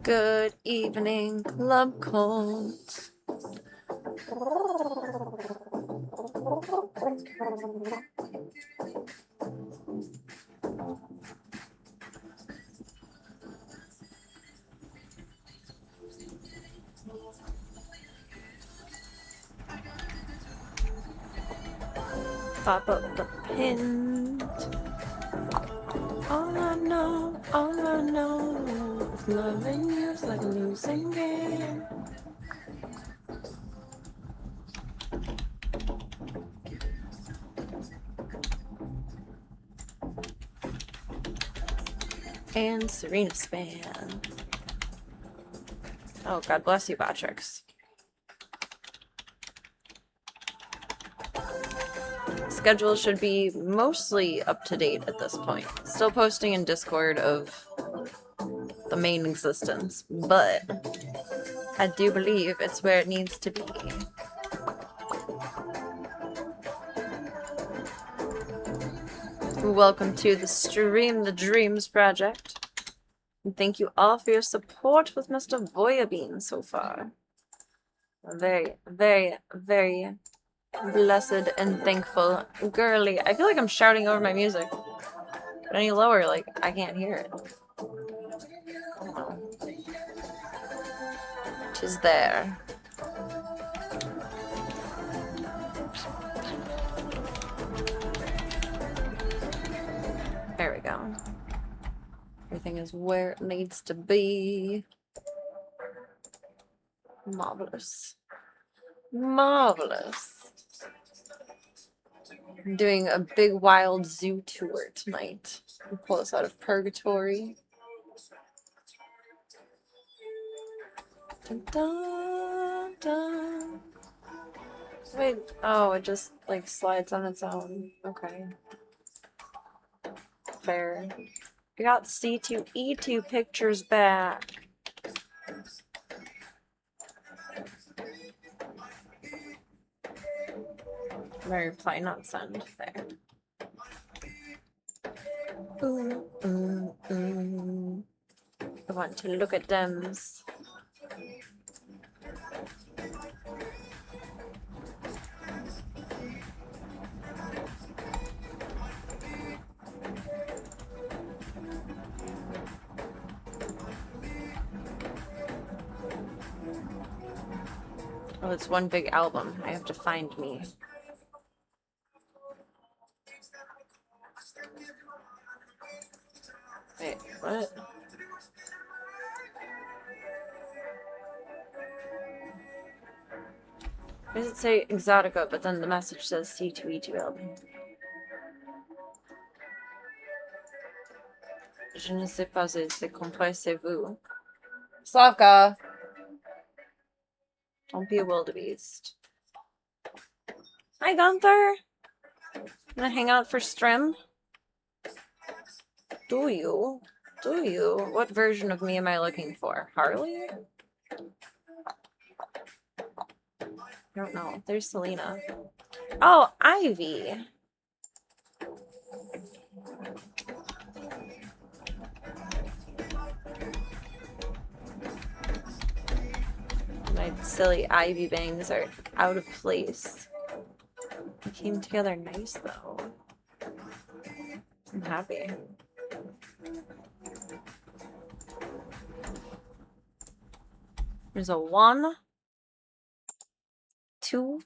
Good evening, Club Cult. Pop up the pin. All I know is loving you's like a losing game. And Serena Span. Oh, God bless you, Batrix. Schedule should be mostly up to date at this point. Still posting in Discord of the main existence, but I do believe it's where it needs to be. Welcome to the Stream the Dreams project. And thank you all for your support with Mr. Voya Bean so far. Very, very, very blessed and thankful. Girly, I feel like I'm shouting over my music. But any lower, like, I can't hear it. Tis there. There we go. Everything is where it needs to be. Marvelous. Marvelous. I'm doing a big wild zoo tour tonight. Pull us out of purgatory. Dun, dun, dun. Wait, oh, it just like slides on its own. Okay. Fair. We got C2E2 pictures back. My reply not send. There. I want to look at thems. Oh, it's one big album. I have to find me. Wait, what? Why does it say Exotica, but then the message says C2E2 album? Je ne sais pas, c'est compressez-vous. Slavka! Don't be a wildebeest. Hi, Gunther! Gonna hang out for Strim? Do you? Do you? What version of me am I looking for? Harley? I don't know. There's Selena. Oh, Ivy! My silly Ivy bangs are out of place. They came together nice, though. I'm happy. There's a 1, 2,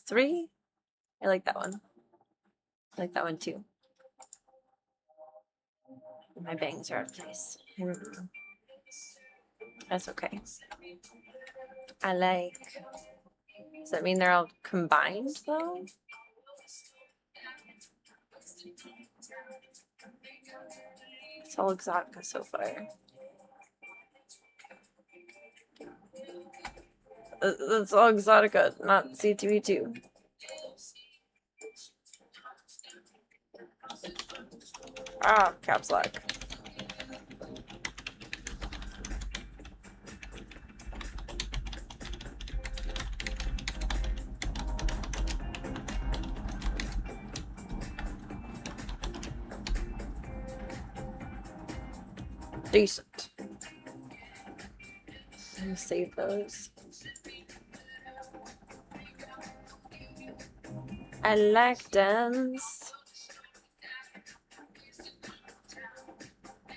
3. I like that one. I like that one too. My bangs are out of place. That's okay. I like. Does that mean they're all combined though? It's all Exotica so far. That's all Exotica, not C2E2. Ah, caps lock. Decent. Let me save those. I like dance.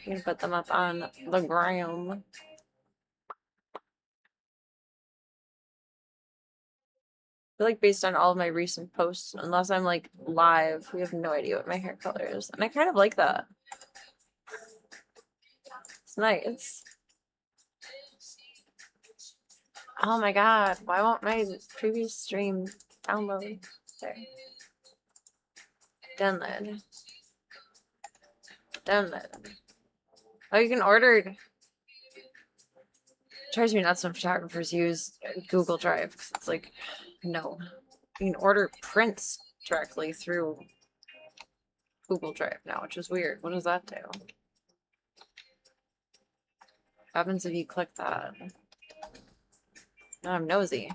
You can put them up on the gram. I feel like based on all of my recent posts, unless I'm like live, we have no idea what my hair color is. And I kind of like that. It's nice. Oh my god, why won't my previous stream download? There. Download. Download. Oh, you can order. It drives me nuts when photographers use Google Drive because it's like, no. You can order prints directly through Google Drive now, which is weird. What does that do? What happens if you click that? Now I'm nosy.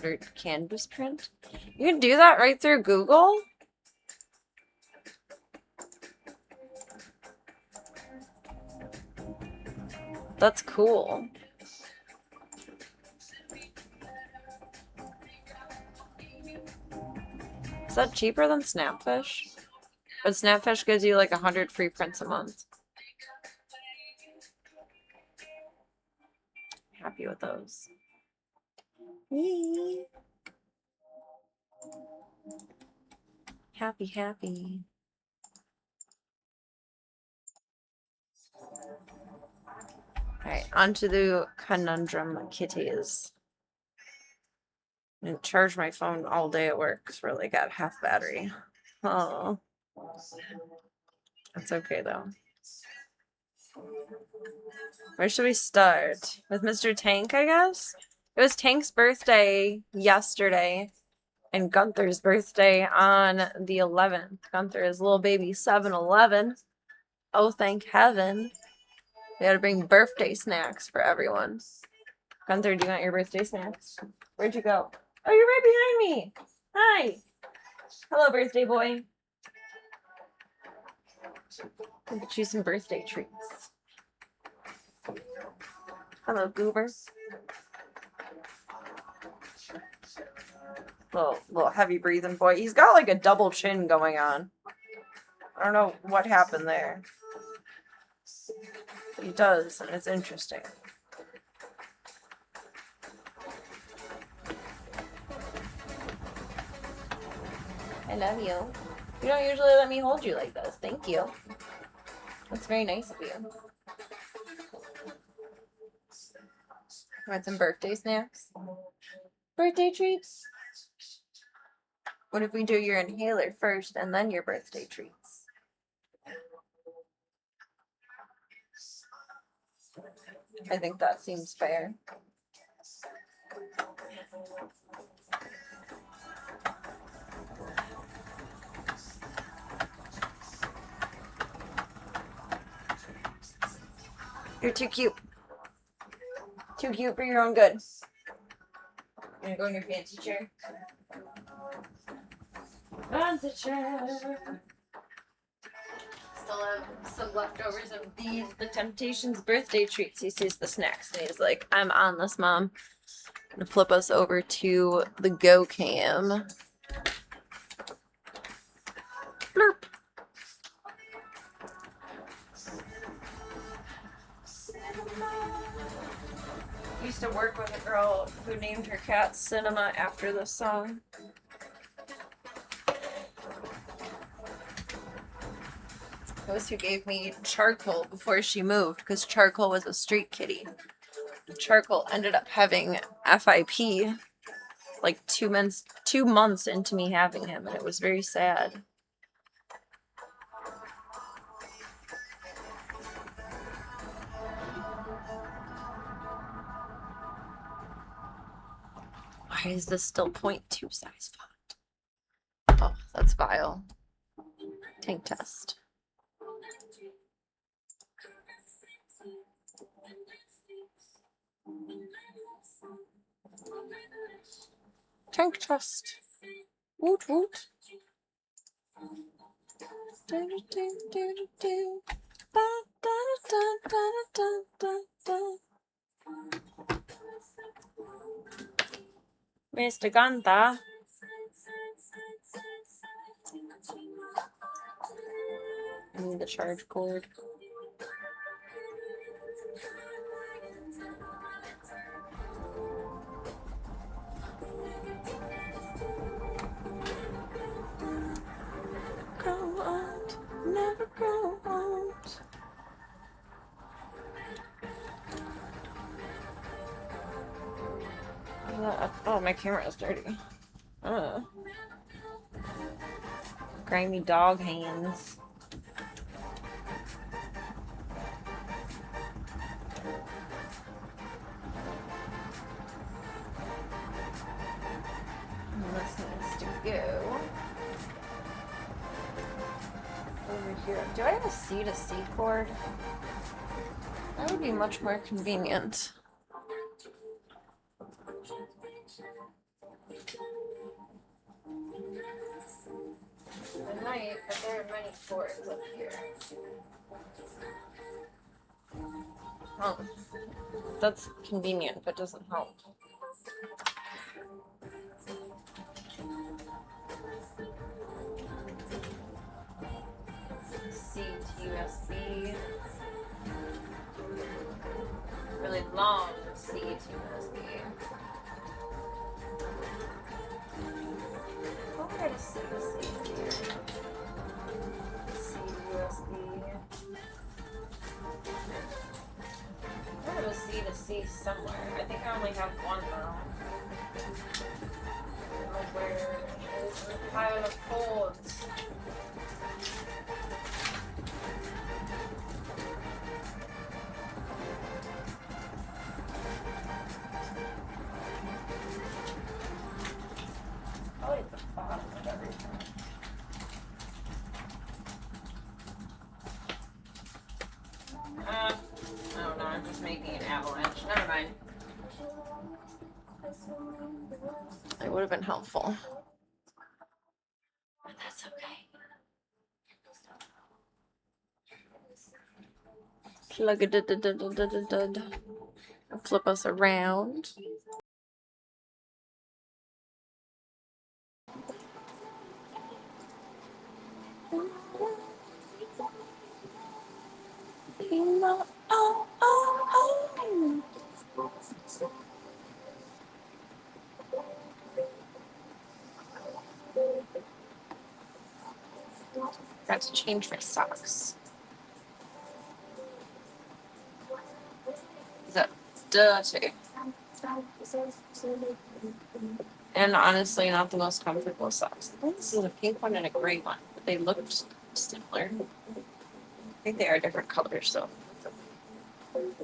Order canvas print? You can do that right through Google? That's cool. Is that cheaper than Snapfish? But Snapfish gives you like 100 free prints a month. Happy with those. Yee. Happy, happy. Alright, onto the conundrum kitties. I didn't charge my phone all day at work because we're like at half battery. Oh. That's okay though. Where should we start? With Mr. Tank, I guess? It was Tank's birthday yesterday and Gunther's birthday on the 11th. Gunther is little baby 7-11. Oh, thank heaven. We had to bring birthday snacks for everyone. Gunther, do you want your birthday snacks? Where'd you go? Oh, you're right behind me. Hi. Hello, birthday boy. I'll get you some birthday treats. Hello, goober. Little heavy breathing boy. He's got like a double chin going on. I don't know what happened there. But he does, and it's interesting. I love you. You don't usually let me hold you like this. Thank you. That's very nice of you. Want some birthday snacks? Birthday treats? What if we do your inhaler first and then your birthday treats? I think that seems fair. You're too cute. Too cute for your own good. You gonna go in your fancy chair? Fancy chair. Still have some leftovers of these, the Temptations birthday treats. He sees the snacks and he's like, I'm on this, Mom. I'm gonna flip us over to the Go Cam. Blurp. Used to work with a girl who named her cat Cinema after this song. Those who gave me Charcoal before she moved, because Charcoal was a street kitty. Charcoal ended up having FIP like 2 months into me having him, and it was very sad. Why is this still 0.2 size font? Oh, that's vile. Tank test. Tank test. Woot woot. Mr. Ganta. I need the charge cord. Grow old, never grow old. Oh, my camera is dirty. Grimy dog hands. This needs to go over here. Do I have a C to C cord? That would be much more convenient. I might, but there are many cords up here. Oh, that's convenient, but doesn't help. C to USB. Really long C to USB. I'll try to C to C here. C USB. I have a C to C somewhere. I think I only have one though. Where is the pile of cords? Probably at the bottom of everything. Oh no, I'm just making an avalanche. Never mind. It would have been helpful. But that's okay. Plug it. Flip us around. Got to change my socks. Is that dirty? And honestly, not the most comfortable socks. I think this is a pink one and a gray one, but they look similar. I think they are different colors, so.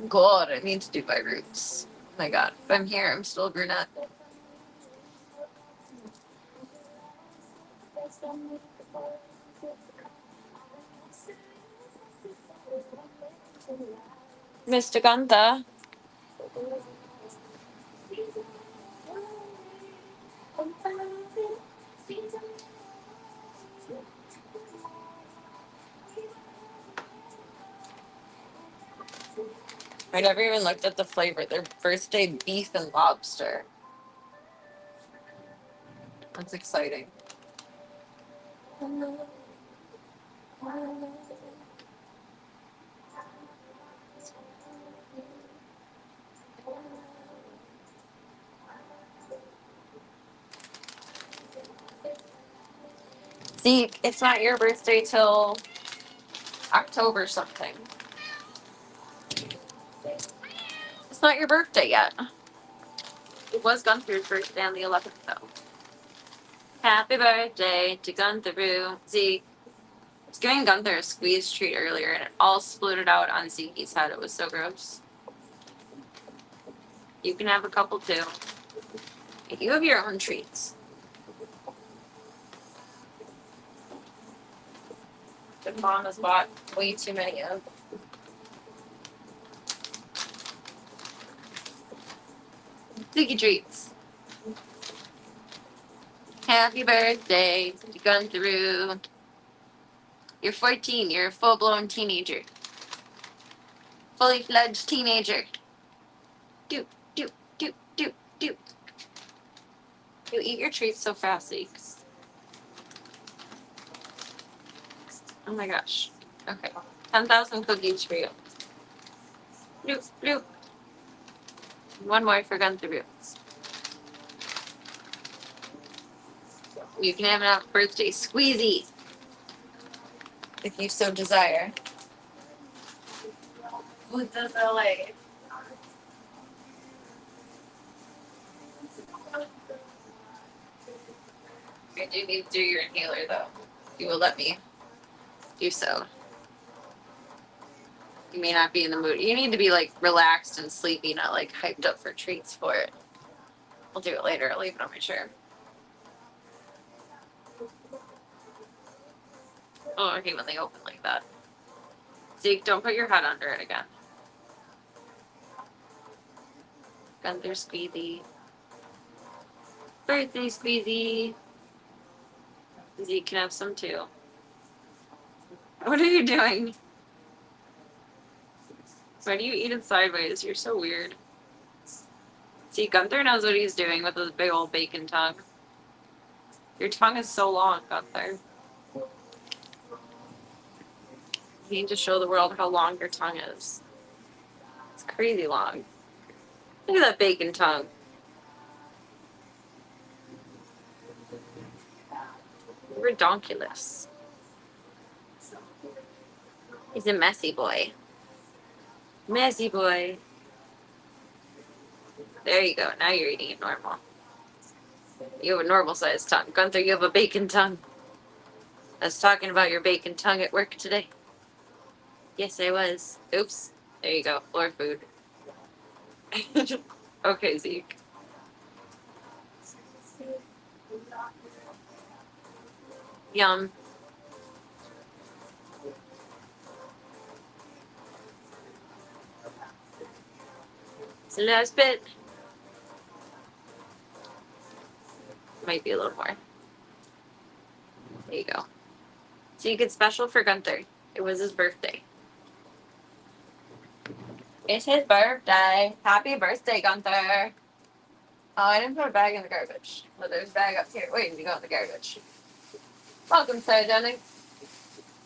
God, I need to do my roots. Oh my god, if I'm here, I'm still a brunette. Mr. Gunther. I never even looked at the flavor. Their birthday beef and lobster. That's exciting. Zeke, it's not your birthday till October something. It's not your birthday yet. It was Gunther's birthday on the 11th, though. Happy birthday to Gunther. Zeke. I was giving Gunther a squeeze treat earlier, and it all spluttered out on Zeke's head. It was so gross. You can have a couple, too. You have your own treats. The mom has bought way too many of. Zeke treats. Happy birthday to Gunther. You're 14. You're a full-blown teenager. Fully fledged teenager. Do, do, do, do, do. You eat your treats so fast, Zeeks. Oh my gosh. Okay. 10,000 cookies for you. Bloop, bloop. One more for Gunther Boots. You can have a birthday squeezy if you so desire. What does LA? I do need to do your inhaler though. You will let me do so. You may not be in the mood. You need to be like relaxed and sleepy, not like hyped up for treats for it. I'll do it later. I'll leave it on my chair. Oh, I hate when they open like that. Zeke, don't put your head under it again. Gunther squeezy. Birthday squeezy. Zeke can have some too. What are you doing? Why do you eat it sideways? You're so weird. See, Gunther knows what he's doing with his big old bacon tongue. Your tongue is so long, Gunther. You need to show the world how long your tongue is. It's crazy long. Look at that bacon tongue. Redonkulous. He's a messy boy. Messy boy. There you go. Now you're eating it normal. You have a normal sized tongue. Gunther, you have a bacon tongue. I was talking about your bacon tongue at work today. Yes, I was. Oops. There you go. Floor food. Okay, Zeke. Yum. It's the last bit. Might be a little more. There you go. So you get special for Gunther. It was his birthday. It's his birthday. Happy birthday, Gunther. Oh, I didn't put a bag in the garbage. But there's a bag up here waiting to go in the garbage. Welcome, Sarah Jennings.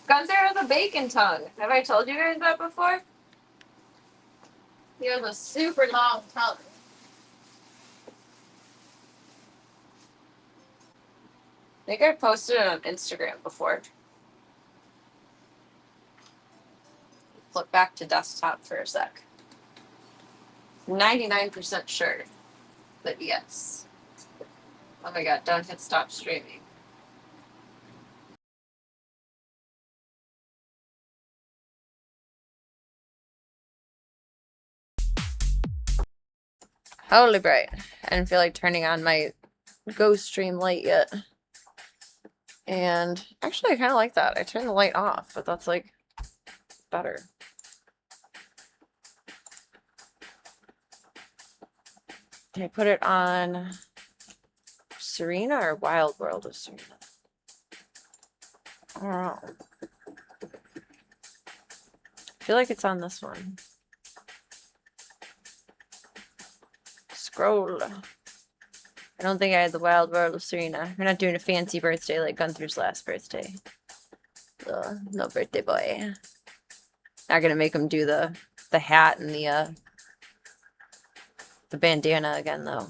Gunther has a bacon tongue. Have I told you guys that before? He has a super long tongue. I think I posted it on Instagram before. Flip back to desktop for a sec. 99% sure that yes. Oh my god, don't hit stop streaming. Holy bright. I didn't feel like turning on my ghost stream light yet. And actually I kind of like that. I turned the light off, but that's like better. Can I put it on Serena or Wild World of Serena? I don't know. I feel like it's on this one. Scroll. I don't think I had the Wild World of Serena. We're not doing a fancy birthday like Gunther's last birthday. No birthday boy. Not gonna make him do the hat and the bandana again though.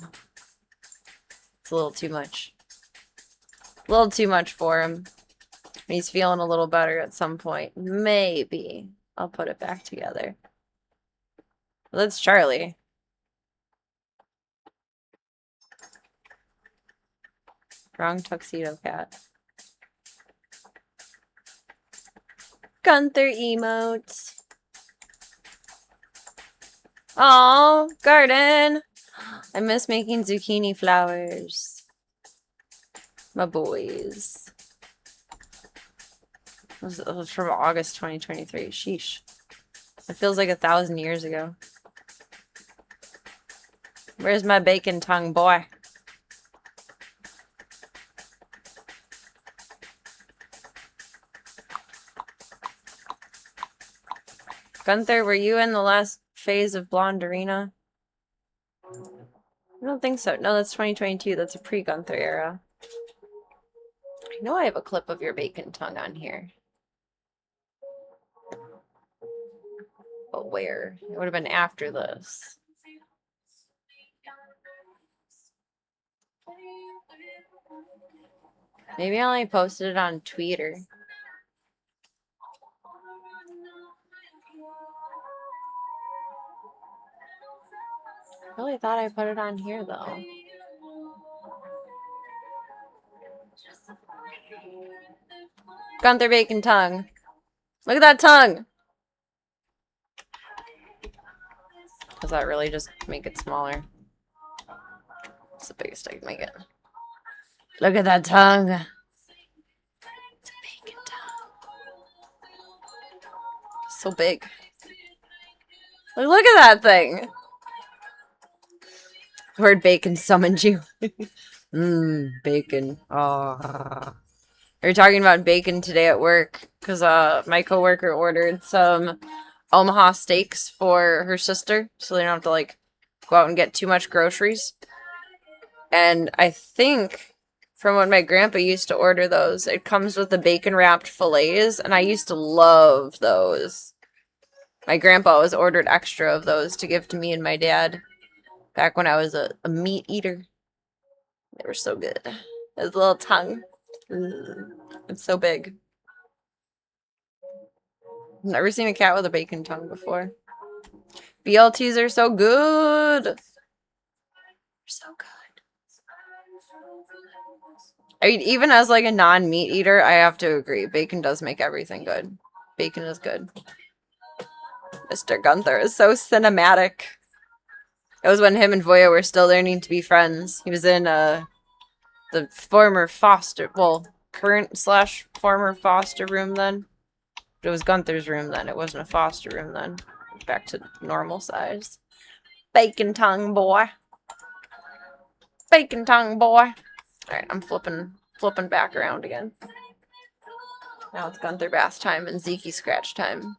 It's a little too much. A little too much for him. He's feeling a little better at some point. Maybe I'll put it back together. Well, that's Charlie. Wrong tuxedo cat. Gunther emotes. Oh, garden. I miss making zucchini flowers. My boys. It was from August 2023. Sheesh. It feels like 1,000 years ago. Where's my bacon tongue, boy? Gunther, were you in the last phase of Blonde Arena? I don't think so. No, that's 2022. That's a pre-Gunther era. I know I have a clip of your bacon tongue on here. But where? It would have been after this. Maybe I only posted it on Twitter. I really thought I put it on here, though. Gunther bacon tongue. Look at that tongue! Does that really just make it smaller? It's the biggest I can make it. Look at that tongue! It's a bacon tongue. So big. Look at that thing! Word bacon summoned you. Bacon. Oh. We were talking about bacon today at work because my coworker ordered some Omaha steaks for her sister, so they don't have to like go out and get too much groceries. And I think from when my grandpa used to order those, it comes with the bacon wrapped fillets, and I used to love those. My grandpa always ordered extra of those to give to me and my dad back when I was a meat eater. They were so good. His little tongue. It's so big. Never seen a cat with a bacon tongue before. BLTs are so good. They're so good. I mean, even as like a non-meat eater, I have to agree. Bacon does make everything good. Bacon is good. Mr. Gunther is so cinematic. It was when him and Voya were still learning to be friends. He was in the former foster, well, current / former foster room then. But it was Gunther's room then. It wasn't a foster room then. Back to normal size. Bacon tongue boy. Bacon tongue boy. Alright, I'm flipping back around again. Now it's Gunther bath time and Zeke scratch time.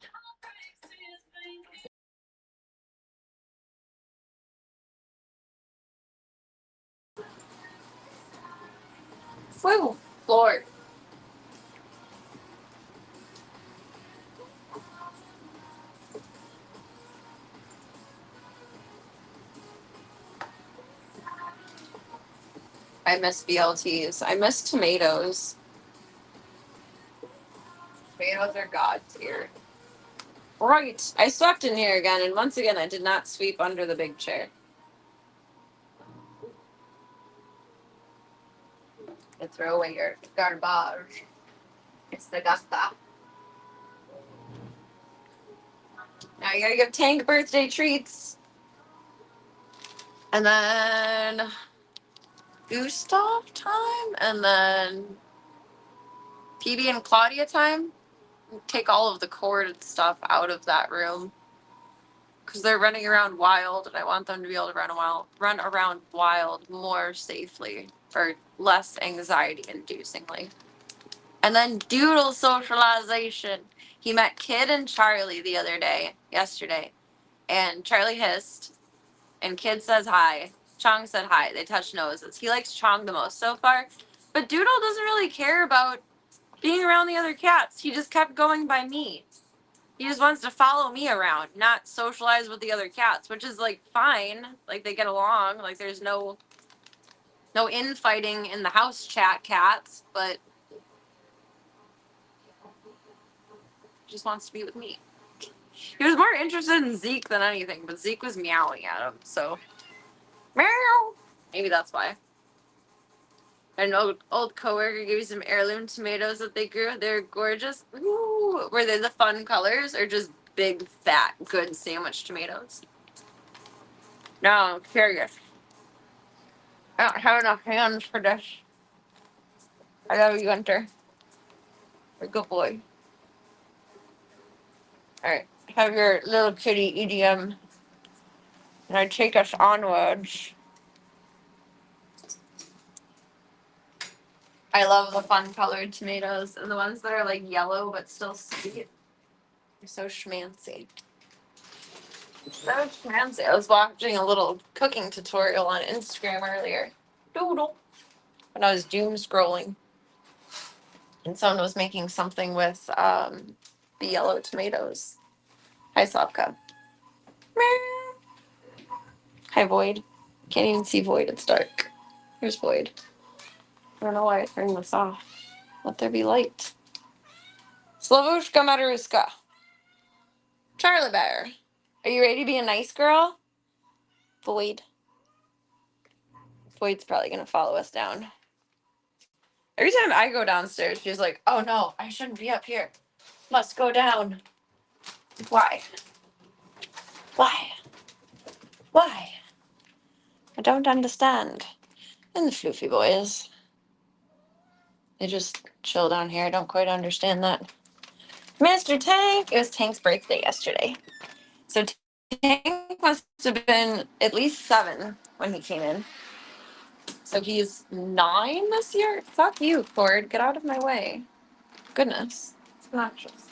Woo! Floor. I miss BLTs. I miss tomatoes. Tomatoes are god tier. Right. I swept in here again, and once again, I did not sweep under the big chair. And throw away your garbage. It's the gasta. Now you gotta give Tank birthday treats. And then Gustav time, and then PB and Claudia time. Take all of the cord stuff out of that room. Because they're running around wild, and I want them to be able to run around wild more safely, or less anxiety-inducingly. And then Doodle socialization. He met Kid and Charlie the other day, yesterday, and Charlie hissed, and Kid says hi. Chong said hi. They touched noses. He likes Chong the most so far, but Doodle doesn't really care about being around the other cats. He just kept going by me. He just wants to follow me around, not socialize with the other cats, which is like fine. Like they get along. Like there's no infighting in the house chat cats, but he just wants to be with me. He was more interested in Zeke than anything, but Zeke was meowing at him, so meow. Maybe that's why. An old coworker gave me some heirloom tomatoes that they grew. They're gorgeous. Ooh, were they the fun colors or just big, fat, good sandwich tomatoes? No, I'm curious. I don't have enough hands for this. I love you, Gunter. You're a good boy. Alright, have your little kitty EDM. And I take us onwards. I love the fun colored tomatoes and the ones that are like yellow but still sweet. They're so schmancy. So fancy. I was watching a little cooking tutorial on Instagram earlier. Doodle. When I was doom scrolling. And someone was making something with the yellow tomatoes. Hi, Slavka. Meow. Hi, Void. Can't even see Void. It's dark. Here's Void. I don't know why I turned this off. Let there be light. Slavushka Maruska. Charlie Bear. Are you ready to be a nice girl? Void. Void's probably going to follow us down. Every time I go downstairs, she's like, oh no, I shouldn't be up here. Must go down. Why? Why? Why? I don't understand. And the floofy boys. They just chill down here. I don't quite understand that. Mr. Tank! It was Tank's birthday yesterday. So Tank must have been at least 7 when he came in. So he's 9 this year? Fuck you, Cord. Get out of my way. Goodness. It's obnoxious.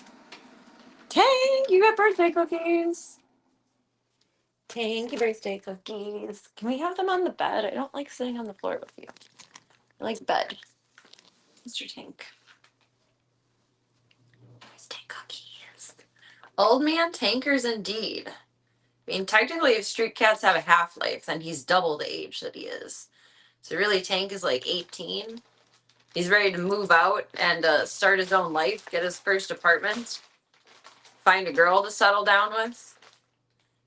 Tank, you got birthday cookies. Tanky birthday cookies. Can we have them on the bed? I don't like sitting on the floor with you. I like bed. Mr. Tank. Birthday cookies. Old man tankers indeed. I mean, technically, if street cats have a half-life, then he's double the age that he is. So really, Tank is like 18. He's ready to move out and start his own life, get his first apartment, find a girl to settle down with.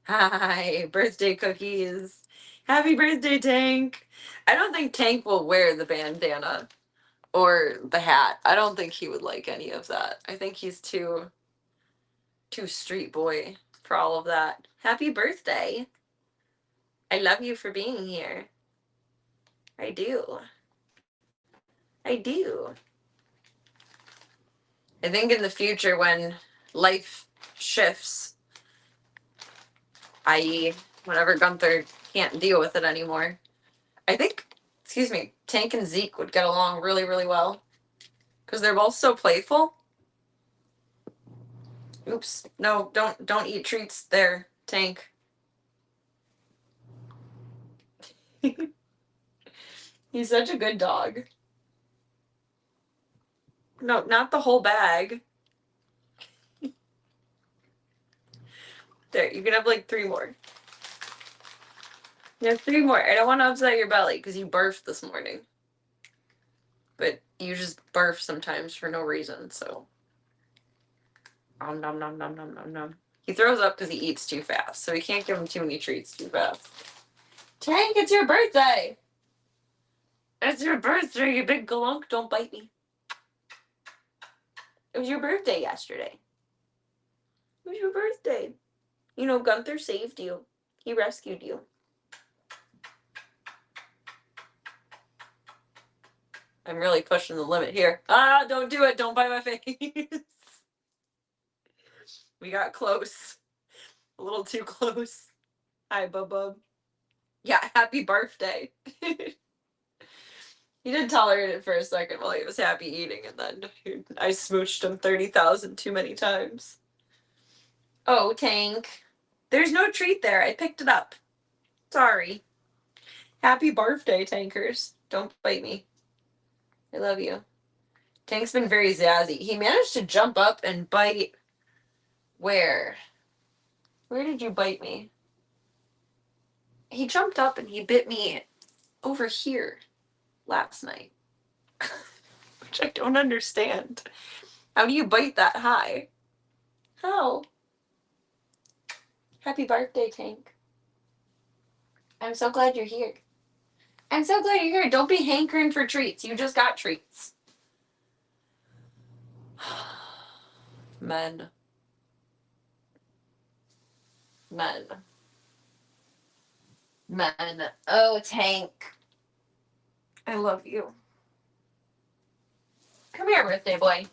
Hi, birthday cookies. Happy birthday, Tank. I don't think Tank will wear the bandana or the hat. I don't think he would like any of that. I think he's too street boy for all of that. Happy birthday. I love you for being here. I do. I do. I think in the future when life shifts, i.e., whenever Gunther can't deal with it anymore, I think, Tank and Zeke would get along really, really well. Because they're both so playful. Oops. No, don't eat treats there, Tank. He's such a good dog. No, not the whole bag. There, you can have like 3 more. You have 3 more. I don't want to upset your belly because you barfed this morning. But you just barf sometimes for no reason, so. Nom nom nom nom nom nom nom. He throws up because he eats too fast, so we can't give him too many treats too fast. Tank, it's your birthday! It's your birthday, you big galunk. Don't bite me. It was your birthday yesterday. It was your birthday. You know, Gunther saved you. He rescued you. I'm really pushing the limit here. Ah, don't do it. Don't bite my face. We got close. A little too close. Hi, Bub. Yeah, happy birthday. He did tolerate it for a second while he was happy eating, and then I smooched him 30,000 too many times. Oh, Tank. There's no treat there. I picked it up. Sorry. Happy birthday, Tankers. Don't bite me. I love you. Tank's been very zazzy. He managed to jump up and bite. Where? Where did you bite me? He jumped up and he bit me over here last night. Which I don't understand. How do you bite that high? How? Happy birthday, Tank. I'm so glad you're here. I'm so glad you're here. Don't be hankering for treats. You just got treats. Men. Men. Men. Oh, Tank. I love you. Come here, birthday boy.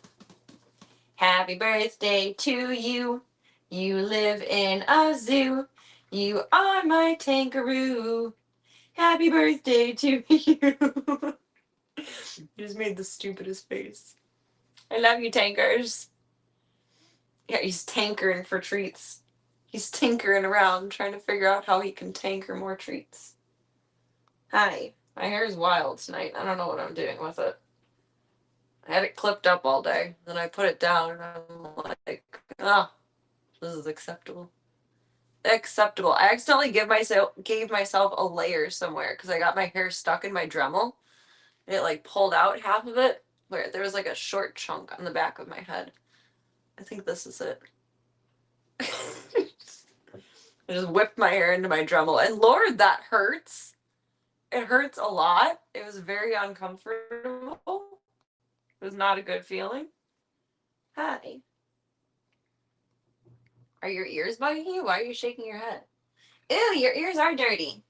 Happy birthday to you. You live in a zoo. You are my tankaroo. Happy birthday to you. You just made the stupidest face. I love you, tankers. Yeah, he's tankering for treats. He's tinkering around, trying to figure out how he can tinker more treats. Hi. My hair's wild tonight. I don't know what I'm doing with it. I had it clipped up all day. Then I put it down, and I'm like, oh, this is acceptable. Acceptable. I accidentally gave myself a layer somewhere because I got my hair stuck in my Dremel, and it like pulled out half of it, where there was like a short chunk on the back of my head. I think this is it. I just whipped my hair into my Dremel, and Lord, that hurts. It hurts a lot. It was very uncomfortable. It was not a good feeling. Hi. Are your ears bugging you? Why are you shaking your head? Ew, your ears are dirty.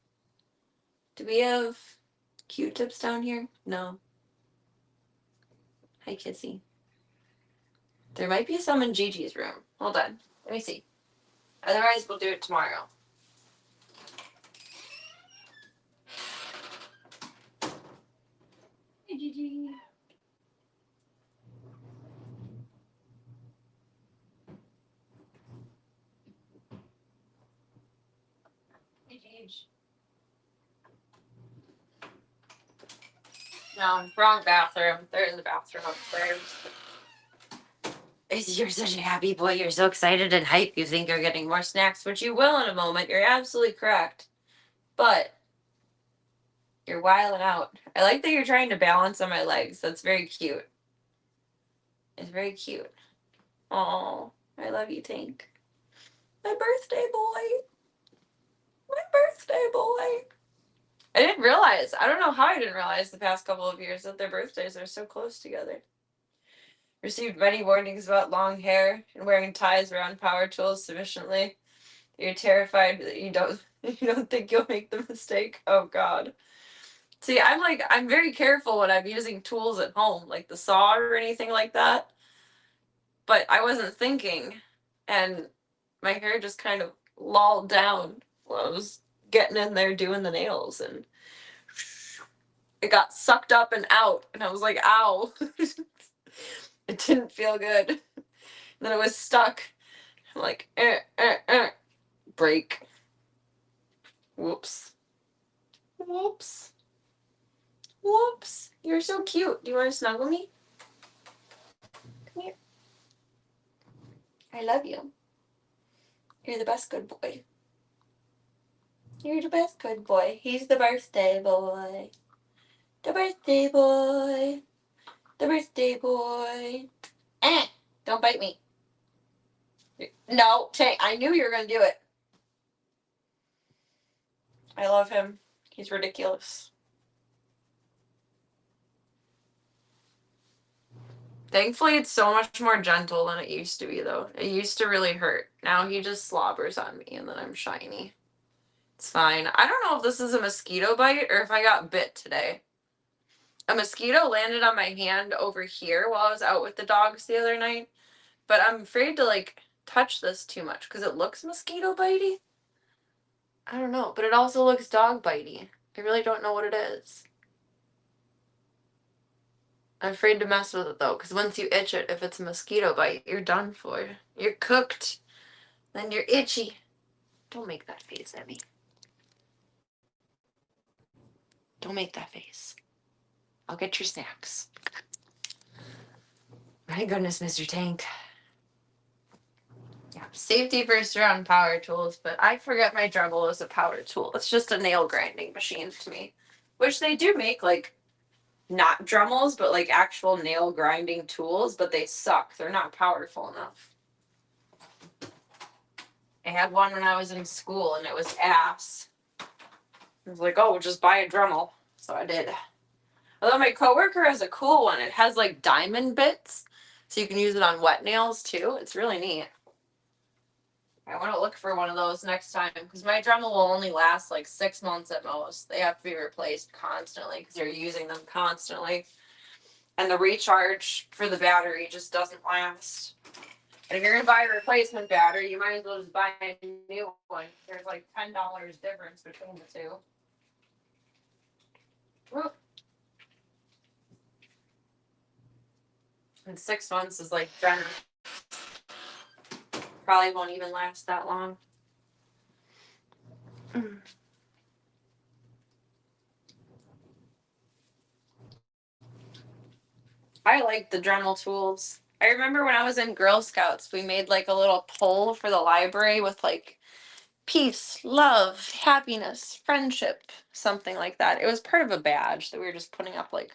Do we have Q-tips down here? No. Hi, Kissy. There might be some in Gigi's room. Hold on. Let me see. Otherwise, we'll do it tomorrow. Hey, Gigi. Hey, Gigi. No, wrong bathroom. They're in the bathroom upstairs. You're such a happy boy. You're so excited and hype. You think you're getting more snacks, which you will in a moment. You're absolutely correct. But you're wilding out. I like that you're trying to balance on my legs. That's very cute. It's very cute. Oh, I love you, Tank. My birthday boy. My birthday boy. I didn't realize. I don't know how I didn't realize the past couple of years that their birthdays are so close together. Received many warnings about long hair and wearing ties around power tools sufficiently. You're terrified that you don't think you'll make the mistake. Oh God. See, I'm very careful when I'm using tools at home, like the saw or anything like that. But I wasn't thinking, and my hair just kind of lolled down while I was getting in there doing the nails, and it got sucked up and out, and I was like, ow. It didn't feel good. And then it was stuck. I'm like, break. Whoops. Whoops. Whoops. You're so cute. Do you want to snuggle me? Come here. I love you. You're the best good boy. You're the best good boy. He's the birthday boy. The birthday boy. The birthday boy. Don't bite me. No, Tank, I knew you were going to do it. I love him. He's ridiculous. Thankfully, it's so much more gentle than it used to be, though. It used to really hurt. Now he just slobbers on me, and then I'm shiny. It's fine. I don't know if this is a mosquito bite or if I got bit today. A mosquito landed on my hand over here while I was out with the dogs the other night, but I'm afraid to, like, touch this too much because it looks mosquito bitey. I don't know, but it also looks dog bitey. I really don't know what it is. I'm afraid to mess with it, though, because once you itch it, if it's a mosquito bite, you're done for. You're cooked. Then you're itchy. Don't make that face at me. Don't make that face. I'll get your snacks. My goodness, Mr. Tank. Yeah, safety first around power tools, but I forget my Dremel is a power tool. It's just a nail grinding machine to me. Which they do make, like, not Dremels, but like actual nail grinding tools, but they suck. They're not powerful enough. I had one when I was in school, and it was ass. I was like, oh, just buy a Dremel. So I did. Although my coworker has a cool one. It has like diamond bits, so you can use it on wet nails too. It's really neat. I want to look for one of those next time because my Dremel will only last like 6 months at most. They have to be replaced constantly because you're using them constantly. And the recharge for the battery just doesn't last. And if you're going to buy a replacement battery, you might as well just buy a new one. There's like $10 difference between the two. Whoop. And 6 months is like generous. Probably won't even last that long. I like the Dremel tools. I remember when I was in Girl Scouts, we made like a little pole for the library with like peace, love, happiness, friendship, something like that. It was part of a badge that we were just putting up like,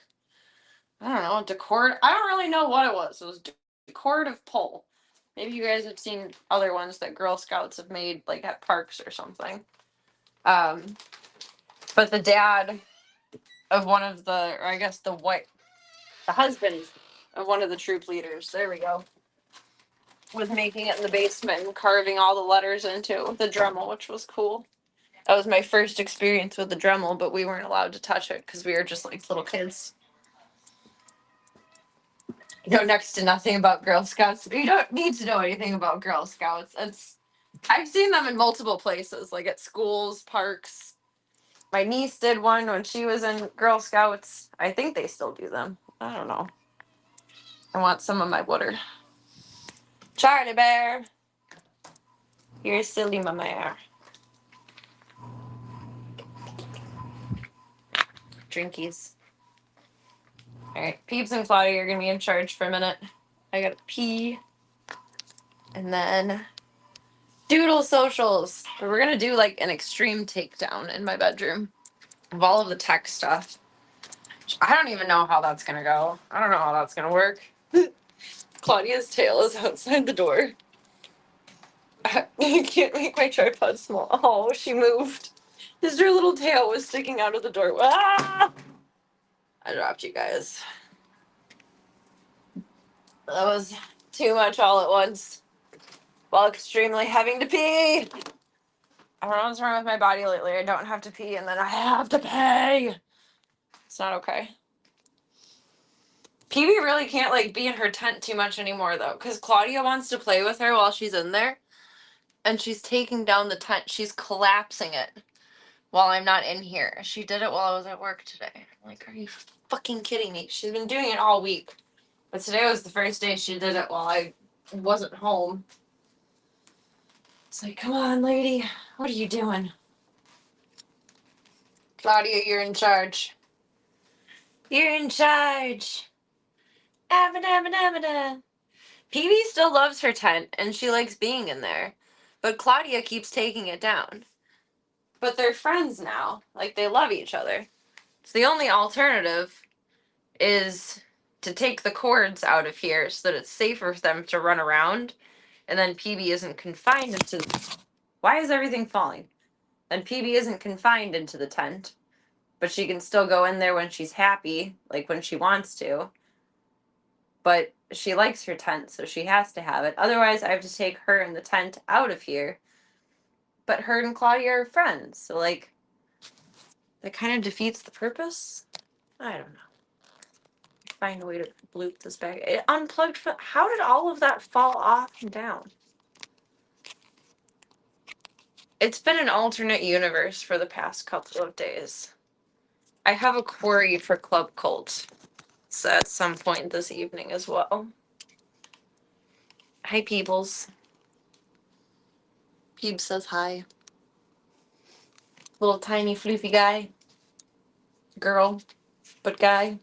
I don't know, decor. I don't really know what it was. It was decorative pole. Maybe you guys have seen other ones that Girl Scouts have made like at parks or something. But the dad of one of the, or I guess the husband of one of the troop leaders, there we go, was making it in the basement and carving all the letters into it with a Dremel, which was cool. That was my first experience with the Dremel, but we weren't allowed to touch it because we were just like little kids. You know next to nothing about Girl Scouts. You don't need to know anything about Girl Scouts. I've seen them in multiple places, like at schools, parks. My niece did one when she was in Girl Scouts. I think they still do them. I don't know. I want some of my water. Charlie Bear. You're silly, my mare. Drinkies. Alright, Peeps and Claudia are gonna be in charge for a minute. I gotta pee. And then doodle socials. But we're gonna do like an extreme takedown in my bedroom of all of the tech stuff. I don't even know how that's gonna go. I don't know how that's gonna work. Claudia's tail is outside the door. I can't make my tripod small. Oh, she moved. Just her little tail was sticking out of the door. Ah! I dropped you guys. That was too much all at once. While extremely having to pee. I don't know what's wrong with my body lately. I don't have to pee and then I have to pee. It's not okay. Peewee really can't like be in her tent too much anymore though, because Claudia wants to play with her while she's in there. And she's taking down the tent. She's collapsing it while I'm not in here. She did it while I was at work today. I'm like, are you fucking kidding me? She's been doing it all week. But today was the first day she did it while I wasn't home. It's like, come on, lady. What are you doing? Claudia, you're in charge. You're in charge. Abba-dabba-dabba-da. Peewee still loves her tent, and she likes being in there. But Claudia keeps taking it down. But they're friends now. Like, they love each other. So the only alternative is to take the cords out of here so that it's safer for them to run around. And then Peewee isn't confined into... Why is everything falling? Then Peewee isn't confined into the tent. But she can still go in there when she's happy, like when she wants to. But she likes her tent, so she has to have it. Otherwise, I have to take her and the tent out of here. But her and Claudia are friends, so, like, that kind of defeats the purpose? I don't know. Find a way to bloop this back. It unplugged from... How did all of that fall off and down? It's been an alternate universe for the past couple of days. I have a query for Club Cult at some point this evening as well. Hi, Peebles. Peebs says hi. Little tiny floofy guy. Girl, but guy.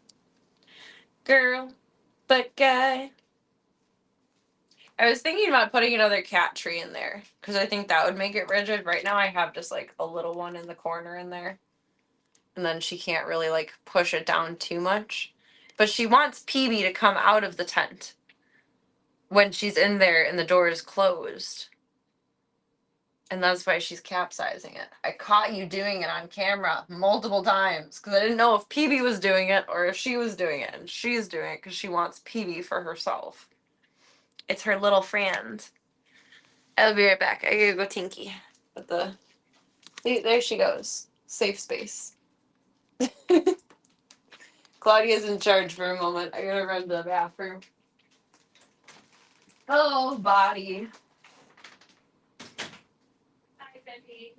Girl, but guy. I was thinking about putting another cat tree in there because I think that would make it rigid. Right now I have just like a little one in the corner in there. And then she can't really like push it down too much. But she wants Peewee to come out of the tent when she's in there and the door is closed. And that's why she's capsizing it. I caught you doing it on camera multiple times because I didn't know if Peewee was doing it or if she was doing it. And she's doing it because she wants Peewee for herself. It's her little friend. I'll be right back. I gotta go tinky. But there she goes. Safe space. Claudia's in charge for a moment. I gotta run to the bathroom. Hello, body. Hi, Bendy.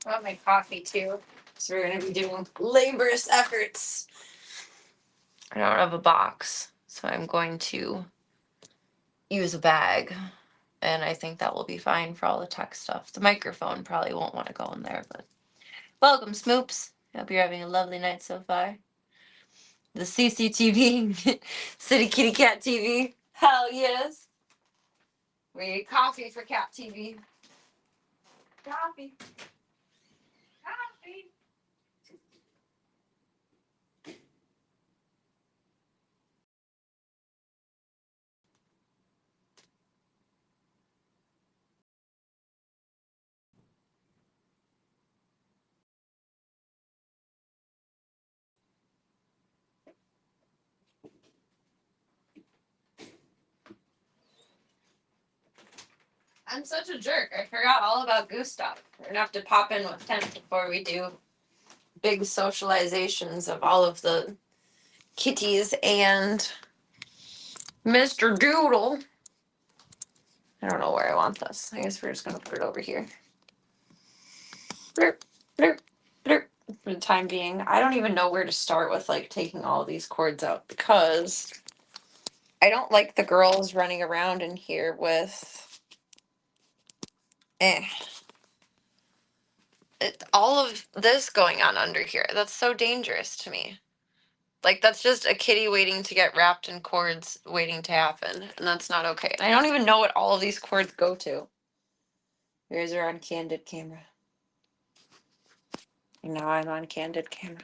I want my coffee too. So we're going to be doing laborious efforts. I don't have a box, so I'm going to use a bag. And I think that will be fine for all the tech stuff. The microphone probably won't want to go in there, but welcome, Smoops. Hope you're having a lovely night so far. The CCTV, City Kitty Cat TV. Hell yes. We need coffee for Cat TV. Coffee. Coffee. I'm such a jerk. I forgot all about Gustav. We're gonna have to pop in with 10 before we do big socializations of all of the kitties and Mr. Doodle. I don't know where I want this. I guess we're just gonna put it over here. Blurp, blurp, blurp. For the time being, I don't even know where to start with like taking all of these cords out because I don't like the girls running around in here with all of this going on under here. That's so dangerous to me. Like, that's just a kitty waiting to get wrapped in cords waiting to happen, and that's not okay. And I don't even know what all of these cords go to. Yours are on candid camera. And now I'm on candid camera.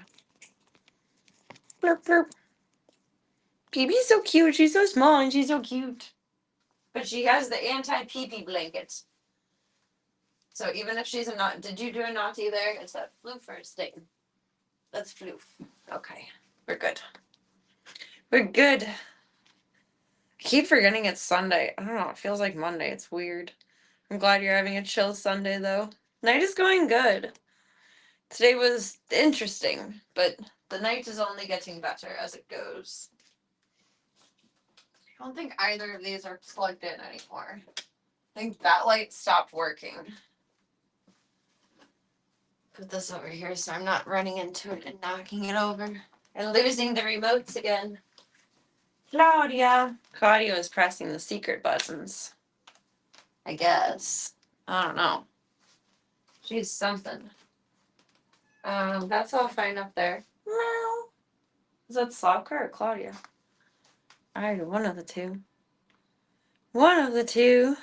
Blurp, blurp. PB's so cute. She's so small and she's so cute. But she has the anti-pee-pee blanket. So even if she's a nut, did you do a naughty there? Is that floof or stain? That's floof. Okay, we're good. We're good. I keep forgetting it's Sunday. I don't know. It feels like Monday. It's weird. I'm glad you're having a chill Sunday, though. Night is going good. Today was interesting, but the night is only getting better as it goes. I don't think either of these are plugged in anymore. I think that light stopped working. Put this over here so I'm not running into it and knocking it over and losing the remotes again. Claudia. Claudia was pressing the secret buttons. I guess. I don't know. She's something. That's all fine up there. Meow. Is that Sokka or Claudia? Either one of the two. One of the two.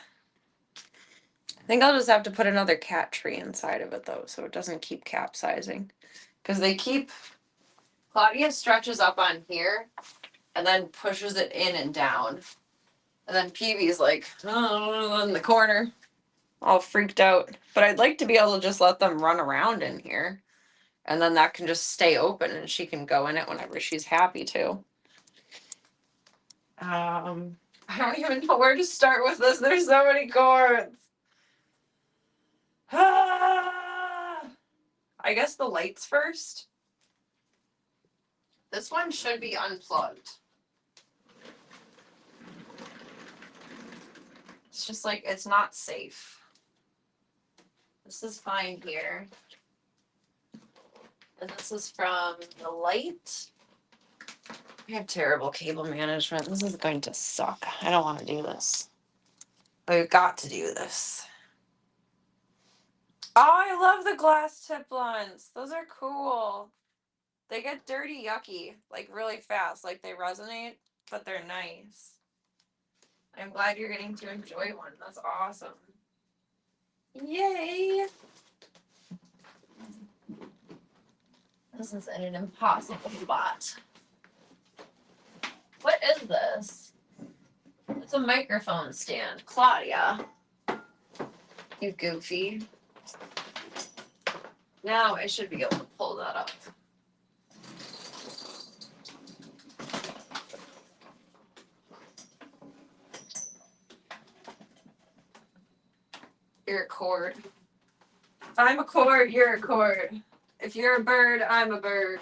I think I'll just have to put another cat tree inside of it, though, so it doesn't keep capsizing. Because they keep... Claudia stretches up on here and then pushes it in and down. And then Peewee's like, oh, in the corner, all freaked out. But I'd like to be able to just let them run around in here. And then that can just stay open and she can go in it whenever she's happy to. I don't even know where to start with this. There's so many cords. I guess the lights first. This one should be unplugged. It's just like, it's not safe. This is fine here. And this is from the light. I have terrible cable management. This is going to suck. I don't want to do this. But we've got to do this. Oh, I love the glass tip ones. Those are cool. They get dirty yucky, like really fast. Like they resonate, but they're nice. I'm glad you're getting to enjoy one. That's awesome. Yay! This is in an impossible spot. What is this? It's a microphone stand. Claudia. You goofy. Now I should be able to pull that up. You're a cord. I'm a cord, you're a cord. If you're a bird, I'm a bird.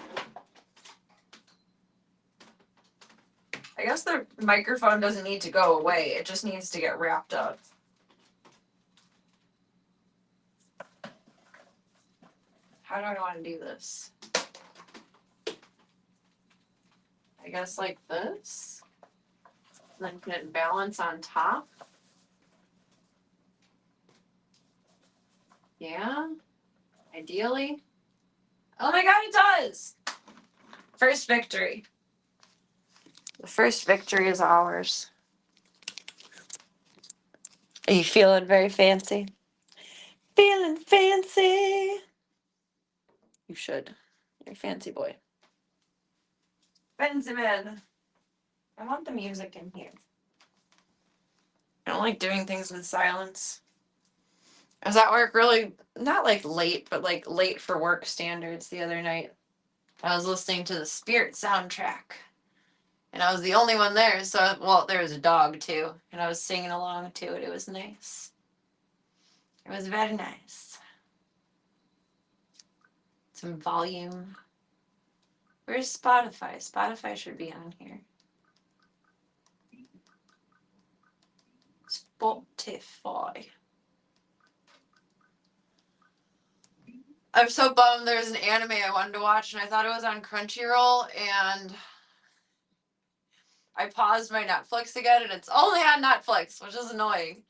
I guess the microphone doesn't need to go away. It just needs to get wrapped up. How do I want to do this? I guess like this. And then put it in balance on top. Yeah. Ideally. Oh my god, it does! First victory. The first victory is ours. Are you feeling very fancy? Feeling fancy. You should. You're a fancy boy. Fancy man. I want the music in here. I don't like doing things in silence. I was at work really, not like late, but like late for work standards the other night. I was listening to the Spirit soundtrack. And I was the only one there, so, well, there was a dog too. And I was singing along to it. It was nice. It was very nice. Some volume. Where's Spotify? Spotify should be on here. Spotify. I'm so bummed there's an anime I wanted to watch and I thought it was on Crunchyroll and I paused my Netflix again and it's only on Netflix, which is annoying.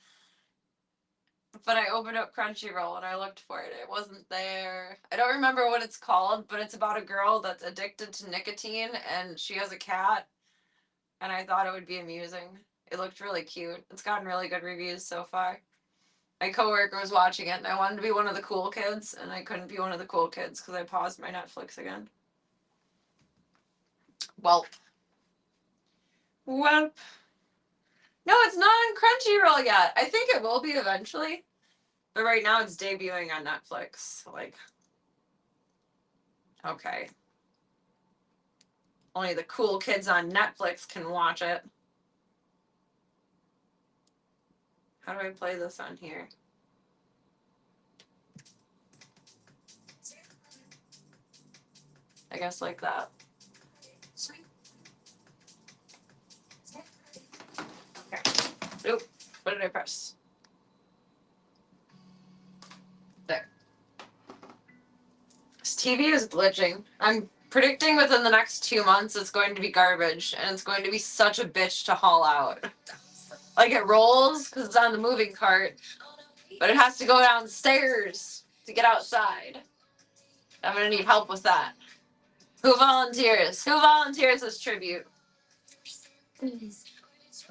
But I opened up Crunchyroll and I looked for it. It wasn't there. I don't remember what it's called, but it's about a girl that's addicted to nicotine and she has a cat. And I thought it would be amusing. It looked really cute. It's gotten really good reviews so far. My coworker was watching it and I wanted to be one of the cool kids and I couldn't be one of the cool kids because I paused my Netflix again. Welp. Welp. No, it's not on Crunchyroll yet. I think it will be eventually. But right now it's debuting on Netflix. Like, okay. Only the cool kids on Netflix can watch it. How do I play this on here? I guess like that. Okay. Oop. What did I press? There. This TV is glitching. I'm predicting within the next 2 months it's going to be garbage and it's going to be such a bitch to haul out. Like it rolls because it's on the moving cart, but it has to go downstairs to get outside. I'm gonna need help with that. Who volunteers? Who volunteers this tribute?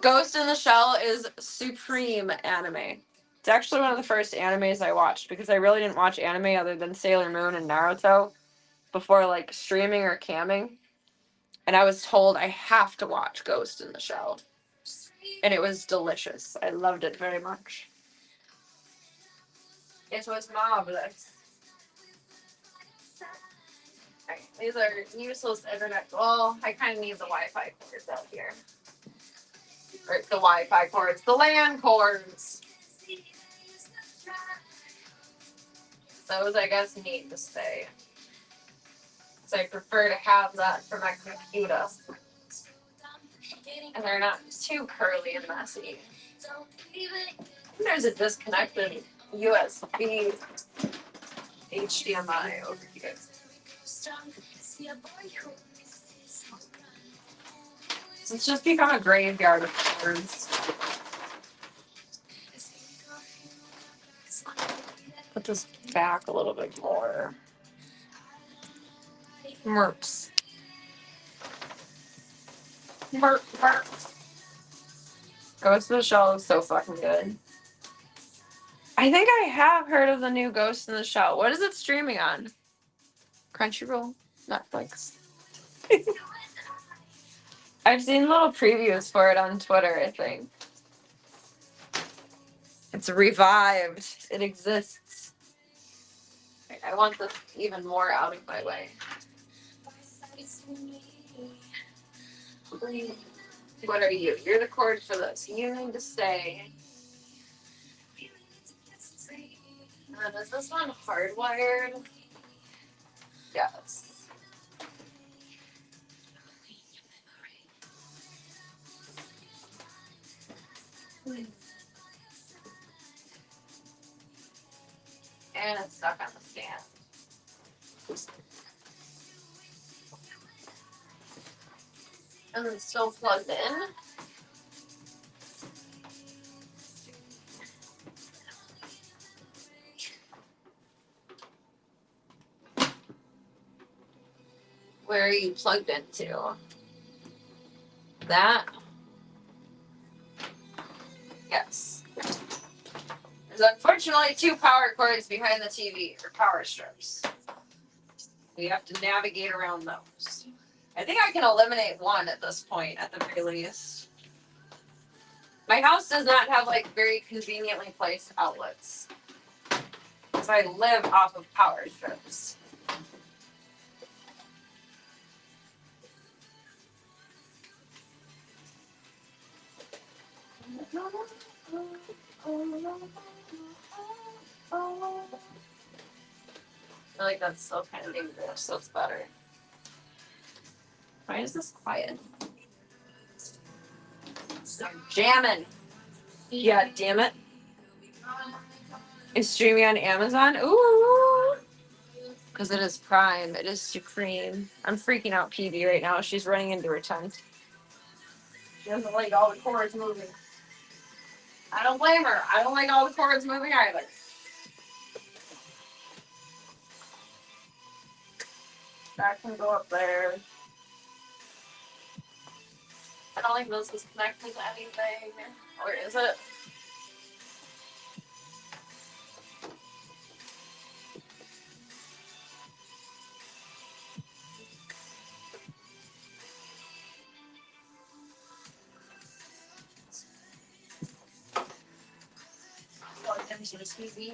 Ghost in the Shell is supreme anime. It's actually one of the first animes I watched because I really didn't watch anime other than Sailor Moon and Naruto before like streaming or camming. And I was told I have to watch Ghost in the Shell. And it was delicious. I loved it very much. It was marvelous. Okay, these are useless internet. Well, I kind of need the Wi-Fi cords out here. Or the Wi-Fi cords. The LAN cords. Those, I guess, need to stay. So I prefer to have that for my computer. And they're not too curly and messy. There's a disconnected USB HDMI over here. It's just become a graveyard of cords. Put this back a little bit more. Merps. Merp. Ghost in the Shell is so fucking good. I think I have heard of the new Ghost in the Shell. What is it streaming on? Crunchyroll? Netflix? I've seen little previews for it on Twitter, I think. It's revived. It exists. I want this even more out of my way. What are you? You're the cord for this. You need to stay. And is this one hardwired? Yes. And it's stuck on the stand. And it's still plugged in. Where are you plugged into? That? Yes. There's unfortunately 2 power cords behind the TV, or power strips. We have to navigate around those. I think I can eliminate one at this point, at the very least. My house does not have, like, very conveniently placed outlets. So I live off of power strips. I feel like that's still kind of dangerous, so it's better. Why is this quiet? Stop jamming. Yeah, damn it. It's streaming on Amazon? Ooh. Because it is Prime. It is supreme. I'm freaking out PB right now. She's running into her tent. She doesn't like all the cords moving. I don't blame her. I don't like all the cords moving either. That can go up there. I don't think this is connected to anything. Or is it? Plugged into the TV.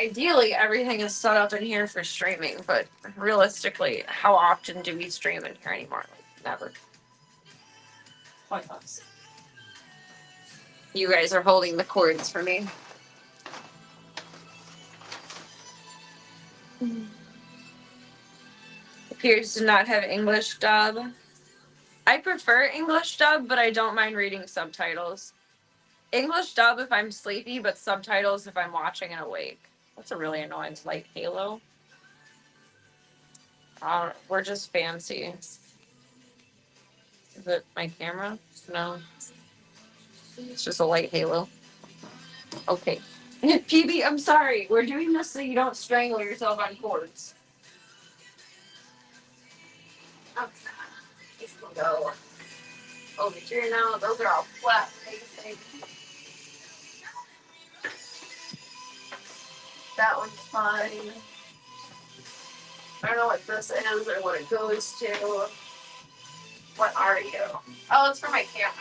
Ideally, everything is set up in here for streaming, but realistically, how often do we stream in here anymore? Like, never. Pointless. You guys are holding the cords for me. Appears to not have English dub. I prefer English dub, but I don't mind reading subtitles. English dub if I'm sleepy, but subtitles if I'm watching and awake. That's a really annoying light halo. We're just fancy. Is it my camera? No. It's just a light halo. Okay. PB, I'm sorry. We're doing this so you don't strangle yourself on cords. Okay. This will go over here now. Those are all flat facing. That one's fine. I don't know what this is or what it goes to. What are you? Oh, it's for my camera.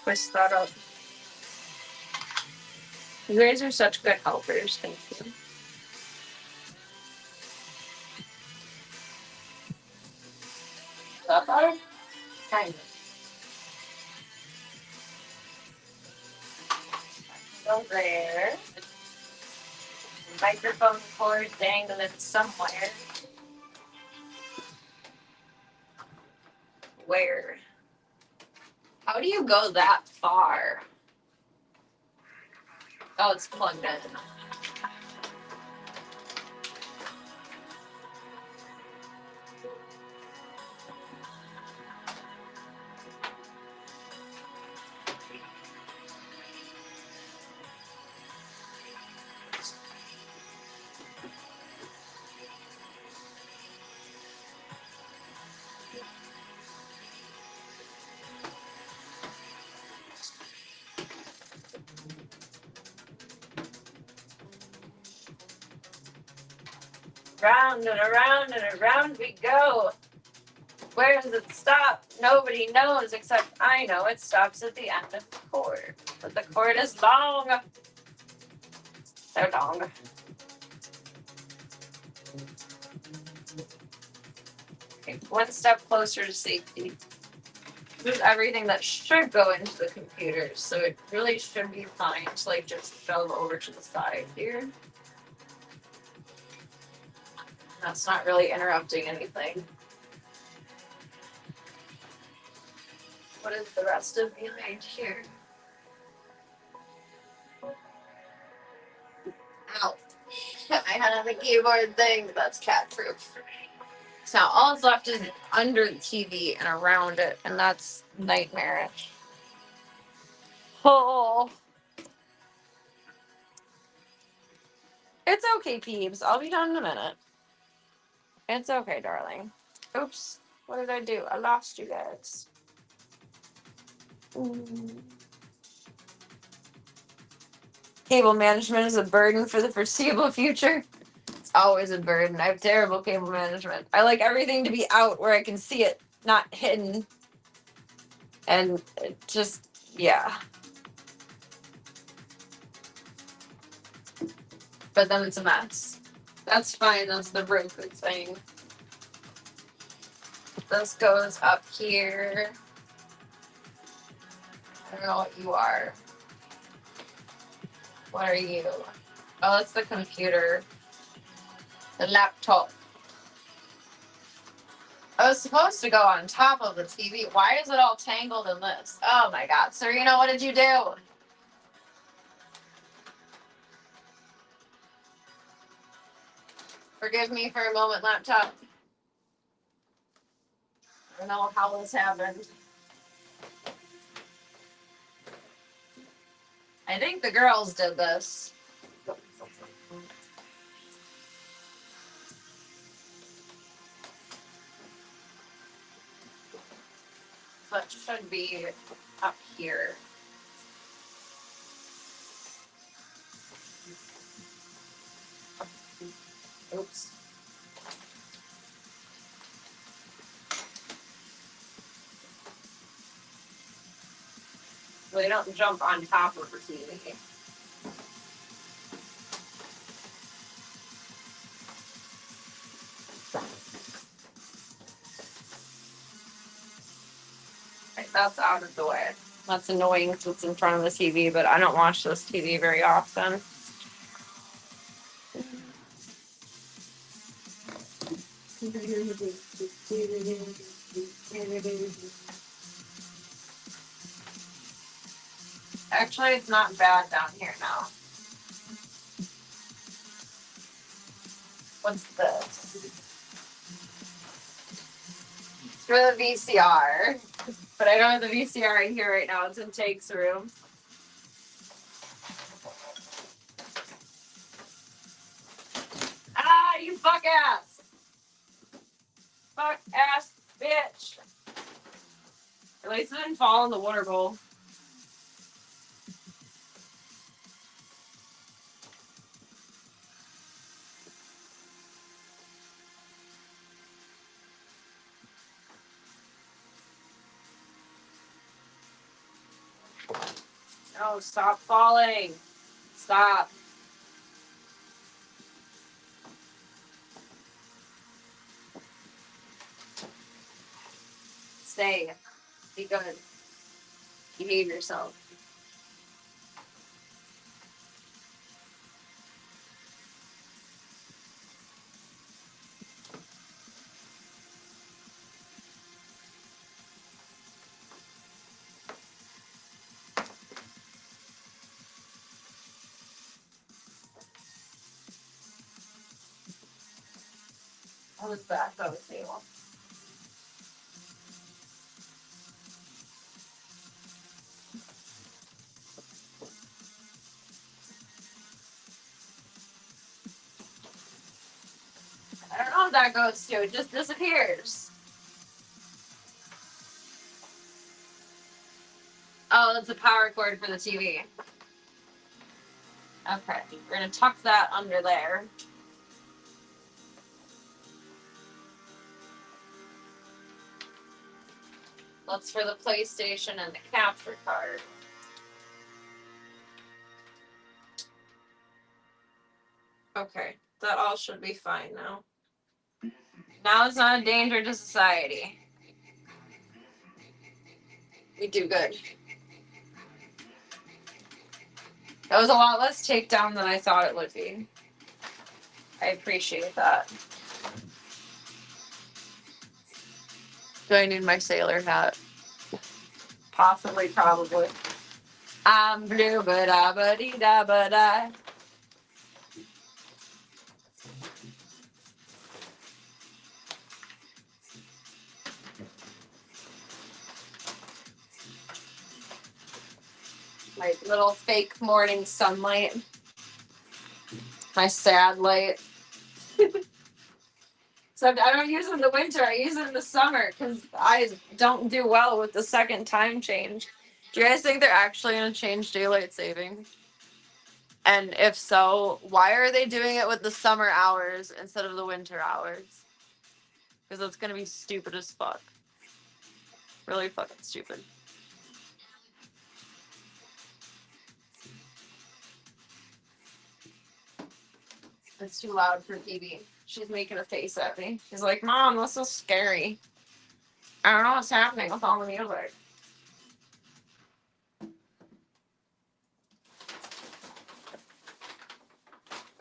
Twist that up. You guys are such good helpers. Thank you. Is that better? Kind of. Go there. Microphone cord dangling somewhere. Where? How do you go that far? Oh, it's plugged in. Round and around we go. Where does it stop? Nobody knows except I know it stops at the end of the cord. But the cord is long. So long. Okay, one step closer to safety. There's everything that should go into the computer, so it really should be fine to like just shove over to the side here. That's not really interrupting anything. What is the rest of behind here? Ow. Hit my head on the keyboard thing. That's cat proof. So now all that's left is under the TV and around it, and that's nightmarish. Oh. It's okay, peeps. I'll be done in a minute. It's okay, darling. Oops. What did I do? I lost you guys. Cable management is a burden for the foreseeable future. It's always a burden. I have terrible cable management. I like everything to be out where I can see it, not hidden. And it just, yeah. But then it's a mess. That's fine. That's the broken thing. This goes up here. I don't know what you are. What are you? Oh, it's the computer. The laptop. I was supposed to go on top of the TV. Why is it all tangled in this? Oh my god. Serena, what did you do? Forgive me for a moment, laptop. I don't know how this happened. I think the girls did this. But should be up here. Oops. They don't jump on top of the TV. Right, that's out of the way. That's annoying because it's in front of the TV, but I don't watch this TV very often. Actually, it's not bad down here now. What's this? It's for the VCR. But I don't have the VCR in here right now. It's in Take's room. Ah, you fuck ass! Fuck ass bitch! At least it didn't fall in the water bowl. No, stop falling. Stop. Stay. Be good. Behave yourself. How was that? That was table. I don't know what that goes to. It just disappears. Oh, that's a power cord for the TV. Okay, we're gonna tuck that under there. That's for the PlayStation and the capture card. Okay, that all should be fine now. Now it's not a danger to society. We do good. That was a lot less takedown than I thought it would be. I appreciate that. Do I need my sailor hat? Possibly, probably. I'm blue, but I, but da, but I. My little fake morning sunlight. My sad light. So I don't use it in the winter. I use it in the summer because I don't do well with the second time change. Do you guys think they're actually going to change daylight saving? And if so, why are they doing it with the summer hours instead of the winter hours? Because it's going to be stupid as fuck. Really fucking stupid. It's too loud for TV. She's making a face at me. She's like, Mom, this is scary. I don't know what's happening with all the music.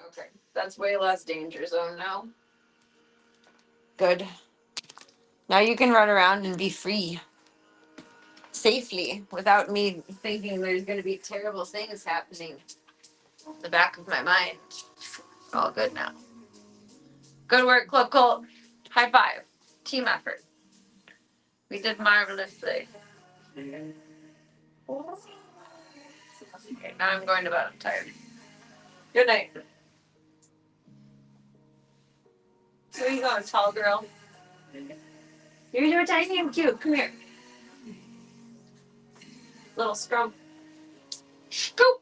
Okay, that's way less danger zone now. Good. Now you can run around and be free. Safely, without me thinking there's going to be terrible things happening in the back of my mind. All good now. Good work, Club Cult. High five. Team effort. We did marvelously. Okay, now I'm going to bed. I'm tired. Good night. So you going, tall girl? You're tiny and cute. Come here. Little scrump. Scoop.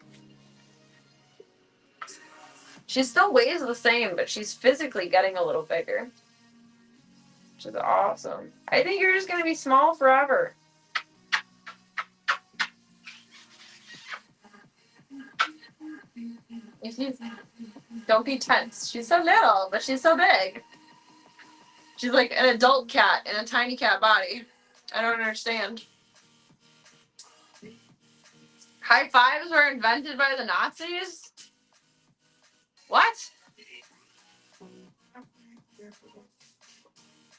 She still weighs the same, but she's physically getting a little bigger. Which is awesome. I think you're just going to be small forever. Don't be tense. She's so little, but she's so big. She's like an adult cat in a tiny cat body. I don't understand. High fives were invented by the Nazis? What?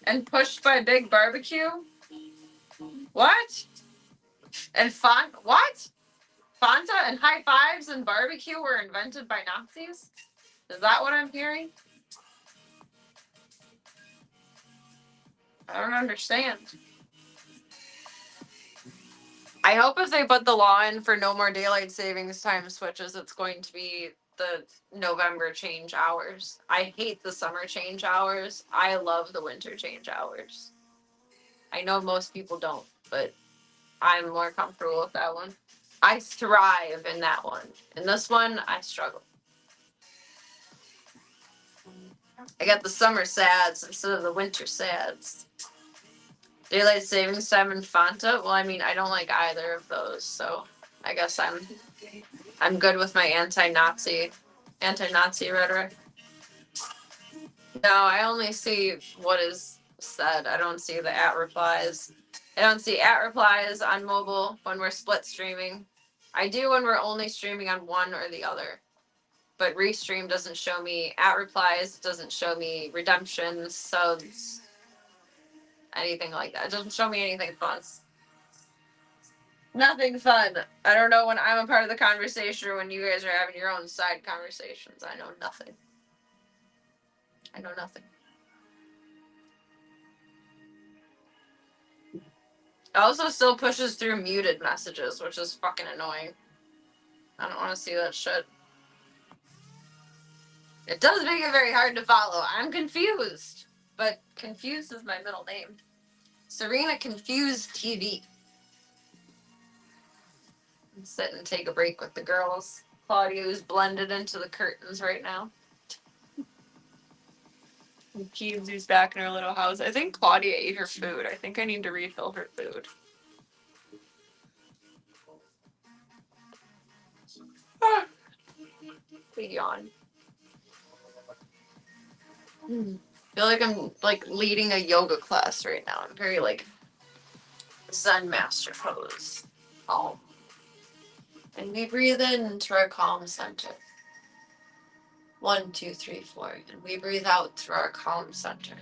And pushed by Big Barbecue? What? And what? Fanta and high fives and barbecue were invented by Nazis? Is that what I'm hearing? I don't understand. I hope if they put the law in for no more daylight savings time switches, it's going to be the November change hours. I hate the summer change hours. I love the winter change hours. I know most people don't, but I'm more comfortable with that one. I thrive in that one. In this one, I struggle. I got the summer sads instead of the winter sads. Daylight savings time and Fanta? Well, I mean, I don't like either of those, so I guess I'm good with my anti-Nazi rhetoric. No, I only see what is said. I don't see the @replies. I don't see @replies on mobile when we're split streaming. I do when we're only streaming on one or the other. But Restream doesn't show me @replies, doesn't show me redemptions, subs, anything like that. It doesn't show me anything fun. Nothing fun. I don't know when I'm a part of the conversation or when you guys are having your own side conversations. I know nothing. I know nothing. It also still pushes through muted messages, which is fucking annoying. I don't want to see that shit. It does make it very hard to follow. I'm confused. But confused is my middle name. Serena Confused TV. Sit and take a break with the girls. Claudia is blended into the curtains right now. Keezy's back in her little house. I think Claudia ate her food. I think I need to refill her food. We yawn. I feel like I'm like leading a yoga class right now. I'm very like Zen Master Pose. Calm. And we breathe into our calm center. 1, 2, 3, 4. And we breathe out through our calm center.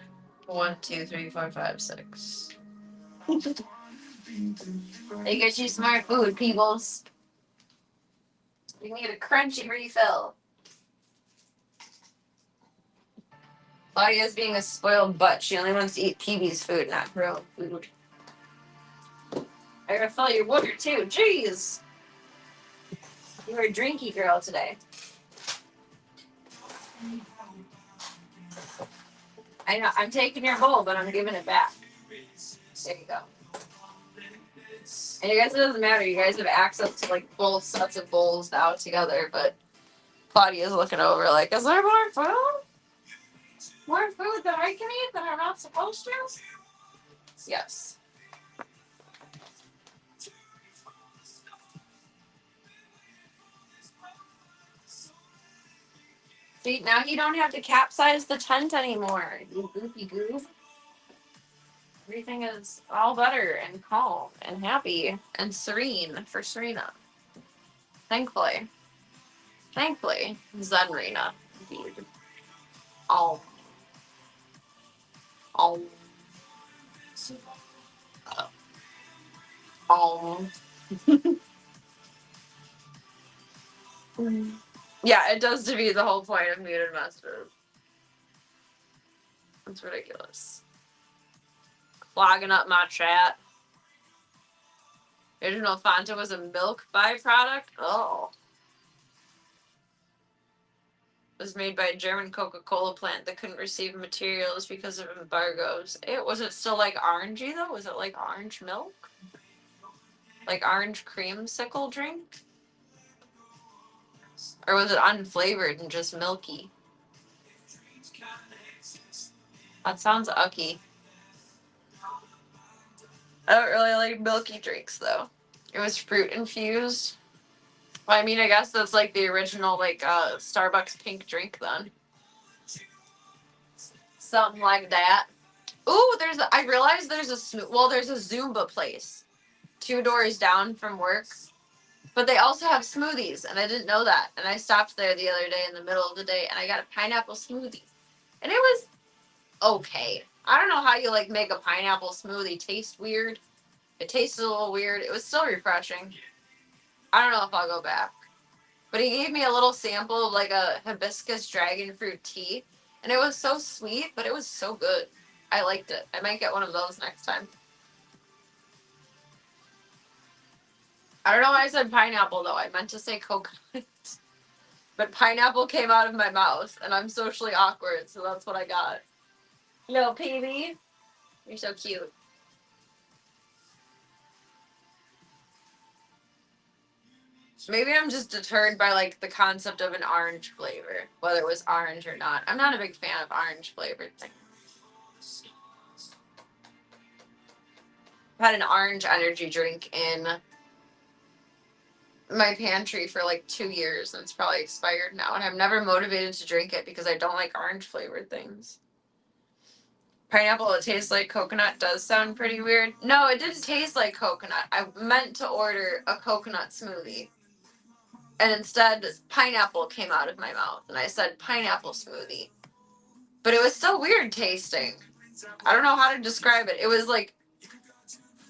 1, 2, 3, 4, 5, 6. They get you smart food, peoples. You need a crunchy refill. Claudia's being a spoiled butt. She only wants to eat PB's food, not her own food. I gotta fill your water too. Jeez. You're a drinky girl today. I know. I'm taking your bowl, but I'm giving it back. There you go. And you guys, it doesn't matter. You guys have access to like both sets of bowls now together, but Claudia's looking over like, is there more food? More food that I can eat that I'm not supposed to? Yes. See, now you don't have to capsize the tent anymore, you goofy goof. Everything is all better and calm and happy and serene for Serena. Thankfully. Thankfully, Zenrena. Indeed. All. Yeah, it does defeat the whole point of muted messages. It's ridiculous. Clogging up my chat. Original Fanta was a milk byproduct? Oh. It was made by a German Coca-Cola plant that couldn't receive materials because of embargoes. Was it still like orangey though? Was it like orange milk? Like orange creamsicle drink? Or was it unflavored and just milky? That sounds ucky. I don't really like milky drinks though. It was fruit infused. Well, I mean, I guess that's like the original like Starbucks pink drink then. Something like that. Ooh, I realized there's a Zumba place 2 doors down from work. But they also have smoothies, and I didn't know that. And I stopped there the other day in the middle of the day, and I got a pineapple smoothie. And it was okay. I don't know how you like make a pineapple smoothie taste weird. It tasted a little weird. It was still refreshing. I don't know if I'll go back. But he gave me a little sample of like a hibiscus dragon fruit tea. And it was so sweet, but it was so good. I liked it. I might get one of those next time. I don't know why I said pineapple though. I meant to say coconut. But pineapple came out of my mouth, and I'm socially awkward, so that's what I got. Little PB, you're so cute. Maybe I'm just deterred by like the concept of an orange flavor, whether it was orange or not. I'm not a big fan of orange flavored things. I've had an orange energy drink in my pantry for like 2 years, and it's probably expired now, and I'm never motivated to drink it because I don't like orange flavored things. Pineapple that tastes like coconut does sound pretty weird. No, it didn't taste like coconut. I meant to order a coconut smoothie. And instead, pineapple came out of my mouth. And I said pineapple smoothie. But it was still weird tasting. I don't know how to describe it. It was like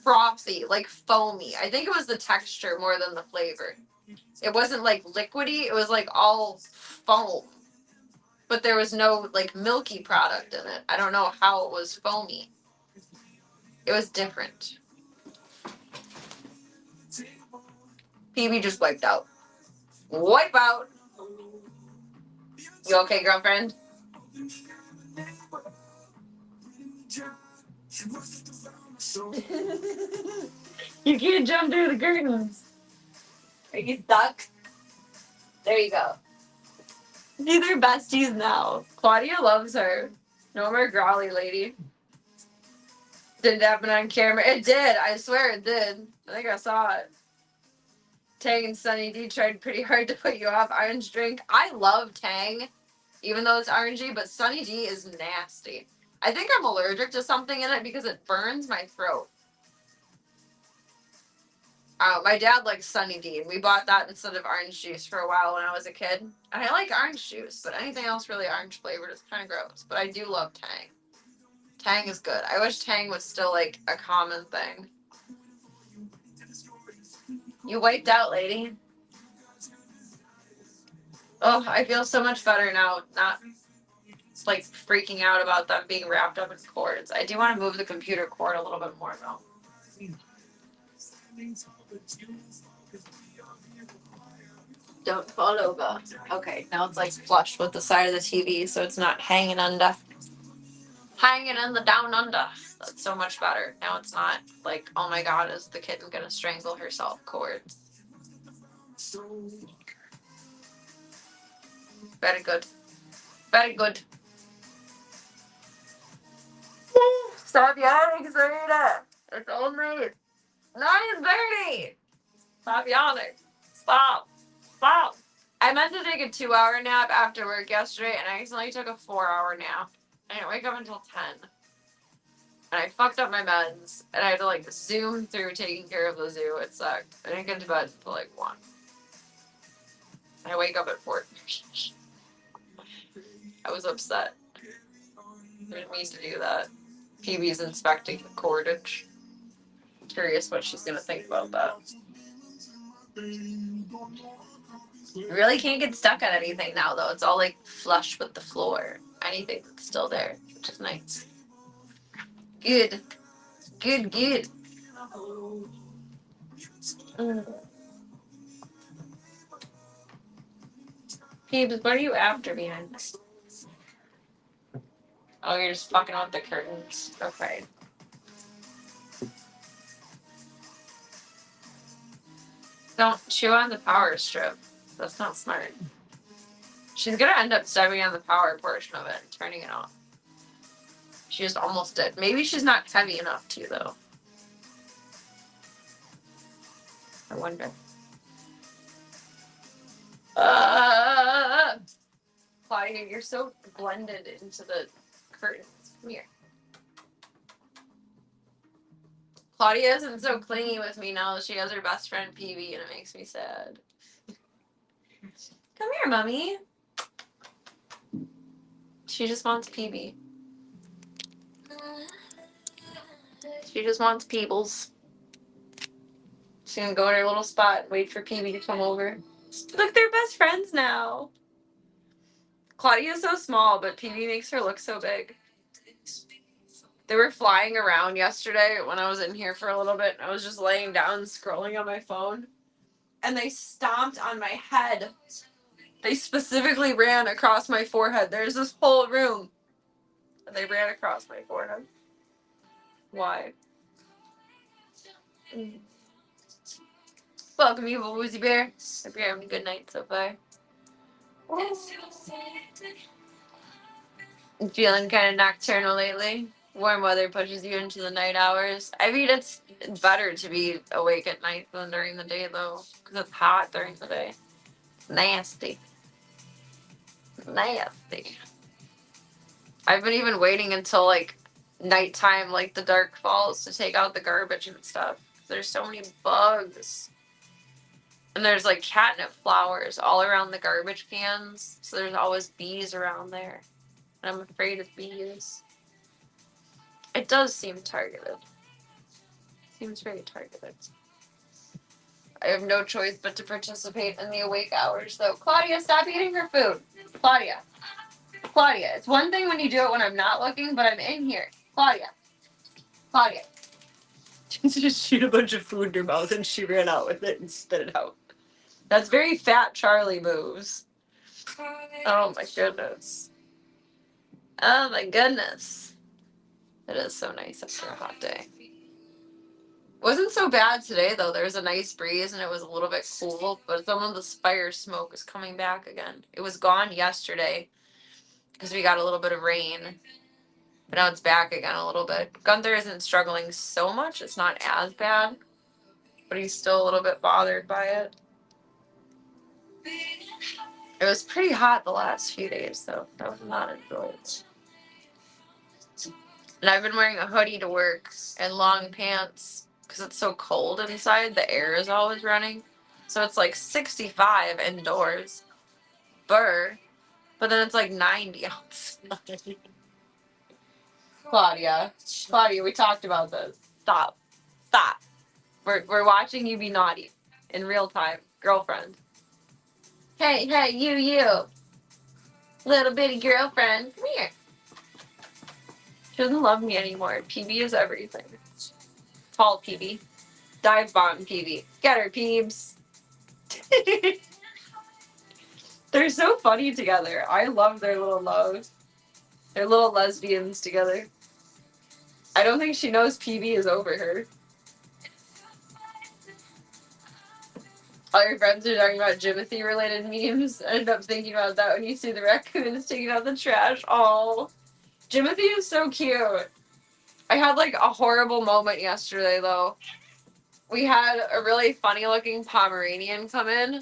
frothy, like foamy. I think it was the texture more than the flavor. It wasn't like liquidy. It was like all foam. But there was no like milky product in it. I don't know how it was foamy. It was different. PB just wiped out. Wipe out. You okay, girlfriend? You can't jump through the curtains. Are you stuck? There you go. See, they're besties now. Claudia loves her. No more growly lady. Didn't happen on camera. It did. I swear it did. I think I saw it. Tang and Sunny D tried pretty hard to put you off orange drink. I love Tang, even though it's orangey, but Sunny D is nasty. I think I'm allergic to something in it because it burns my throat. My dad likes Sunny D, and we bought that instead of orange juice for a while when I was a kid. And I like orange juice, but anything else really orange flavored is kind of gross. But I do love Tang. Tang is good. I wish Tang was still like a common thing. You wiped out, lady. Oh, I feel so much better now. Not like freaking out about them being wrapped up in cords. I do want to move the computer cord a little bit more though. Don't fall over. Okay, now it's like flush with the side of the TV, so it's not hanging under. Hanging in the down under. That's so much better. Now it's not like, oh my god, is the kitten gonna strangle herself cords? Very good. Very good. Stop yawning, Sarita. It's only 9:30. Stop yawning. Stop. Stop. I meant to take a 2-hour nap after work yesterday, and I accidentally took a 4-hour nap. I didn't wake up until 10. And I fucked up my meds, and I had to like zoom through taking care of the zoo. It sucked. I didn't get to bed until like 1. I wake up at 4. I was upset. I didn't mean to do that. PB's inspecting the cordage. Curious what she's gonna think about that. You really can't get stuck on anything now, though. It's all like flush with the floor. Anything that's still there, which is nice. Good. Good, good. Peebs, what are you after behind this? Oh, you're just fucking with the curtains. Okay. Don't chew on the power strip. That's not smart. She's gonna end up stepping on the power portion of it and turning it off. She just almost did. Maybe she's not heavy enough to, though. I wonder. Claudia, you're so blended into the curtains. Come here. Claudia isn't so clingy with me now that she has her best friend PB, and it makes me sad. Come here, Mommy. She just wants PB. She just wants Peebles. She's gonna go in her little spot and wait for PB to come over. Look, they're best friends now. Claudia's so small, but PB makes her look so big. They were flying around yesterday when I was in here for a little bit. I was just laying down scrolling on my phone. And they stomped on my head. They specifically ran across my forehead. There's this whole room. And they ran across my forehead. Why? Welcome, you Woozy Bear. Hope you're having a good night so far. I'm feeling kind of nocturnal lately. Warm weather pushes you into the night hours. I mean, it's better to be awake at night than during the day, though, because it's hot during the day. Nasty. Nasty. I've been even waiting until, like, nighttime, like, the dark falls to take out the garbage and stuff. There's so many bugs. And there's, like, catnip flowers all around the garbage cans, so there's always bees around there. And I'm afraid of bees. It does seem targeted. Seems very targeted. I have no choice but to participate in the awake hours, though. Claudia, stop eating her food. Claudia. Claudia, it's one thing when you do it when I'm not looking, but I'm in here. Claudia. Claudia. She just shoot a bunch of food in her mouth and she ran out with it and spit it out. That's very fat Charlie moves. Oh my goodness. Oh my goodness. It is so nice after a hot day. Wasn't so bad today, though. There was a nice breeze and it was a little bit cool, but some of the fire smoke is coming back again. It was gone yesterday because we got a little bit of rain, but now it's back again a little bit. Gunther isn't struggling so much. It's not as bad, but he's still a little bit bothered by it. It was pretty hot the last few days, though. That was not enjoyable. And I've been wearing a hoodie to work and long pants because it's so cold inside. The air is always running. So it's like 65 indoors. Burr. But then it's like 90 outside. Claudia. Claudia, we talked about this. Stop. Stop. We're watching you be naughty. In real time. Girlfriend. Hey, hey, you. Little bitty girlfriend. Come here. She doesn't love me anymore. PB is everything. Tall PB. Dive bomb PB. Get her, Peebs. They're so funny together. I love their little love. They're little lesbians together. I don't think she knows PB is over her. All your friends are talking about Jimothy related memes. I end up thinking about that when you see the raccoons taking out the trash. Oh, Jimothy is so cute. I had like a horrible moment yesterday though. We had a really funny looking Pomeranian come in,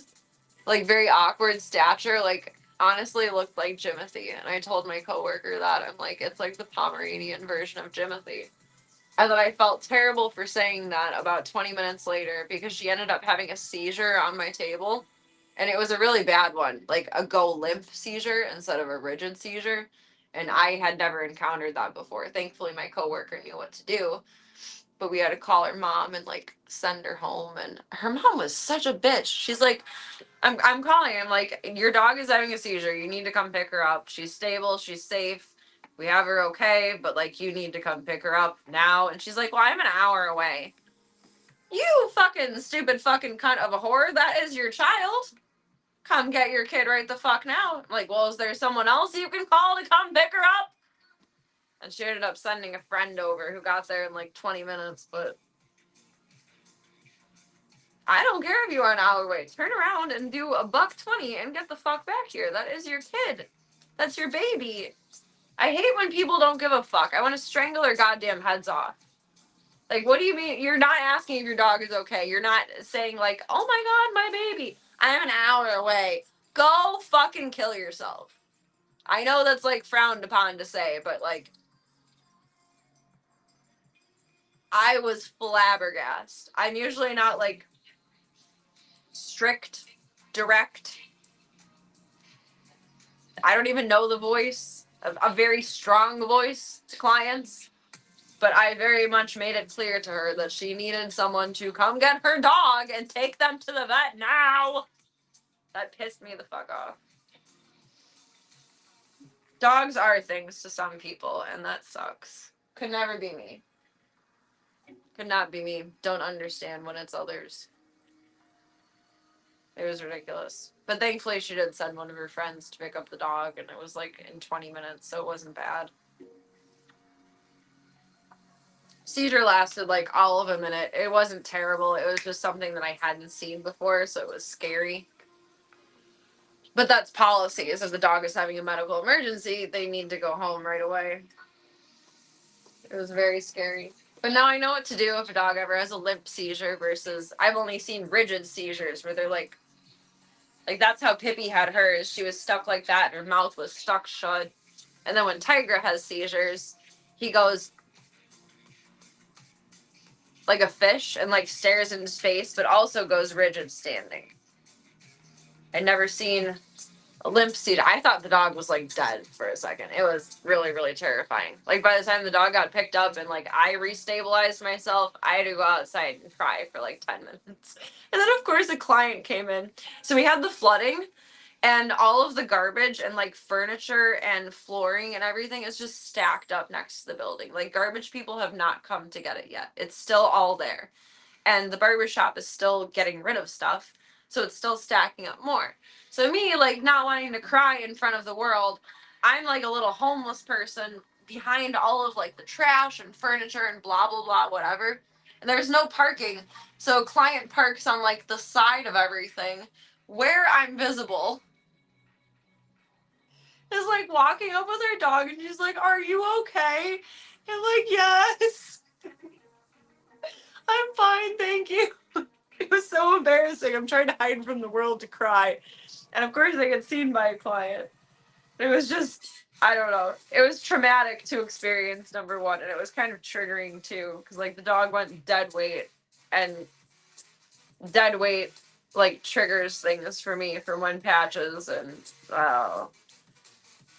like very awkward stature, like honestly looked like Jimothy. And I told my coworker that. I'm like, it's like the Pomeranian version of Jimothy. And then I felt terrible for saying that about 20 minutes later because she ended up having a seizure on my table. And it was a really bad one, like a go limp seizure instead of a rigid seizure. And I had never encountered that before. Thankfully, my coworker knew what to do. But we had to call her mom and like send her home. And her mom was such a bitch. She's like, I'm calling. I'm like, your dog is having a seizure. You need to come pick her up. She's stable. She's safe. We have her okay, but like, you need to come pick her up now. And she's like, well, I'm an hour away. You fucking stupid fucking cunt of a whore. That is your child. Come get your kid right the fuck now. I'm like, well, is there someone else you can call to come pick her up? And she ended up sending a friend over who got there in like 20 minutes, but I don't care if you are an hour away. Turn around and do $120 and get the fuck back here. That is your kid. That's your baby. I hate when people don't give a fuck. I want to strangle their goddamn heads off. Like, what do you mean? You're not asking if your dog is okay. You're not saying, like, oh my god, my baby. I'm an hour away. Go fucking kill yourself. I know that's, like, frowned upon to say, but, like, I was flabbergasted. I'm usually not, like, strict, direct. I don't even know the voice. A very strong voice to clients. But I very much made it clear to her that she needed someone to come get her dog and take them to the vet now. That pissed me the fuck off. Dogs are things to some people, and that sucks. Could never be me. Could not be me. Don't understand when it's others. It was ridiculous. But thankfully she did send one of her friends to pick up the dog, and it was like in 20 minutes, so it wasn't bad. Seizure lasted like all of a minute. It wasn't terrible. It was just something that I hadn't seen before, so it was scary. But that's policy, is if the dog is having a medical emergency, they need to go home right away. It was very scary. But now I know what to do if a dog ever has a limp seizure versus I've only seen rigid seizures where they're like that's how Pippi had hers. She was stuck like that and her mouth was stuck shut. And then when Tiger has seizures, he goes like a fish and like stares into space, but also goes rigid standing. I'd never seen a limp seizure. I thought the dog was like dead for a second. It was really, really terrifying. Like by the time the dog got picked up and like I restabilized myself, I had to go outside and cry for like 10 minutes. And then of course a client came in. So we had the flooding and all of the garbage and like furniture and flooring and everything is just stacked up next to the building. Like garbage people have not come to get it yet. It's still all there. And the barbershop is still getting rid of stuff. So it's still stacking up more. So me, like, not wanting to cry in front of the world, I'm like a little homeless person behind all of like the trash and furniture and blah, blah, blah, whatever. And there's no parking. So client parks on like the side of everything where I'm visible. Is like walking up with her dog and she's like, are you okay? I'm like, yes. I'm fine, thank you. It was so embarrassing. I'm trying to hide from the world to cry. And of course I get seen by a client. It was just, I don't know. It was traumatic to experience, number one. And it was kind of triggering too. Because like the dog went dead weight. and dead weight like triggers things for me from when patches, and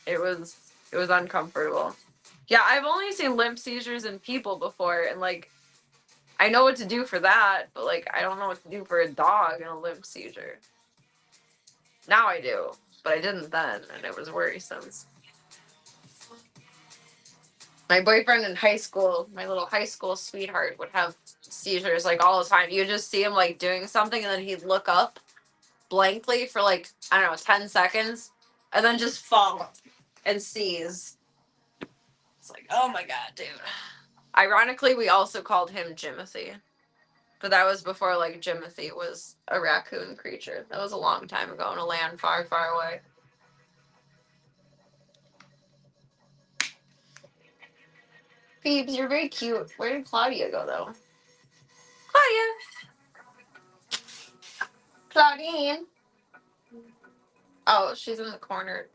it was uncomfortable. Yeah, I've only seen limp seizures in people before, and like I know what to do for that, but like I don't know what to do for a dog in a limp seizure. Now I do, but I didn't then, and it was worrisome. My boyfriend in high school, my little high school sweetheart, would have seizures like all the time. You just see him like doing something, and then he'd look up blankly for like, I don't know, 10 seconds, and then just fall and seize. It's like, oh my god, dude. Ironically, we also called him Jimothy. But that was before like Jimothy was a raccoon creature. That was a long time ago in a land far, far away. Peeps, you're very cute. Where did Claudia go though? Claudia! Claudine! Oh, she's in the corner,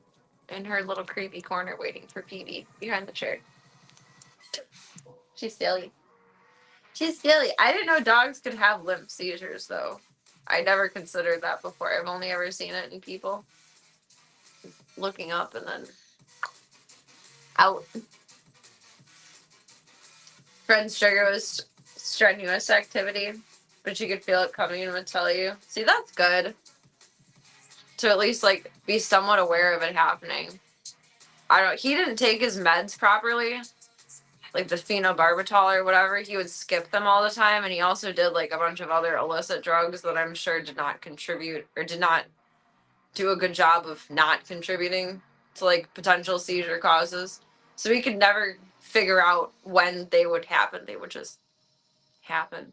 in her little creepy corner waiting for Phoebe behind the chair. She's silly. She's silly. I didn't know dogs could have limp seizures though. I never considered that before. I've only ever seen it in people. Looking up and then out. Friend's trigger was strenuous activity, but you could feel it coming and would tell you. See, that's good. To at least like be somewhat aware of it happening. He didn't take his meds properly, like the phenobarbital or whatever. He would skip them all the time, and he also did like a bunch of other illicit drugs that I'm sure did not contribute or did not do a good job of not contributing to like potential seizure causes. So we could never figure out when they would happen. They would just happen.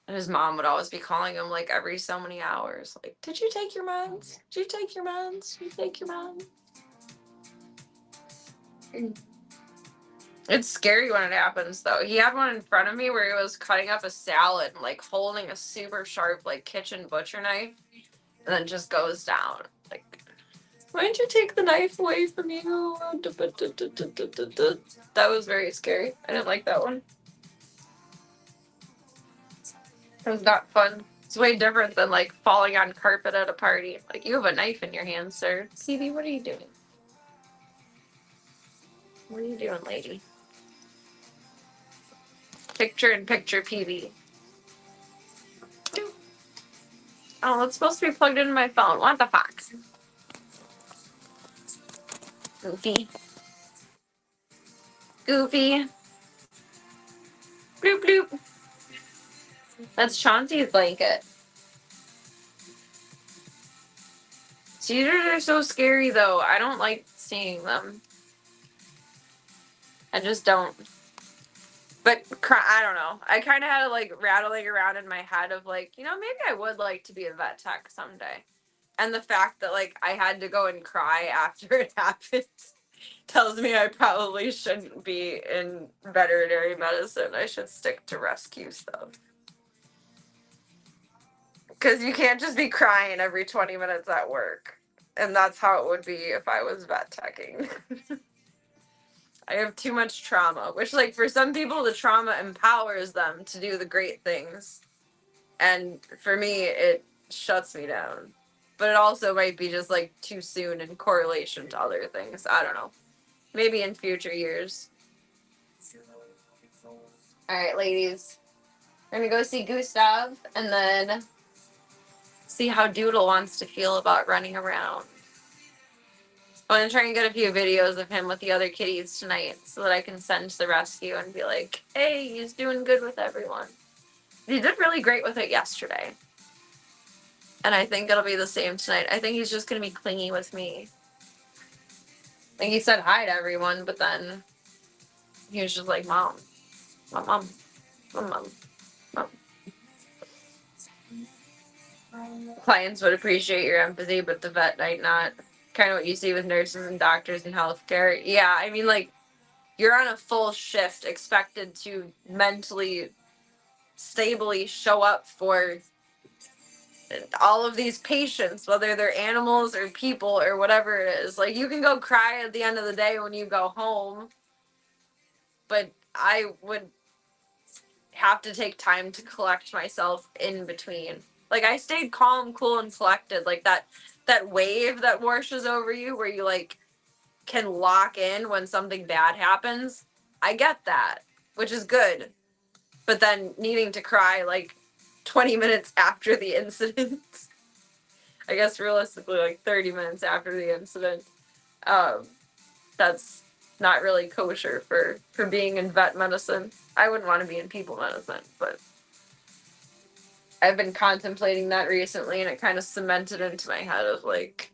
And his mom would always be calling him like every so many hours. Like, did you take your meds? Did you take your meds? Did you take your meds? It's scary when it happens though. He had one in front of me where he was cutting up a salad, like holding a super sharp like kitchen butcher knife, and then just goes down. Like, why didn't you take the knife away from you? That was very scary. I didn't like that one. It was not fun. It's way different than like falling on carpet at a party. Like, you have a knife in your hand, sir. CD, what are you doing? What are you doing, lady? Picture PV. Oh, it's supposed to be plugged into my phone. What the fuck? Goofy. Goofy. Bloop bloop. That's Chauncey's blanket. Seizures are so scary though. I don't like seeing them. I just don't. But I don't know. I kind of had it like rattling around in my head of like, you know, maybe I would like to be a vet tech someday. And the fact that like I had to go and cry after it happened tells me I probably shouldn't be in veterinary medicine. I should stick to rescue stuff. Because you can't just be crying every 20 minutes at work. And that's how it would be if I was vet teching. I have too much trauma, which like for some people the trauma empowers them to do the great things. And for me it shuts me down. But it also might be just like too soon in correlation to other things. I don't know. Maybe in future years. Alright, ladies. We're gonna go see Gustav and then see how Doodle wants to feel about running around. I'm gonna try and get a few videos of him with the other kitties tonight so that I can send to the rescue and be like, hey, he's doing good with everyone. He did really great with it yesterday. And I think it'll be the same tonight. I think he's just gonna be clingy with me. I think he said hi to everyone, but then he was just like, Mom, Mom, Mom. Clients would appreciate your empathy, but the vet might not. Kind of what you see with nurses and doctors in healthcare. Yeah, I mean, like, you're on a full shift expected to mentally, stably show up for all of these patients, whether they're animals or people or whatever it is. Like, you can go cry at the end of the day when you go home, but I would have to take time to collect myself in between. Like, I stayed calm, cool, and collected. Like, that wave that washes over you where you, like, can lock in when something bad happens. I get that, which is good. But then needing to cry, like, 20 minutes after the incident. I guess realistically, like, 30 minutes after the incident. That's not really kosher for being in vet medicine. I wouldn't want to be in people medicine, but I've been contemplating that recently, and it kind of cemented into my head of, like,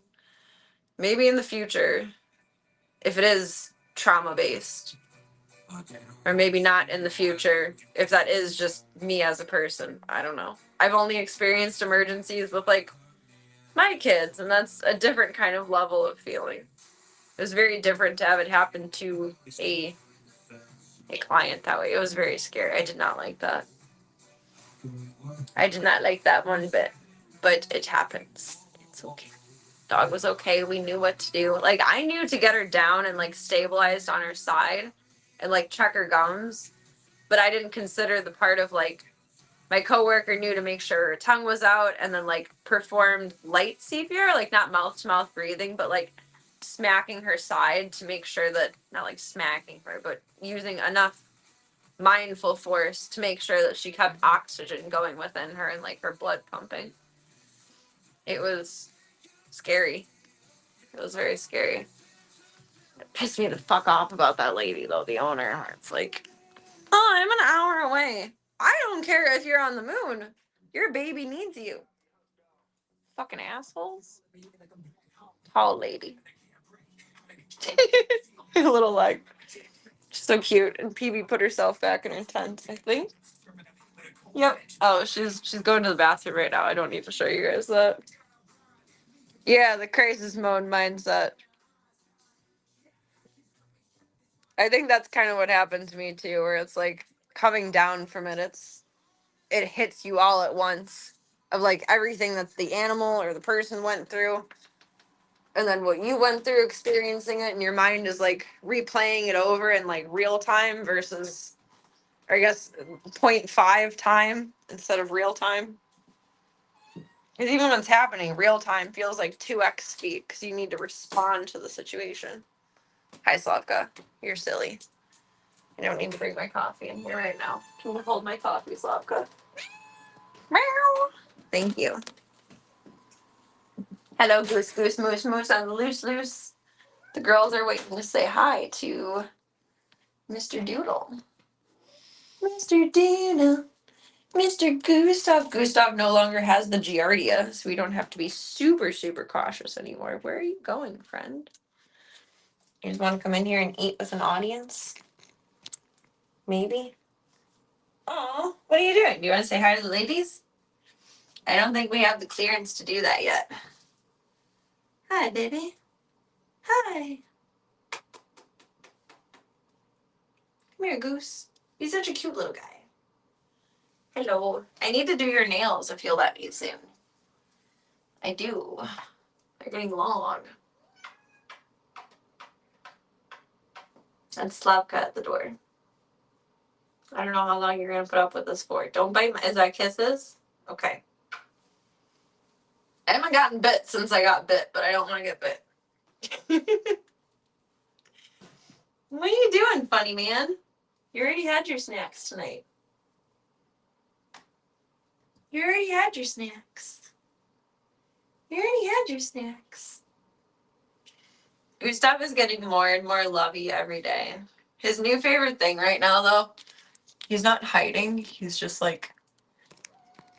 maybe in the future, if it is trauma-based, or maybe not in the future, if that is just me as a person. I don't know. I've only experienced emergencies with, like, my kids, and that's a different kind of level of feeling. It was very different to have it happen to a client that way. It was very scary. I did not like that. I did not like that one bit. But it happens. It's okay. Dog was okay. We knew what to do. Like, I knew to get her down and, like, stabilized on her side and, like, check her gums. But I didn't consider the part of, like, my coworker knew to make sure her tongue was out and then, like, performed light CPR, like, not mouth-to-mouth breathing, but, like, smacking her side to make sure that, not, like, smacking her, but using enough mindful force to make sure that she kept oxygen going within her and, like, her blood pumping. It was scary. It was very scary. It pissed me the fuck off about that lady, though, the owner. It's like, oh, I'm an hour away. I don't care if you're on the moon. Your baby needs you. Fucking assholes. Tall lady. A little leg. She's so cute. And PB put herself back in her tent, I think. Yep. Oh, she's going to the bathroom right now. I don't need to show you guys that. Yeah, the crisis mode mindset. I think that's kind of what happened to me too, where it's like coming down from it, it hits you all at once of like everything that the animal or the person went through, and then what you went through experiencing it, and your mind is like replaying it over in like real time versus, or I guess, 0.5 time instead of real time. Because even when it's happening, real time feels like 2x speed because you need to respond to the situation. Hi, Slavka. You're silly. I don't need to bring my coffee in here right now. Can you hold my coffee, Slavka? Meow. Thank you. Hello, Goose Goose Moose Moose on the Loose Loose. The girls are waiting to say hi to Mr. Doodle. Mr. Doodle. Mr. Gustav. Gustav no longer has the Giardia, so we don't have to be super, super cautious anymore. Where are you going, friend? You just want to come in here and eat with an audience? Maybe? Oh, what are you doing? Do you want to say hi to the ladies? I don't think we have the clearance to do that yet. Hi, baby. Hi. Come here, Goose. He's such a cute little guy. Hello. I need to do your nails if you'll let me soon. I do. They're getting long. And Slavka at the door. I don't know how long you're going to put up with this for. Don't bite my... Is that kisses? Okay. I haven't gotten bit since I got bit, but I don't want to get bit. What are you doing, funny man? You already had your snacks tonight. You already had your snacks. You already had your snacks. Gustav is getting more and more lovey every day. His new favorite thing right now, though, he's not hiding. He's just, like,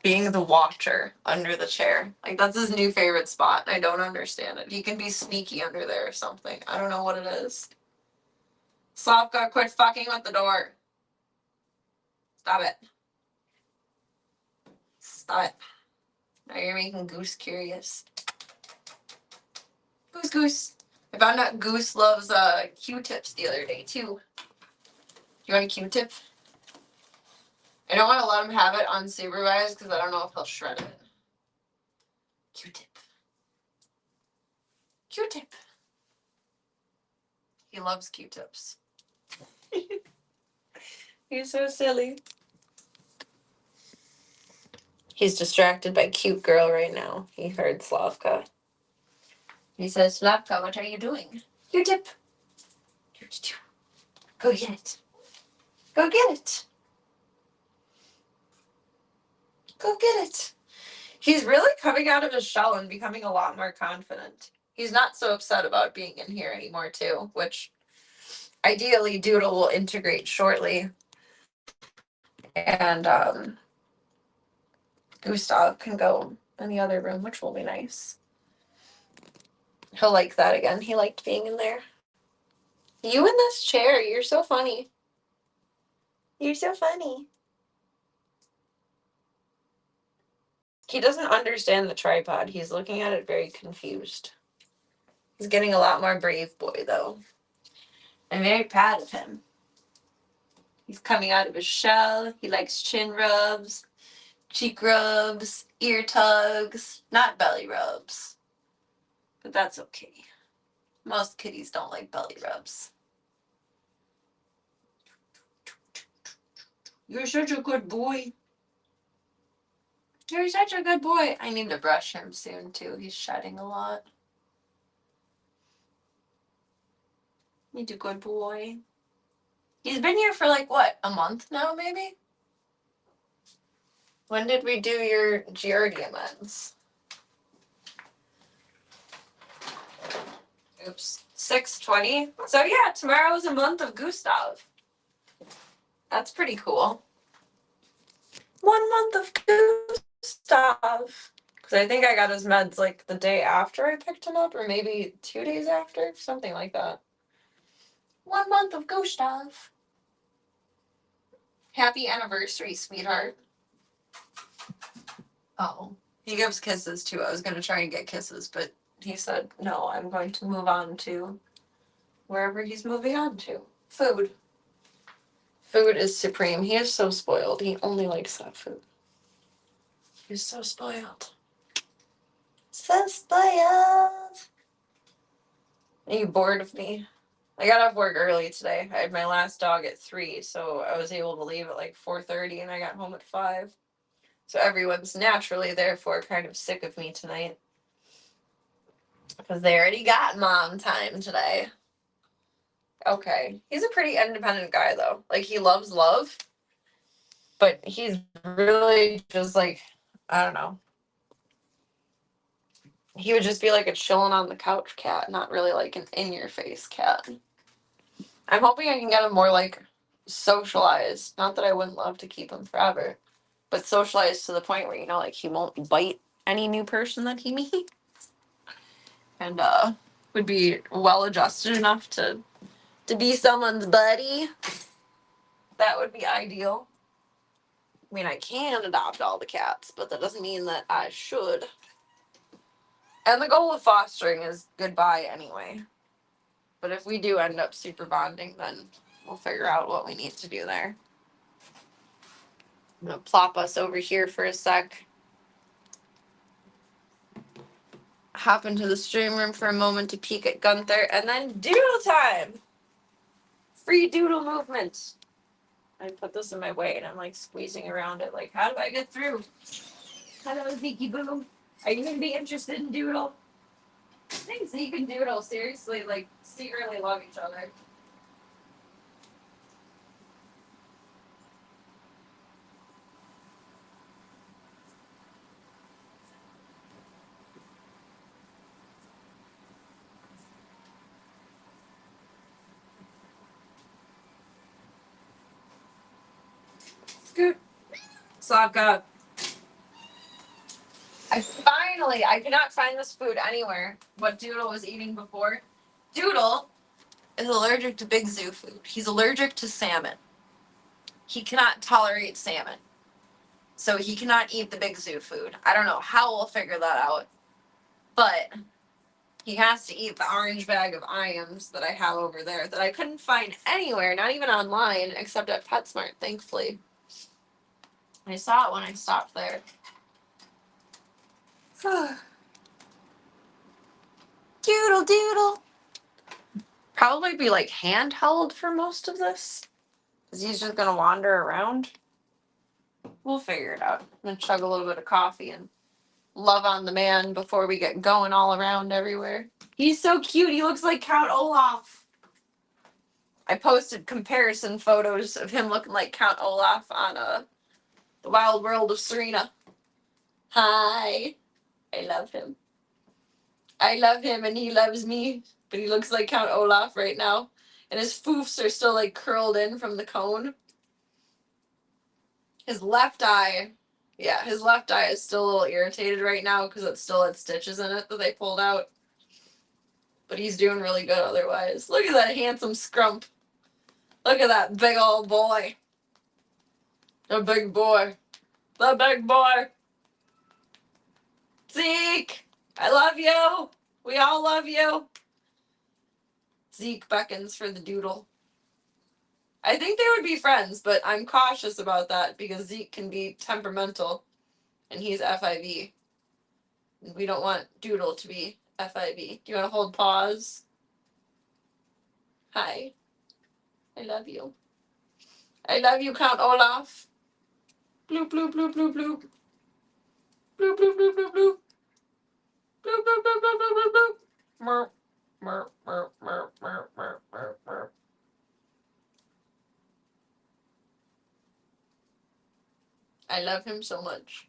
being the watcher under the chair. Like, that's his new favorite spot. I don't understand it. He can be sneaky under there or something. I don't know what it is. Slavka, quit fucking with the door. Stop it. Stop it. Now you're making Goose curious. Goose, Goose. I found out Goose loves Q-tips the other day, too. You want a Q-tip? I don't want to let him have it unsupervised because I don't know if he'll shred it. Q-tip. Q-tip. He loves Q-tips. He's so silly. He's distracted by cute girl right now. He heard Slavka. He says, Slavka, what are you doing? Q-tip. Go get it. Go get it. Go get it. He's really coming out of his shell and becoming a lot more confident. He's not so upset about being in here anymore, too, which ideally Doodle will integrate shortly. And Gustav can go in the other room, which will be nice. He'll like that again. He liked being in there. You in this chair, you're so funny. You're so funny. He doesn't understand the tripod. He's looking at it very confused. He's getting a lot more brave boy, though. I'm very proud of him. He's coming out of his shell. He likes chin rubs, cheek rubs, ear tugs, not belly rubs. But that's okay. Most kitties don't like belly rubs. You're such a good boy. You're such a good boy. I need to brush him soon, too. He's shedding a lot. He's a good boy. He's been here for like, what, a month now, maybe? When did we do your Giardia meds? Oops. 6/20? So yeah, tomorrow's a month of Gustav. That's pretty cool. 1 month of Gustav. Because I think I got his meds like the day after I picked him up, or maybe 2 days after, something like that. 1 month of Gustav. Happy anniversary, sweetheart. Oh. He gives kisses too. I was going to try and get kisses, but he said, no, I'm going to move on to wherever he's moving on to. Food. Food is supreme. He is so spoiled. He only likes that food. He's so spoiled. So spoiled. Are you bored of me? I got off work early today. I had my last dog at 3, so I was able to leave at like 4:30, and I got home at 5. So everyone's naturally, therefore, kind of sick of me tonight. Because they already got mom time today. Okay. He's a pretty independent guy, though. Like, he loves love. But he's really just like, I don't know. He would just be like a chilling on the couch cat, not really like an in-your-face cat. I'm hoping I can get him more like socialized. Not that I wouldn't love to keep him forever, but socialized to the point where, you know, like he won't bite any new person that he meets. And would be well adjusted enough to be someone's buddy. That would be ideal. I mean, I can adopt all the cats, but that doesn't mean that I should. And the goal of fostering is goodbye anyway. But if we do end up super bonding, then we'll figure out what we need to do there. I'm going to plop us over here for a sec. Hop into the stream room for a moment to peek at Gunther, and then doodle time! Free doodle movement. I put this in my way, and I'm like squeezing around it. Like, how do I get through? Hello, Zeke Boo. Are you going to be interested in doodle? I think Zeke and Doodle seriously, like, secretly love each other. Scoot. Slavka. I cannot find this food anywhere. What Doodle was eating before. Doodle is allergic to big zoo food. He's allergic to salmon. He cannot tolerate salmon. So he cannot eat the big zoo food. I don't know how we'll figure that out. But he has to eat the orange bag of Iams that I have over there that I couldn't find anywhere, not even online, except at PetSmart, thankfully. I saw it when I stopped there. Doodle doodle. Probably be like handheld for most of this. Because he's just going to wander around. We'll figure it out. I'm gonna chug a little bit of coffee and love on the man before we get going all around everywhere. He's so cute. He looks like Count Olaf. I posted comparison photos of him looking like Count Olaf on The Wild World of Serena. Hi. I love him. I love him and he loves me, but he looks like Count Olaf right now. And his foofs are still like curled in from the cone. His left eye, his left eye is still a little irritated right now because it still had stitches in it that they pulled out. But he's doing really good otherwise. Look at that handsome scrump. Look at that big old boy. The big boy. The big boy. Zeke, I love you. We all love you. Zeke beckons for the doodle. I think they would be friends, but I'm cautious about that because Zeke can be temperamental and he's FIV. We don't want Doodle to be FIV. Do you want to hold pause? Hi. I love you. I love you, Count Olaf. Bloop, bloop, bloop, bloop, bloop. Bloop, bloop, bloop, bloop, bloop. Bloop, bloop, bloop, bloop, bloop, bloop, bloop. Merp, merp, merp, merp, merp, merp, merp, merp. I love him so much.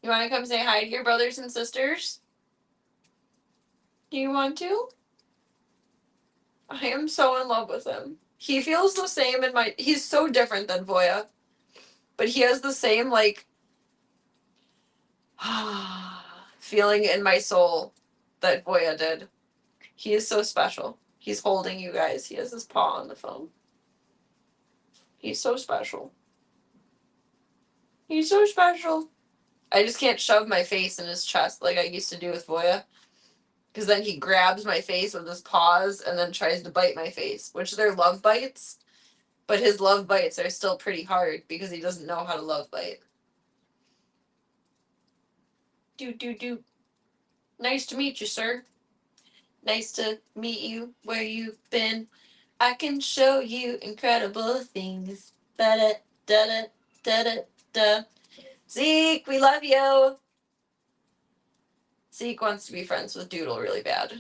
You want to come say hi to your brothers and sisters? Do you want to? I am so in love with him. He feels the same he's so different than Voya. But he has the same, like, feeling in my soul that Voya did. He is so special. He's holding you guys. He has his paw on the phone. He's so special. He's so special. I just can't shove my face in his chest like I used to do with Voya. Because then he grabs my face with his paws and then tries to bite my face, which they're love bites. But his love bites are still pretty hard because he doesn't know how to love bite. Do. Nice to meet you, sir. Nice to meet you where you've been. I can show you incredible things. Da da da da. Zeke, we love you. Zeke wants to be friends with Doodle really bad.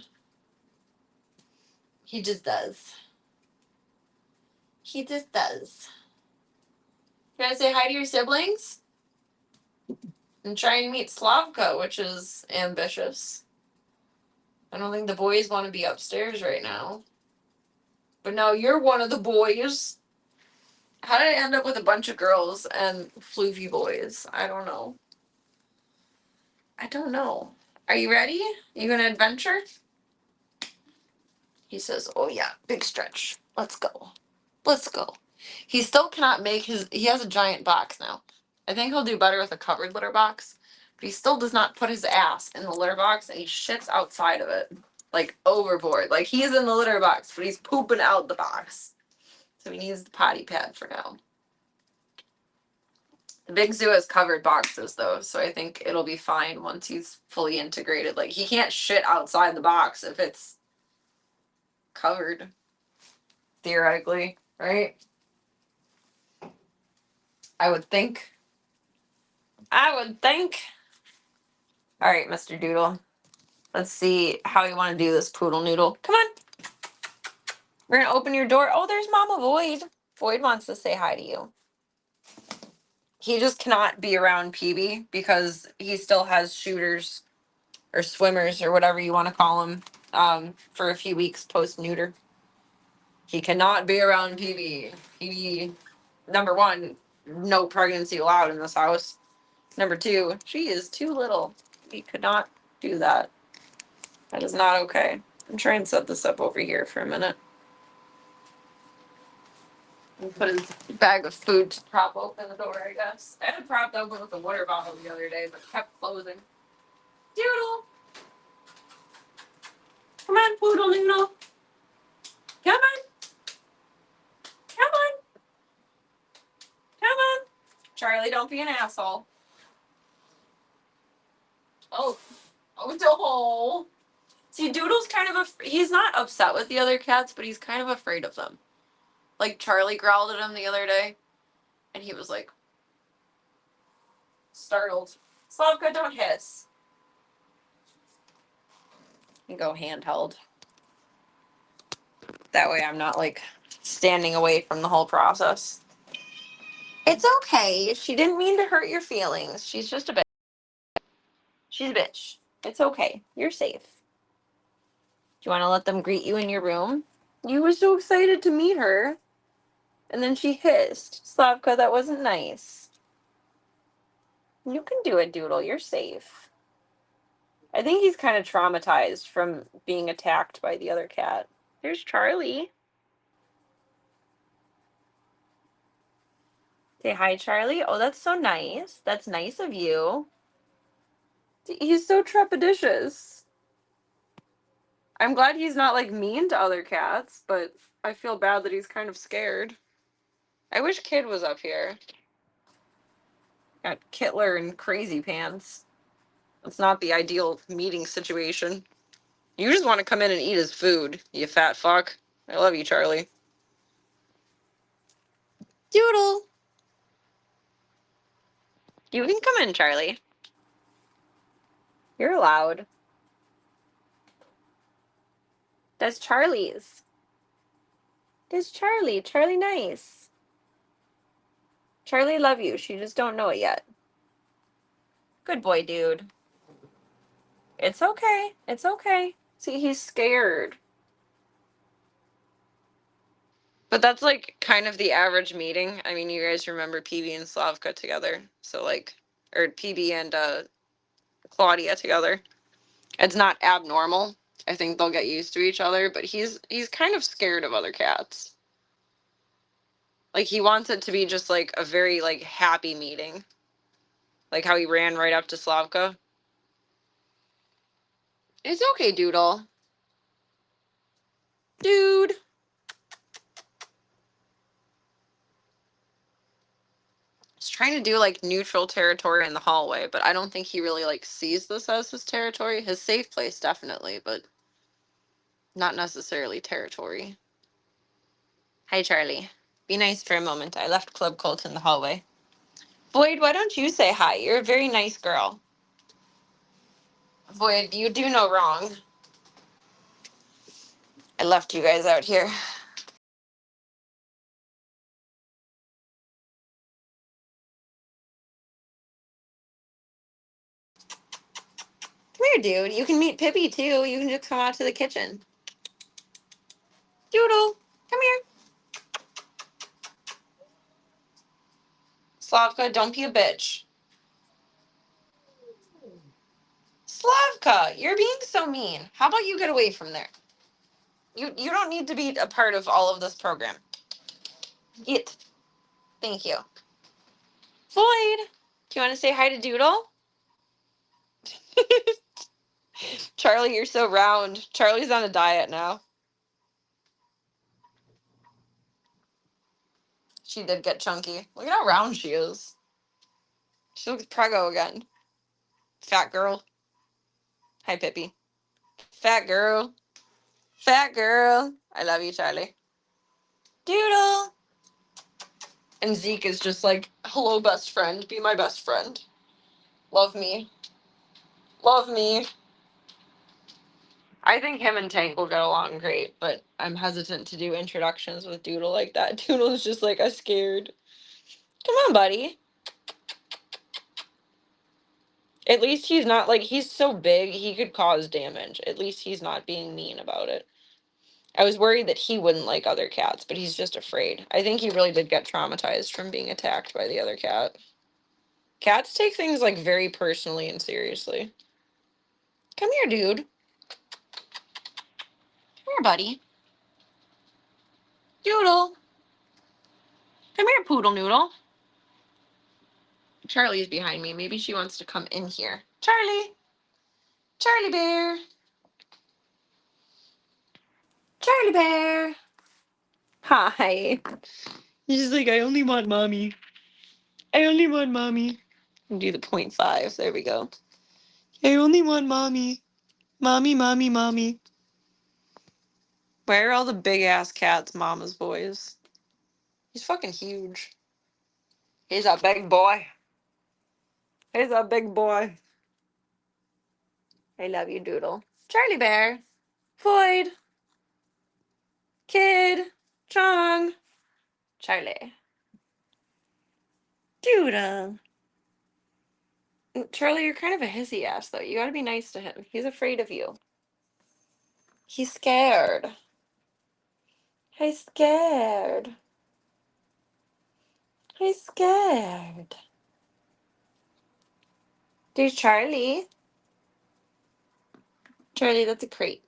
He just does. He just does. You want to say hi to your siblings? And try and meet Slavka, which is ambitious. I don't think the boys want to be upstairs right now. But now you're one of the boys. How did I end up with a bunch of girls and floofy boys? I don't know. Are you ready? You gonna adventure? He says, oh yeah, big stretch. Let's go. Let's go. He still cannot make he has a giant box now. I think he'll do better with a covered litter box. But he still does not put his ass in the litter box and he shits outside of it. Like overboard. Like he's in the litter box, but he's pooping out the box. So he needs the potty pad for now. The big zoo has covered boxes though, so I think it'll be fine once he's fully integrated. Like he can't shit outside the box if it's covered. Theoretically, right? I would think. All right, Mr. Doodle. Let's see how you want to do this, Poodle Noodle. Come on. We're going to open your door. Oh, there's Mama Void. Void wants to say hi to you. He just cannot be around PB because he still has shooters or swimmers or whatever you want to call them for a few weeks post-neuter. He cannot be around PB. PB, number one, no pregnancy allowed in this house. Number two, she is too little. He could not do that. That is not okay. I'm trying to set this up over here for a minute. And put his bag of food to prop open the door, I guess. I had it propped open with a water bottle the other day, but kept closing. Doodle! Come on, Poodle Noodle! Come on! Come on! Come on! Charlie, don't be an asshole. Oh, no. See, Doodle's kind of he's not upset with the other cats, but he's kind of afraid of them. Like, Charlie growled at him the other day, and he was like, startled. Slavka, don't hiss. You go handheld. That way I'm not, like, standing away from the whole process. It's okay. She didn't mean to hurt your feelings. She's just a bitch. She's a bitch. It's okay. You're safe. Do you want to let them greet you in your room? You were so excited to meet her. And then she hissed. Slavka, that wasn't nice. You can do it, Doodle. You're safe. I think he's kind of traumatized from being attacked by the other cat. There's Charlie. Say hi, Charlie. Oh, that's so nice. That's nice of you. He's so trepidatious. I'm glad he's not, like, mean to other cats, but I feel bad that he's kind of scared. I wish Kid was up here. Got Kittler and Crazy Pants. It's not the ideal meeting situation. You just want to come in and eat his food, you fat fuck. I love you, Charlie. Doodle! You can come in, Charlie. You're allowed. That's Charlie's. There's Charlie. Charlie nice. Charlie love you. She just don't know it yet. Good boy, dude. It's okay. It's okay. See, he's scared. But that's, like, kind of the average meeting. I mean, you guys remember PB and Slavka together. So, like, or PB and Claudia together. It's not abnormal. I think they'll get used to each other, but he's kind of scared of other cats. Like, he wants it to be just, like, a very, like, happy meeting. Like how he ran right up to Slavka. It's okay, Doodle. Dude. He's trying to do, like, neutral territory in the hallway, but I don't think he really, like, sees this as his territory. His safe place, definitely, but not necessarily territory. Hi, Charlie. Be nice for a moment. I left Club Colt in the hallway. Void, why don't you say hi? You're a very nice girl. Void, you do no wrong. I left you guys out here. Come here, dude. You can meet Pippi, too. You can just come out to the kitchen. Doodle, come here. Slavka, don't be a bitch. Slavka, you're being so mean. How about you get away from there? You don't need to be a part of all of this program. Get. Thank you. Void, do you want to say hi to Doodle? Charlie, you're so round. Charlie's on a diet now. She did get chunky. Look at how round she is. She looks preggo again. Fat girl. Hi, Pippi. Fat girl. Fat girl. I love you, Charlie. Doodle. And Zeke is just like, hello, best friend. Be my best friend. Love me. Love me. I think him and Tank will get along great, but I'm hesitant to do introductions with Doodle like that. Doodle is just like, I'm scared. Come on, buddy. At least he's not, like, he's so big, he could cause damage. At least he's not being mean about it. I was worried that he wouldn't like other cats, but he's just afraid. I think he really did get traumatized from being attacked by the other cat. Cats take things, like, very personally and seriously. Come here, dude. Come here, buddy. Doodle. Come here, Poodle Noodle. Charlie's behind me. Maybe she wants to come in here. Charlie. Charlie Bear. Charlie Bear. Hi. He's like, I only want mommy. I only want mommy. Do the 0.5. There we go. I only want mommy. Mommy, mommy, mommy. Why are all the big ass cats mama's boys? He's fucking huge. He's a big boy. He's a big boy. I love you, Doodle. Charlie Bear. Floyd. Kid. Chong. Charlie. Doodle. Charlie, you're kind of a hissy ass, though. You gotta be nice to him. He's afraid of you. He's scared. He's scared. He's scared. There's Charlie. Charlie, that's a crate.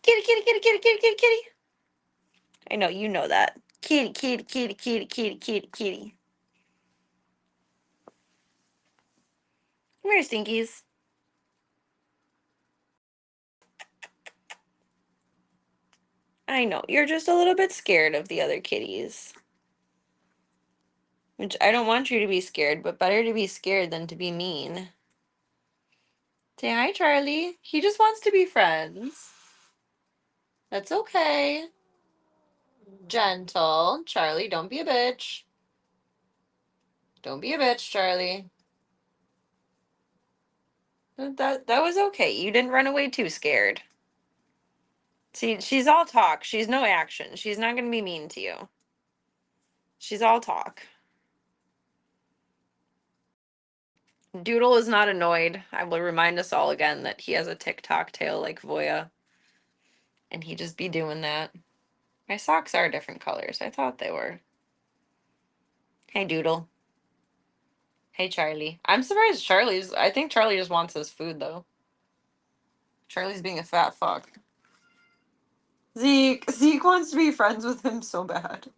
Kitty, kitty, kitty, kitty, kitty, kitty, kitty. I know, you know that. Kitty, kitty, kitty, kitty, kitty, kitty, kitty. Come here, Stinkies. I know, you're just a little bit scared of the other kitties. Which I don't want you to be scared, but better to be scared than to be mean. Say hi, Charlie. He just wants to be friends. That's okay. Gentle. Charlie, don't be a bitch. Don't be a bitch, Charlie. That was okay. You didn't run away too scared. See, she's all talk. She's no action. She's not going to be mean to you. She's all talk. Doodle is not annoyed. I will remind us all again that he has a TikTok tail like Voya. And he just be doing that. My socks are different colors. I thought they were. Hey, Doodle. Hey, Charlie. I'm surprised Charlie's... I think Charlie just wants his food, though. Charlie's being a fat fuck. Zeke wants to be friends with him so bad.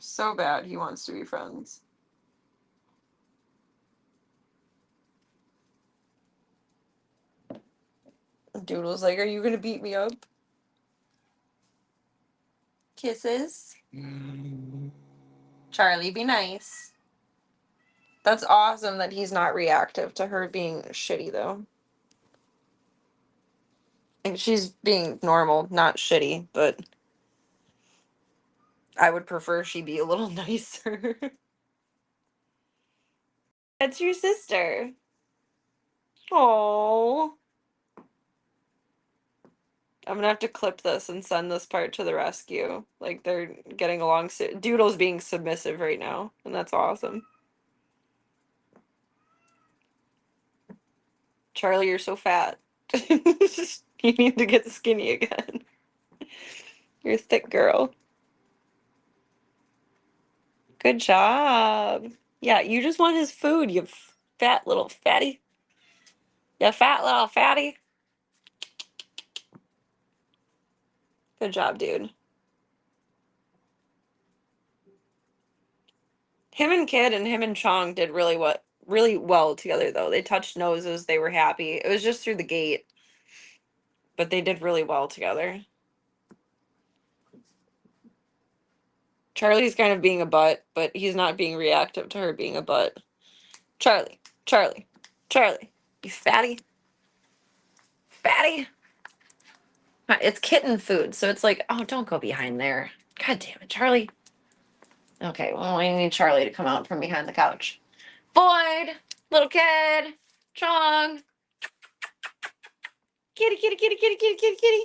So bad he wants to be friends. Doodle's like, are you gonna beat me up? Kisses. Charlie, be nice. That's awesome that he's not reactive to her being shitty, though. And she's being normal, not shitty, but I would prefer she be a little nicer. That's your sister. Oh. I'm gonna have to clip this and send this part to the rescue. Like, they're getting along. Doodle's being submissive right now, and that's awesome. Charlie, you're so fat. You need to get skinny again. You're a thick girl. Good job. Yeah, you just want his food, you fat little fatty. You fat little fatty. Good job, dude. Him and Kid and him and Chong did really well together, though. They touched noses. They were happy. It was just through the gate, but they did really well together. Charlie's kind of being a butt, but he's not being reactive to her being a butt. Charlie, Charlie, Charlie, you fatty. Fatty. It's kitten food, so it's like, oh, don't go behind there. God damn it, Charlie. Okay, well, we need Charlie to come out from behind the couch. Boyd, little kid, Chong. Kitty, kitty, kitty, kitty, kitty, kitty, kitty.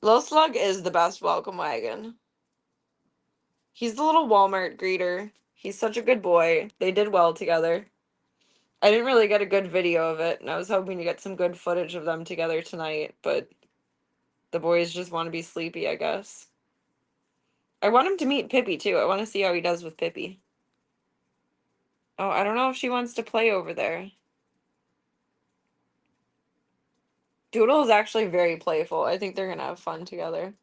Lil Slug is the best welcome wagon. He's the little Walmart greeter. He's such a good boy. They did well together. I didn't really get a good video of it, and I was hoping to get some good footage of them together tonight, but the boys just want to be sleepy, I guess. I want him to meet Pippi, too. I want to see how he does with Pippi. Oh, I don't know if she wants to play over there. Doodle is actually very playful. I think they're going to have fun together.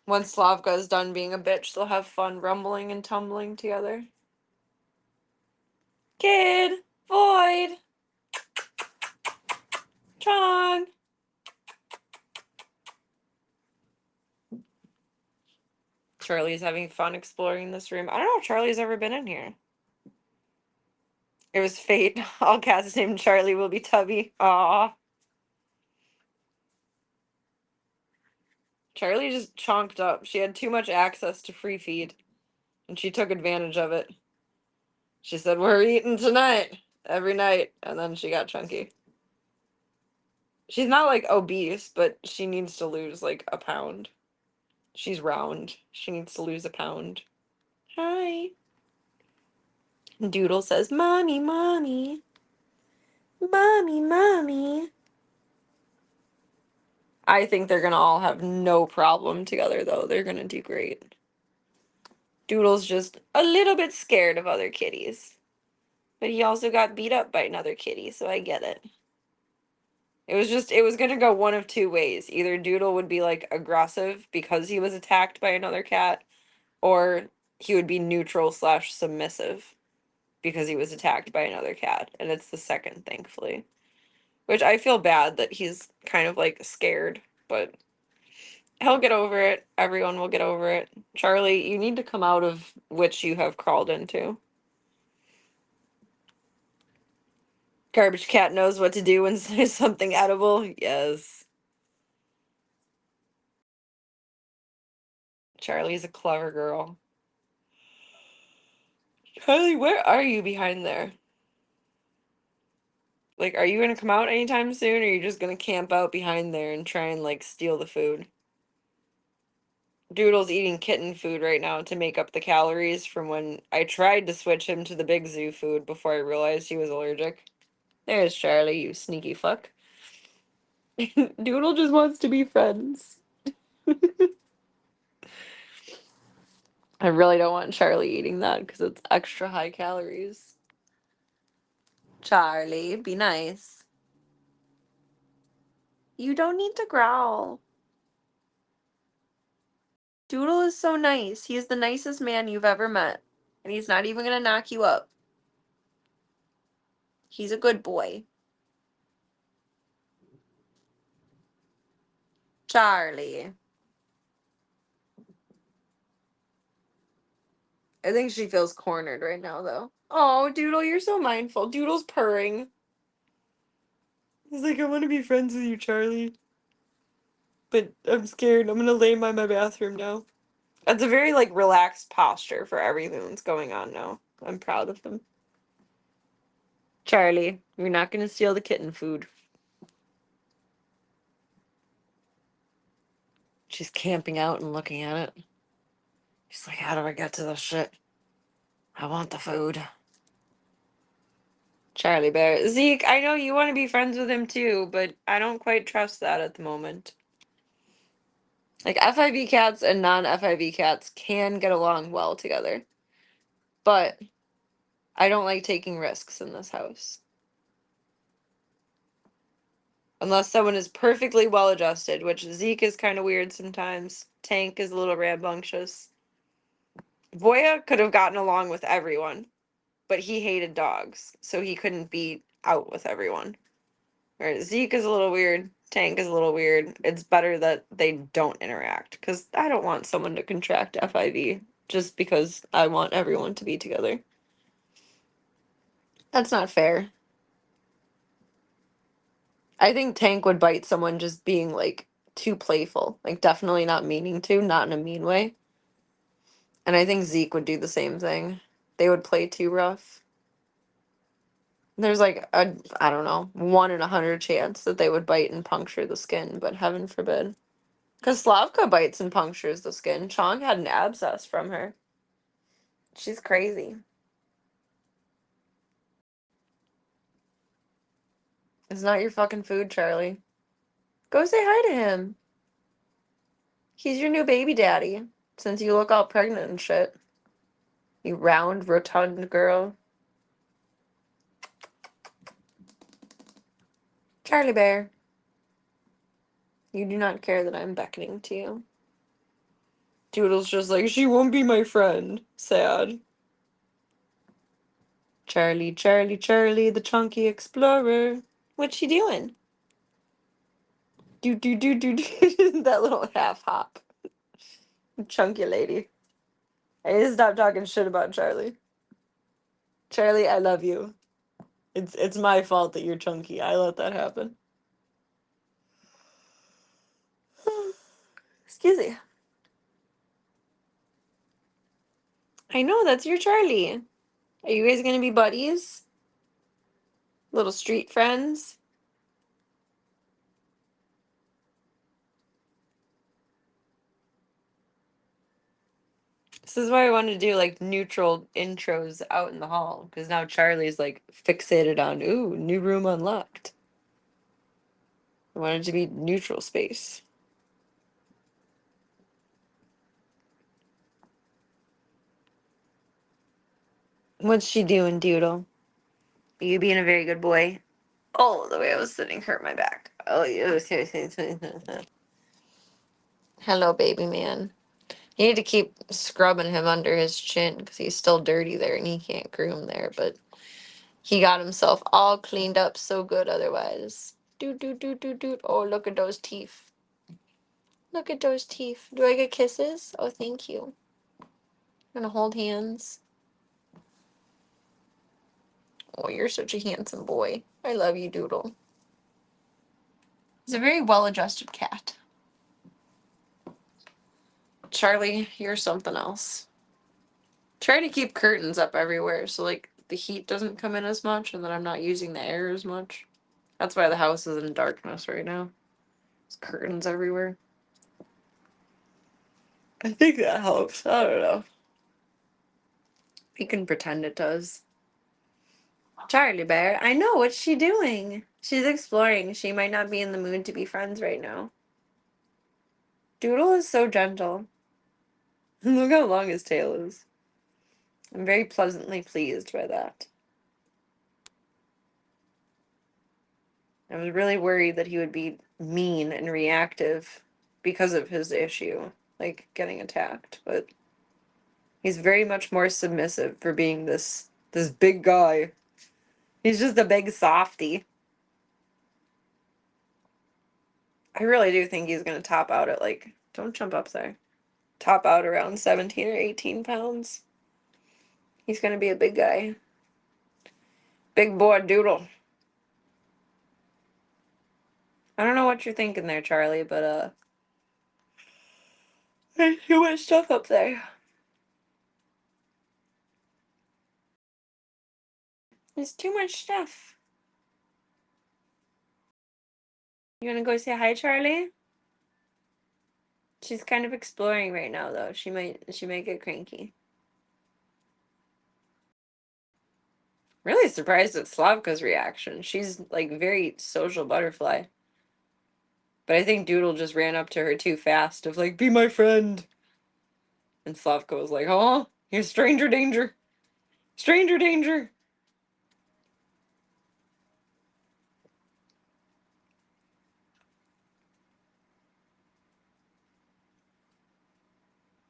Once Slavka is done being a bitch, they'll have fun rumbling and tumbling together. Kid! Void! Chong! Charlie's having fun exploring this room. I don't know if Charlie's ever been in here. It was fate. All cats named Charlie will be Tubby. Aw. Charlie just chonked up. She had too much access to free feed, and she took advantage of it. She said, "We're eating tonight, every night," and then she got chunky. She's not, like, obese, but she needs to lose, like, a pound. She's round. She needs to lose a pound. Hi. Doodle says, "Mommy, mommy. Mommy, mommy." I think they're gonna all have no problem together, though. They're gonna do great. Doodle's just a little bit scared of other kitties. But he also got beat up by another kitty, so I get it. It was gonna go one of two ways. Either Doodle would be, like, aggressive because he was attacked by another cat, or he would be neutral slash submissive because he was attacked by another cat. And it's the second, thankfully. Which I feel bad that he's kind of, like, scared, but he'll get over it. Everyone will get over it. Charlie, you need to come out of which you have crawled into. Garbage cat knows what to do when there's something edible. Yes. Charlie's a clever girl. Charlie, where are you behind there? Like, are you gonna come out anytime soon, or are you just gonna camp out behind there and try and, like, steal the food? Doodle's eating kitten food right now to make up the calories from when I tried to switch him to the big zoo food before I realized he was allergic. There's Charlie, you sneaky fuck. Doodle just wants to be friends. I really don't want Charlie eating that because it's extra high calories. Charlie, be nice. You don't need to growl. Doodle is so nice. He is the nicest man you've ever met. And he's not even gonna knock you up. He's a good boy. Charlie. I think she feels cornered right now, though. Oh, Doodle, you're so mindful. Doodle's purring. He's like, "I want to be friends with you, Charlie. But I'm scared. I'm gonna lay by my bathroom now." That's a very, like, relaxed posture for everything that's going on now. I'm proud of him. Charlie, you're not gonna steal the kitten food. She's camping out and looking at it. She's like, "How do I get to this shit? I want the food." Charlie Bear. Zeke, I know you want to be friends with him too, but I don't quite trust that at the moment. Like, FIV cats and non-FIV cats can get along well together. But I don't like taking risks in this house. Unless someone is perfectly well adjusted, which Zeke is kind of weird sometimes. Tank is a little rambunctious. Voya could have gotten along with everyone, but he hated dogs, so he couldn't be out with everyone. Or Zeke is a little weird. Tank is a little weird. It's better that they don't interact, because I don't want someone to contract FIV just because I want everyone to be together. That's not fair. I think Tank would bite someone just being, like, too playful. Like, definitely not meaning to, not in a mean way. And I think Zeke would do the same thing. They would play too rough. There's, like, I don't know, 1 in 100 chance that they would bite and puncture the skin, but heaven forbid. Because Slavka bites and punctures the skin. Chong had an abscess from her. She's crazy. It's not your fucking food, Charlie. Go say hi to him. He's your new baby daddy, since you look all pregnant and shit. You round, rotund girl. Charlie Bear. You do not care that I'm beckoning to you. Doodle's just like, "She won't be my friend." Sad. Charlie, Charlie, Charlie, the chunky explorer. What's she doing? Do, do, do, do, do. That little half hop. Chunky lady. I need to stop talking shit about Charlie. Charlie, I love you. It's my fault that you're chunky. I let that happen. Excuse me. I know, that's your Charlie. Are you guys gonna be buddies? Little street friends? This is why I wanted to do like neutral intros out in the hall, because now Charlie's like fixated on, ooh, new room unlocked. I wanted it to be neutral space. What's she doing, Doodle? Are you being a very good boy? Oh, the way I was sitting hurt my back. Oh, yes. Hello, baby man. You need to keep scrubbing him under his chin because he's still dirty there and he can't groom there, but he got himself all cleaned up so good otherwise. Doot, doot, doot, doot, doot. Oh, look at those teeth. Look at those teeth. Do I get kisses? Oh, thank you. I'm gonna hold hands. Oh, you're such a handsome boy. I love you, Doodle. He's a very well-adjusted cat. Charlie, you're something else. Try to keep curtains up everywhere so like the heat doesn't come in as much and that I'm not using the air as much. That's why the house is in darkness right now. There's curtains everywhere. I think that helps. I don't know. You can pretend it does. Charlie Bear, I know, what's she doing? She's exploring. She might not be in the mood to be friends right now. Doodle is so gentle. Look how long his tail is. I'm very pleasantly pleased by that. I was really worried that he would be mean and reactive because of his issue, like getting attacked, but he's very much more submissive for being this big guy. He's just a big softy. I really do think he's gonna top out at like, don't jump up there. Top out around 17 or 18 pounds. He's gonna be a big guy. Big boy Doodle. I don't know what you're thinking there, Charlie, but there's too much stuff up there. There's too much stuff. You wanna go say hi, Charlie? She's kind of exploring right now, though. She might get cranky. Really surprised at Slavka's reaction. She's like very social butterfly. But I think Doodle just ran up to her too fast of like, be my friend. And Slavka was like, oh, here's stranger danger. Stranger danger.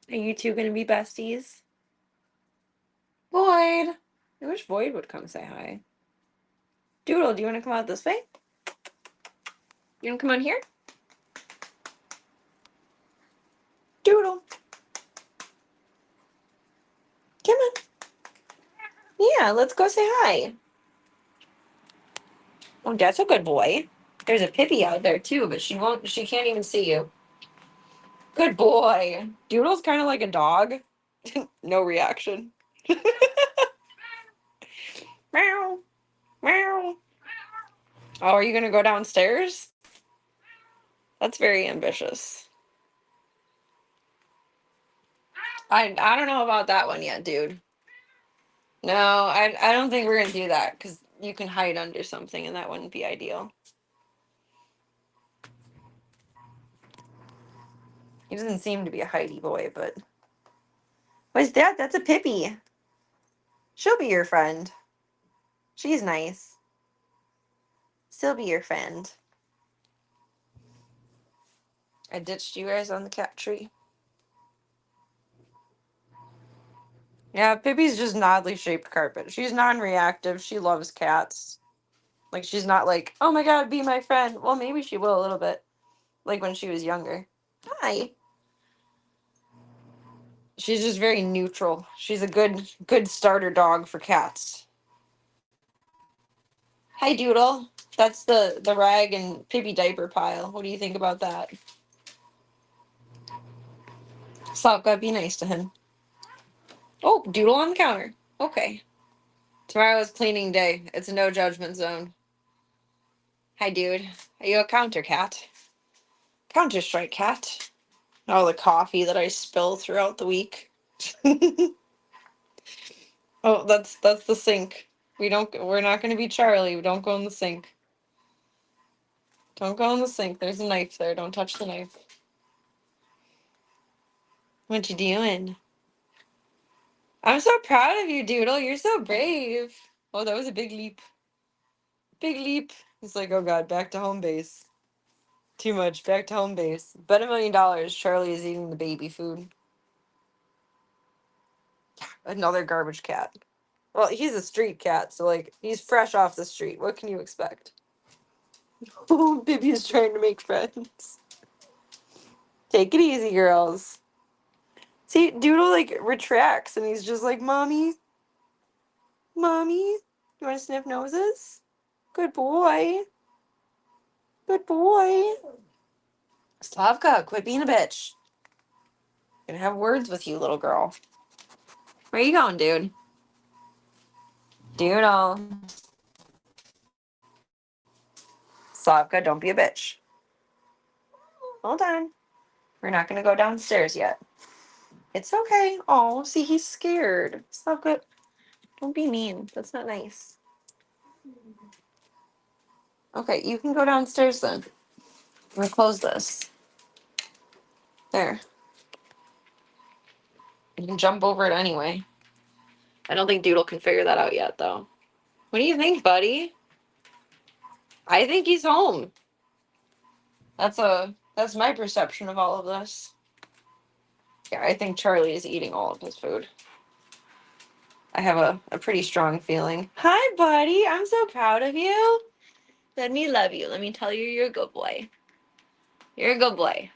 Are you two gonna be besties? Void! I wish Void would come say hi. Doodle, do you want to come out this way? You want to come on here? Doodle. Come on. Yeah, let's go say hi. Oh, that's a good boy. There's a Pippi out there too, but she can't even see you. Good boy. Doodle's kind of like a dog. No reaction. Meow. Meow. Oh, are you gonna go downstairs? That's very ambitious. I don't know about that one yet, dude. No, I don't think we're gonna do that because you can hide under something and that wouldn't be ideal. He doesn't seem to be a hidey boy, but what's that? That's a Pippi. She'll be your friend. She's nice. She'll be your friend. I ditched you guys on the cat tree. Yeah, Pippi's just an oddly shaped carpet. She's non-reactive. She loves cats. Like, she's not like, oh my god, be my friend. Well, maybe she will a little bit. Like when she was younger. Hi. She's just very neutral. She's a good starter dog for cats. Hi, Doodle. That's the rag and Pippi diaper pile. What do you think about that? Slavka, be nice to him. Oh, doodle on the counter. Okay. Tomorrow is cleaning day. It's a no judgment zone. Hi, dude. Are you a counter cat? Counter Strike cat. Oh, the coffee that I spill throughout the week. Oh, that's the sink. We're not gonna be Charlie. We don't go in the sink. Don't go in the sink. There's a knife there. Don't touch the knife. What you doing? I'm so proud of you, Doodle. You're so brave. Oh, that was a big leap. Big leap. It's like, oh god, back to home base. Too much. Back to home base. Bet $1 million Charlie is eating the baby food. Another garbage cat. Well, he's a street cat, so like he's fresh off the street. What can you expect? Oh, Bibby's trying to make friends. Take it easy, girls. See, Doodle like retracts and he's just like, Mommy, Mommy, you want to sniff noses? Good boy. Good boy. Slavka, quit being a bitch. I'm gonna have words with you, little girl. Where you going, dude? Doodle. Slavka, don't be a bitch. Hold on. We're not gonna go downstairs yet. It's okay. Oh, see, he's scared. Slavka, don't be mean. That's not nice. Okay, you can go downstairs then. I'm gonna close this. There. You can jump over it anyway. I don't think Doodle can figure that out yet, though. What do you think, buddy? I think he's home. That's my perception of all of this. Yeah, I think Charlie is eating all of his food. I have a pretty strong feeling. Hi, buddy. I'm so proud of you. Let me love you. Let me tell you you're a good boy. You're a good boy.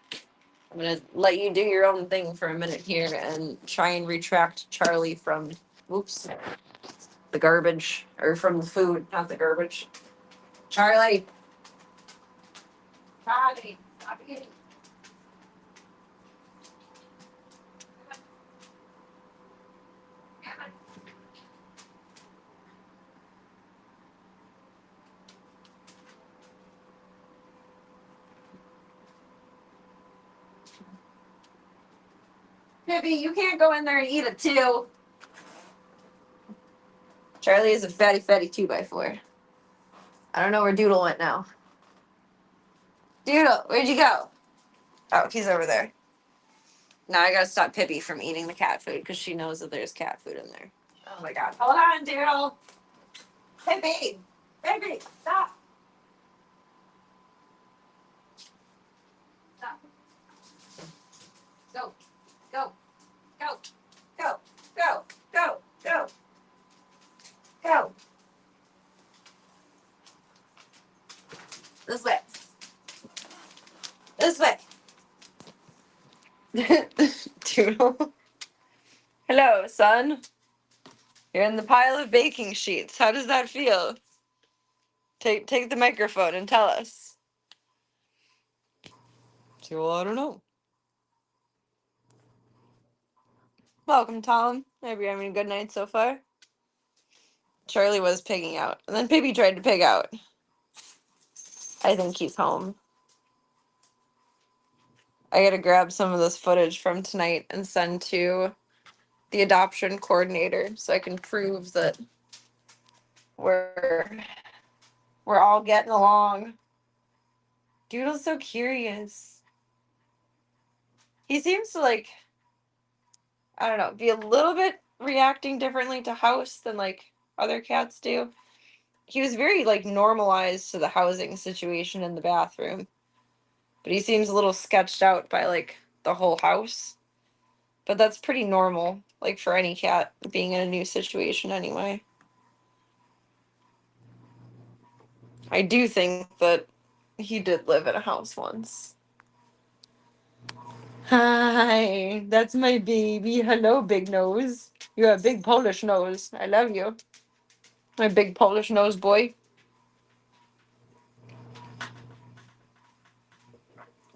I'm going to let you do your own thing for a minute here and try and retract Charlie from, oops, the garbage, or from the food, not the garbage. Charlie. Charlie, stop eating. Pippi, you can't go in there and eat it too. Charlie is a fatty 2x4. I don't know where Doodle went now. Doodle, where'd you go? Oh, he's over there. Now I gotta stop Pippi from eating the cat food because she knows that there's cat food in there. Oh my god. Hold on, Doodle. Pippi! Pippi, stop! Stop. Go. Go. Go. Go. Go. Go. Go. Go. This way. This way. Doodle. Hello, son. You're in the pile of baking sheets. How does that feel? Take the microphone and tell us. See, well, I don't know. Welcome, Tom. Hope you're having a good night so far. Charlie was pigging out. And then Pippi tried to pig out. I think he's home. I gotta grab some of this footage from tonight and send to the adoption coordinator so I can prove that we're all getting along. Doodle's so curious. He seems to like, I don't know, be a little bit reacting differently to House than like other cats do. He was very like normalized to the housing situation in the bathroom. But he seems a little sketched out by like the whole house. But that's pretty normal, like for any cat being in a new situation anyway. I do think that he did live in a house once. Hi, that's my baby. Hello, big nose. You have a big Polish nose. I love you. My big Polish nose boy.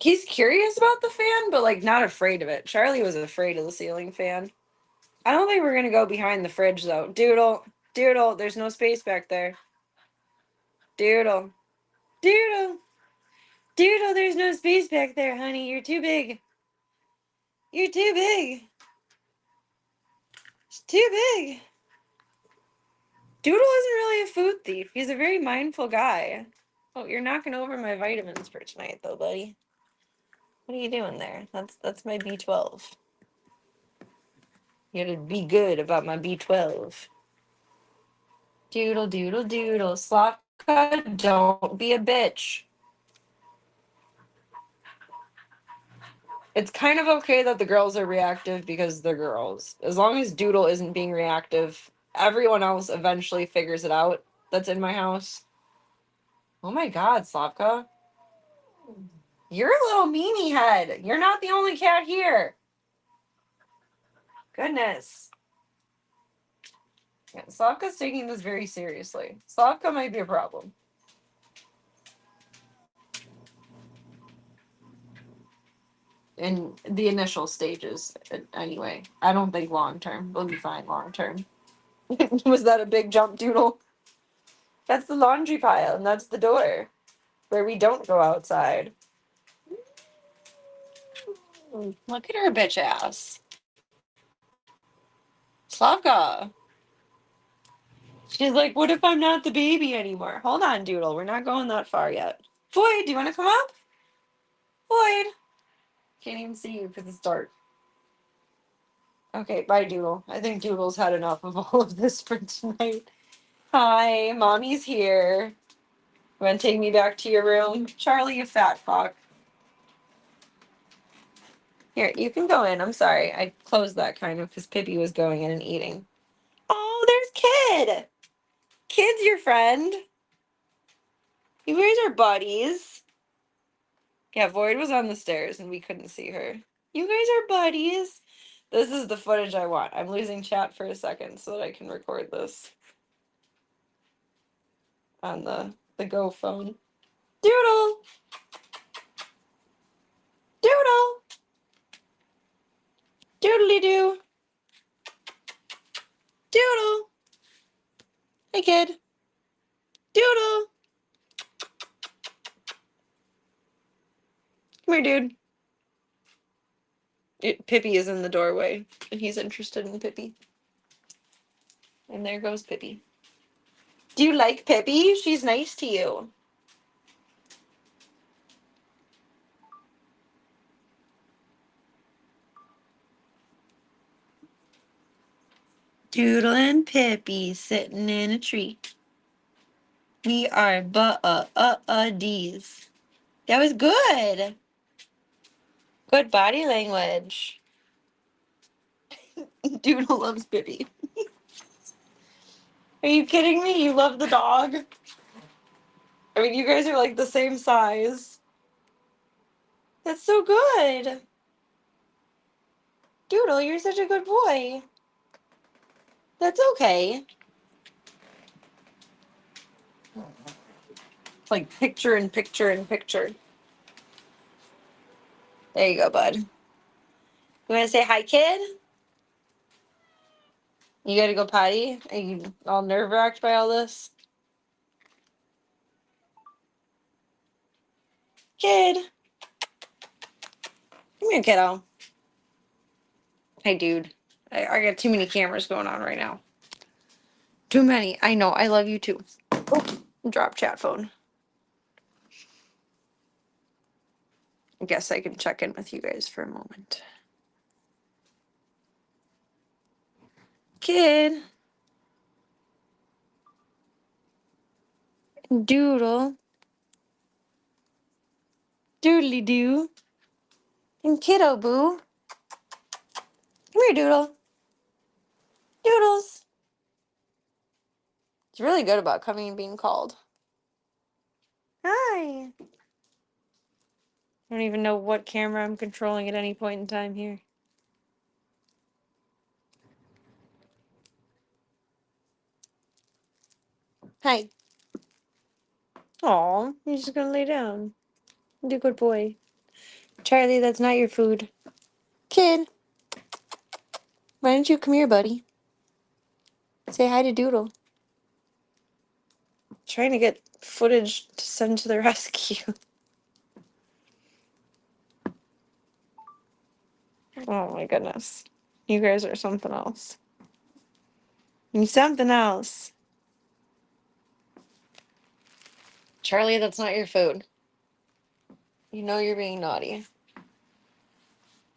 He's curious about the fan, but like not afraid of it. Charlie was afraid of the ceiling fan. I don't think we're gonna go behind the fridge though. Doodle, Doodle, there's no space back there. Doodle, Doodle, Doodle, there's no space back there, honey. You're too big. You're too big. It's too big. Doodle isn't really a food thief. He's a very mindful guy. Oh, you're knocking over my vitamins for tonight, though, buddy. What are you doing there? That's my B12. You gotta be good about my B12. Doodle, doodle, doodle. Slavka, don't be a bitch. It's kind of okay that the girls are reactive because they're girls. As long as Doodle isn't being reactive, everyone else eventually figures it out that's in my house. Oh my god, Slavka. You're a little meanie head. You're not the only cat here. Goodness. Yeah, Slavka's taking this very seriously. Slavka might be a problem. In the initial stages, anyway. I don't think long term. We'll be fine long term. Was that a big jump, Doodle? That's the laundry pile, and that's the door where we don't go outside. Look at her bitch ass. Slavka. She's like, what if I'm not the baby anymore? Hold on, Doodle. We're not going that far yet. Boyd, do you want to come up? Boyd. Can't even see you because it's dark. Okay, bye, Doodle. I think Doodle's had enough of all of this for tonight. Hi, Mommy's here. You want to take me back to your room? Charlie, you fat fuck. Here, you can go in. I'm sorry. I closed that kind of because Pippi was going in and eating. Oh, there's Kid. Kid's your friend. You guys are buddies. Yeah, Void was on the stairs and we couldn't see her. You guys are buddies. This is the footage I want. I'm losing chat for a second so that I can record this on the Go phone. Doodle! Doodle! Doodly-doo! Doodle! Hey, Kid. Doodle! Come here, dude. Pippi is in the doorway, and he's interested in Pippi. And there goes Pippi. Do you like Pippi? She's nice to you. Doodle and Pippi sitting in a tree. We are buddies. That was good. Good body language. Doodle loves Pippi. Are you kidding me? You love the dog? I mean, you guys are like the same size. That's so good. Doodle, you're such a good boy. That's okay. It's like picture in picture in picture. There you go, bud. You want to say hi, Kid? You gotta go potty? Are you all nerve-wracked by all this? Kid. Come here, kiddo. Hey, dude. I got too many cameras going on right now. Too many. I know. I love you too. Oh, drop chat phone. I guess I can check in with you guys for a moment. Kid. Doodle. Doodly doo. And kiddo boo. Come here, Doodle. Doodles. It's really good about coming and being called. Hi. I don't even know what camera I'm controlling at any point in time here. Hi. Aw, you're just gonna lay down. Be a good boy. Charlie, that's not your food. Kid, why don't you come here, buddy? Say hi to Doodle. Trying to get footage to send to the rescue. Oh my goodness. You guys are something else. You something else. Charlie, that's not your food. You know you're being naughty.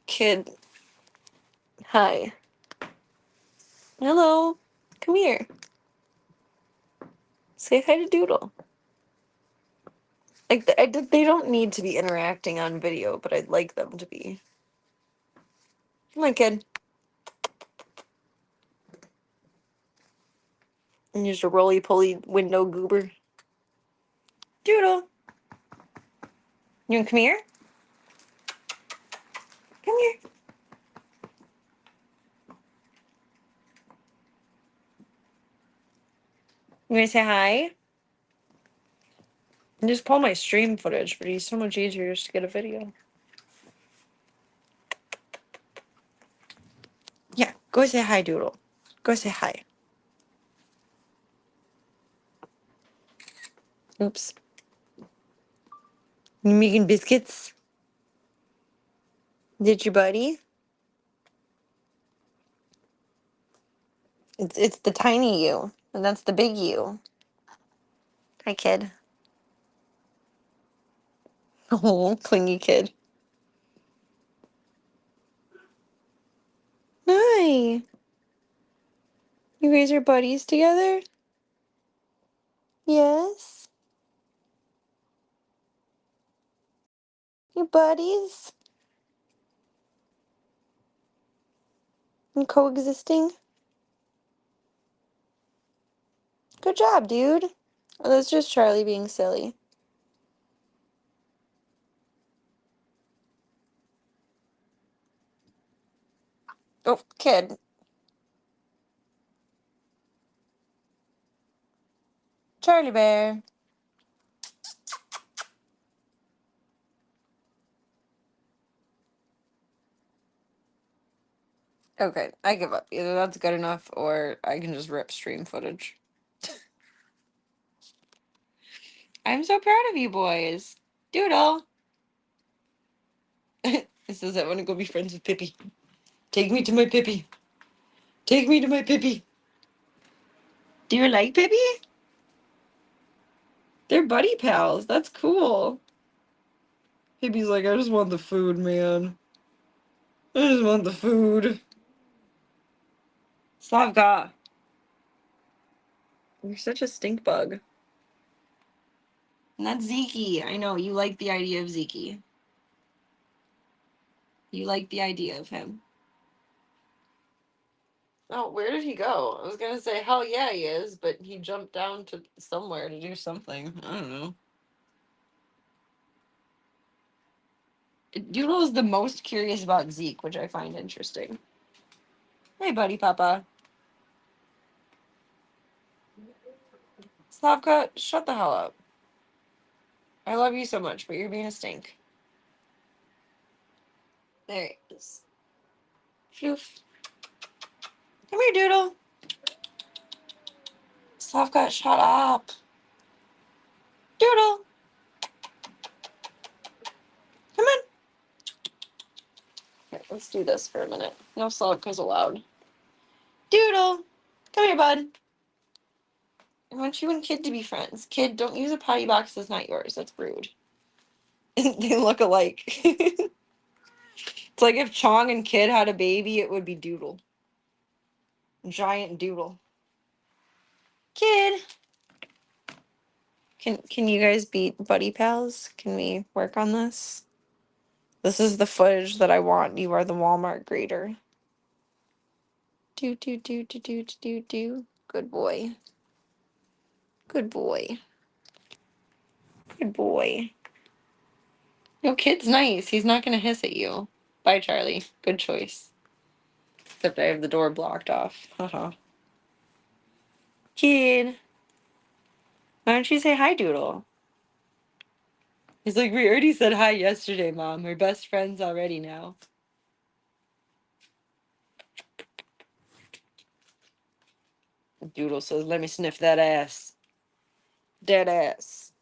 Kid. Hi. Hello. Come here. Say hi to Doodle. Like, they don't need to be interacting on video, but I'd like them to be. Come on, kid. And just a roly-poly window goober. Doodle. You wanna come here? Come here. You wanna say hi? And just pull my stream footage, but he's so much easier just to get a video. Yeah, go say hi, Doodle. Go say hi. Oops. You making biscuits? Did your buddy? It's the tiny you, and that's the big you. Hi, kid. Oh, clingy kid. Hi. You guys are buddies together? Yes. You buddies? And coexisting? Good job, dude. Oh, that's just Charlie being silly. Oh, kid. Charlie Bear. Okay, I give up. Either that's good enough or I can just rip stream footage. I'm so proud of you boys. Doodle. This says I want to go be friends with Pippi. Take me to my Pippi. Take me to my Pippi. Do you like Pippi? They're buddy pals. That's cool. Pippi's like, I just want the food, man. I just want the food. Slavka. You're such a stink bug. And that's Zeke. I know, you like the idea of Zeke. You like the idea of him. Oh, where did he go? I was gonna say, hell yeah, he is, but he jumped down to somewhere to do something. I don't know. Doodle is the most curious about Zeke, which I find interesting. Hey, buddy, Papa. Slavka, shut the hell up. I love you so much, but you're being a stink. There he is. Floof. Come here, Doodle. Slavka, shut up. Doodle. Come on. Here, let's do this for a minute. No Slavka's allowed. Doodle. Come here, bud. I want you and Kid to be friends. Kid, don't use a potty box that's not yours. That's rude. They look alike. It's like if Chong and Kid had a baby, it would be Doodle. Giant Doodle. Kid. Can you guys be buddy pals? Can we work on this? This is the footage that I want. You are the Walmart grader. Do. Good boy. Good boy. Good boy. No, Kid's nice. He's not gonna hiss at you. Bye, Charlie. Good choice. Except I have the door blocked off. Haha. Kid. Why don't you say hi, Doodle? He's like, we already said hi yesterday, Mom. We're best friends already now. Doodle says, let me sniff that ass. Dead ass.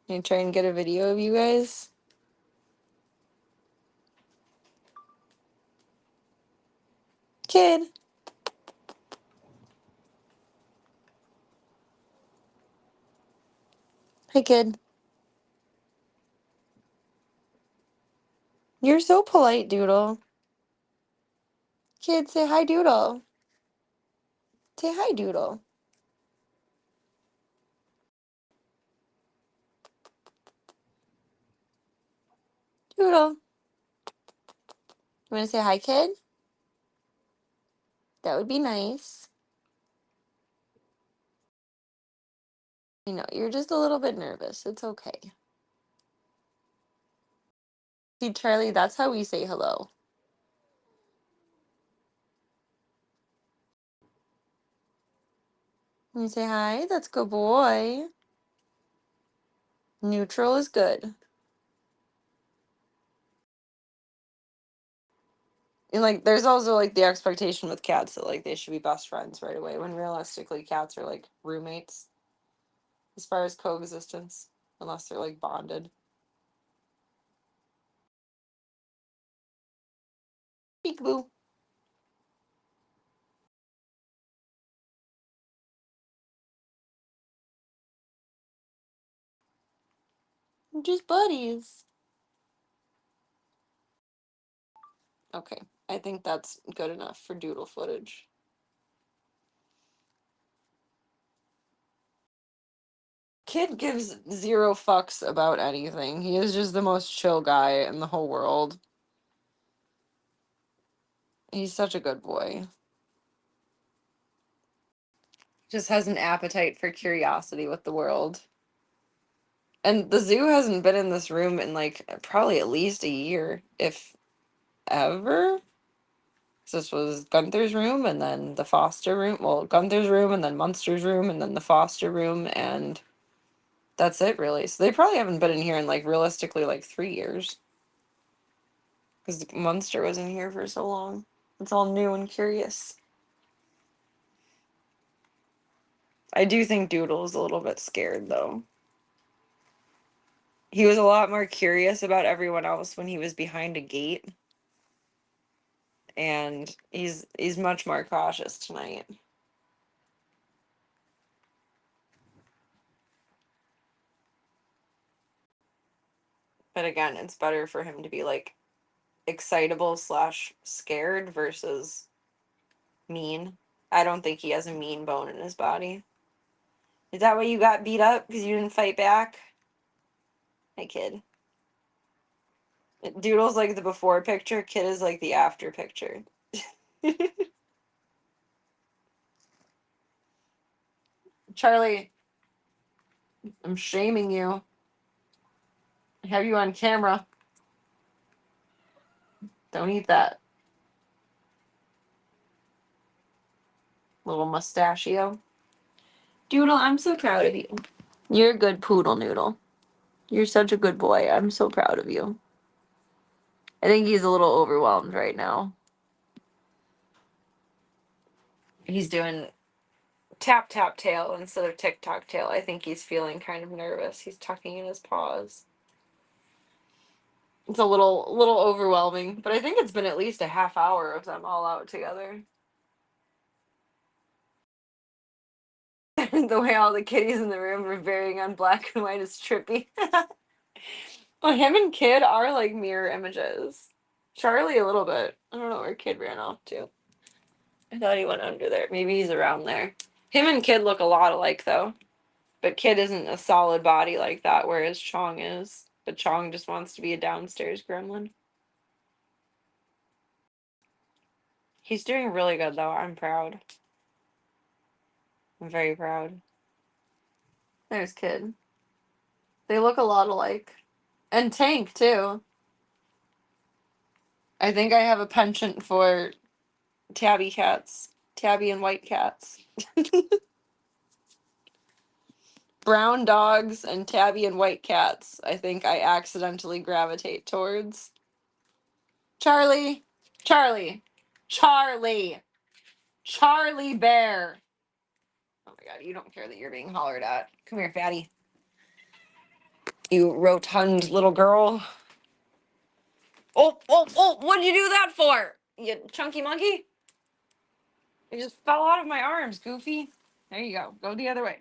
Can you try and get a video of you guys? Kid. Hi, kid. You're so polite, Doodle. Kid, say hi, Doodle. Say hi, Doodle. Doodle. You want to say hi, kid? That would be nice. You know, you're just a little bit nervous. It's okay. See, Charlie, that's how we say hello. You say hi? That's good boy. Neutral is good. And, like, there's also, like, the expectation with cats that, like, they should be best friends right away, when realistically cats are, like, roommates as far as coexistence, unless they're, like, bonded. Peekaboo. We're just buddies. Okay, I think that's good enough for doodle footage. Kid gives zero fucks about anything. He is just the most chill guy in the whole world. He's such a good boy. Just has an appetite for curiosity with the world. And the zoo hasn't been in this room in, like, probably at least a year, if ever. This was Gunther's room, and then the foster room. Well, Gunther's room, and then Munster's room, and then the foster room, and that's it, really. So they probably haven't been in here in, like, realistically, like, 3 years. Because Munster was in here for so long. It's all new and curious. I do think Doodle is a little bit scared, though. He was a lot more curious about everyone else when he was behind a gate. And he's much more cautious tonight. But again, it's better for him to be, like, excitable slash scared versus mean. I don't think he has a mean bone in his body. Is that why you got beat up? Because you didn't fight back? Hey, kid. Doodle's like the before picture, Kid is like the after picture. Charlie, I'm shaming you. I have you on camera. Don't eat that. Little mustachio. Doodle, I'm so proud of you. You're a good poodle noodle. You're such a good boy. I'm so proud of you. I think he's a little overwhelmed right now. He's doing tap tap tail instead of tick tock tail. I think he's feeling kind of nervous. He's tucking in his paws. It's a little overwhelming, but I think it's been at least a half hour of them all out together. The way all the kitties in the room are varying on black and white is trippy. Well, him and Kid are like mirror images. Charlie a little bit. I don't know where Kid ran off to. I thought he went under there. Maybe he's around there. Him and Kid look a lot alike though. But Kid isn't a solid body like that, whereas Chong is. But Chong just wants to be a downstairs gremlin. He's doing really good though. I'm proud. I'm very proud. There's Kid. They look a lot alike. And Tank too. I think I have a penchant for tabby cats. Tabby and white cats. brown dogs and tabby and white cats, I think I accidentally gravitate towards. Charlie! Charlie! Charlie! Charlie Bear! Oh my god, you don't care that you're being hollered at. Come here, fatty. You rotund little girl. Oh, oh, oh, what'd you do that for? You chunky monkey? You just fell out of my arms, Goofy. There you go. Go the other way.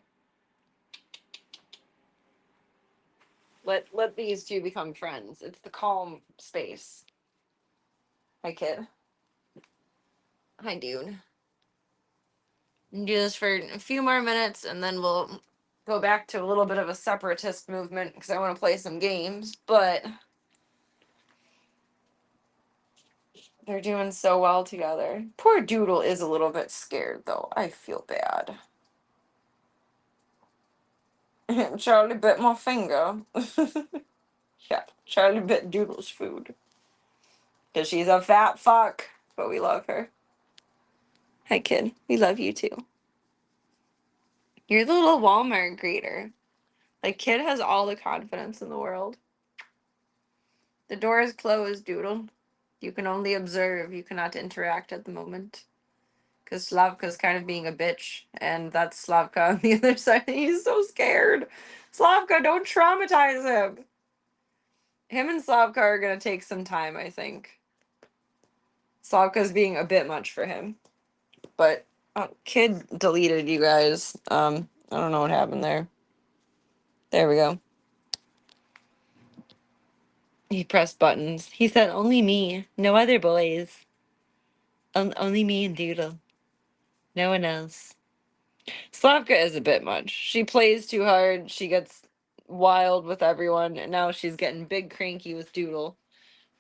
Let these two become friends. It's the calm space. Hi, kid. Hi, dude. Do this for a few more minutes, and then we'll go back to a little bit of a separatist movement because I want to play some games. But they're doing so well together. Poor Doodle is a little bit scared, though. I feel bad. Charlie bit my finger. Yeah, Charlie bit Doodle's food. Because she's a fat fuck. But we love her. Hi, kid. We love you too. You're the little Walmart greeter. Like, kid has all the confidence in the world. The door is closed, Doodle. You can only observe. You cannot interact at the moment. Because Slavka's kind of being a bitch. And that's Slavka on the other side. He's so scared. Slavka, don't traumatize him. Him and Slavka are going to take some time, I think. Slavka's being a bit much for him. But kid deleted you guys. I don't know what happened there. There we go. He pressed buttons. He said, only me. No other boys. Only me and Doodle. No one else. Slavka is a bit much. She plays too hard. She gets wild with everyone. And now she's getting big cranky with Doodle.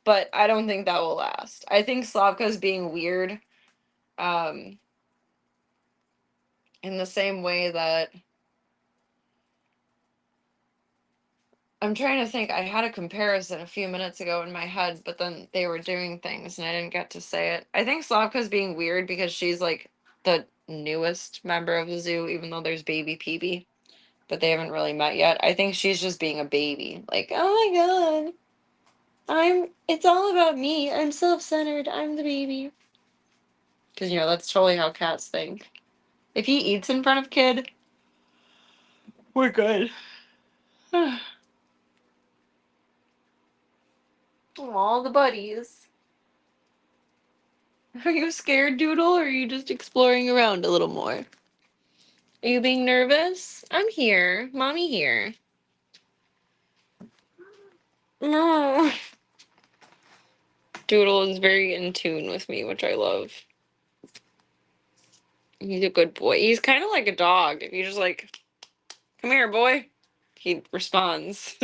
But I don't think that will last. I think Slavka's being weird. In the same way that I'm trying to think. I had a comparison a few minutes ago in my head, but then they were doing things and I didn't get to say it. I think Slavka's being weird because she's like the newest member of the zoo, even though there's baby PB, but they haven't really met yet. I think she's just being a baby. Like, oh my god, it's all about me. I'm self-centered. I'm the baby. Because, that's totally how cats think. If he eats in front of kid, we're good. All the buddies. Are you scared, Doodle, or are you just exploring around a little more? Are you being nervous? I'm here. Mommy here. No. Doodle is very in tune with me, which I love. He's a good boy. He's kind of like a dog. If you just like, come here, boy, he responds.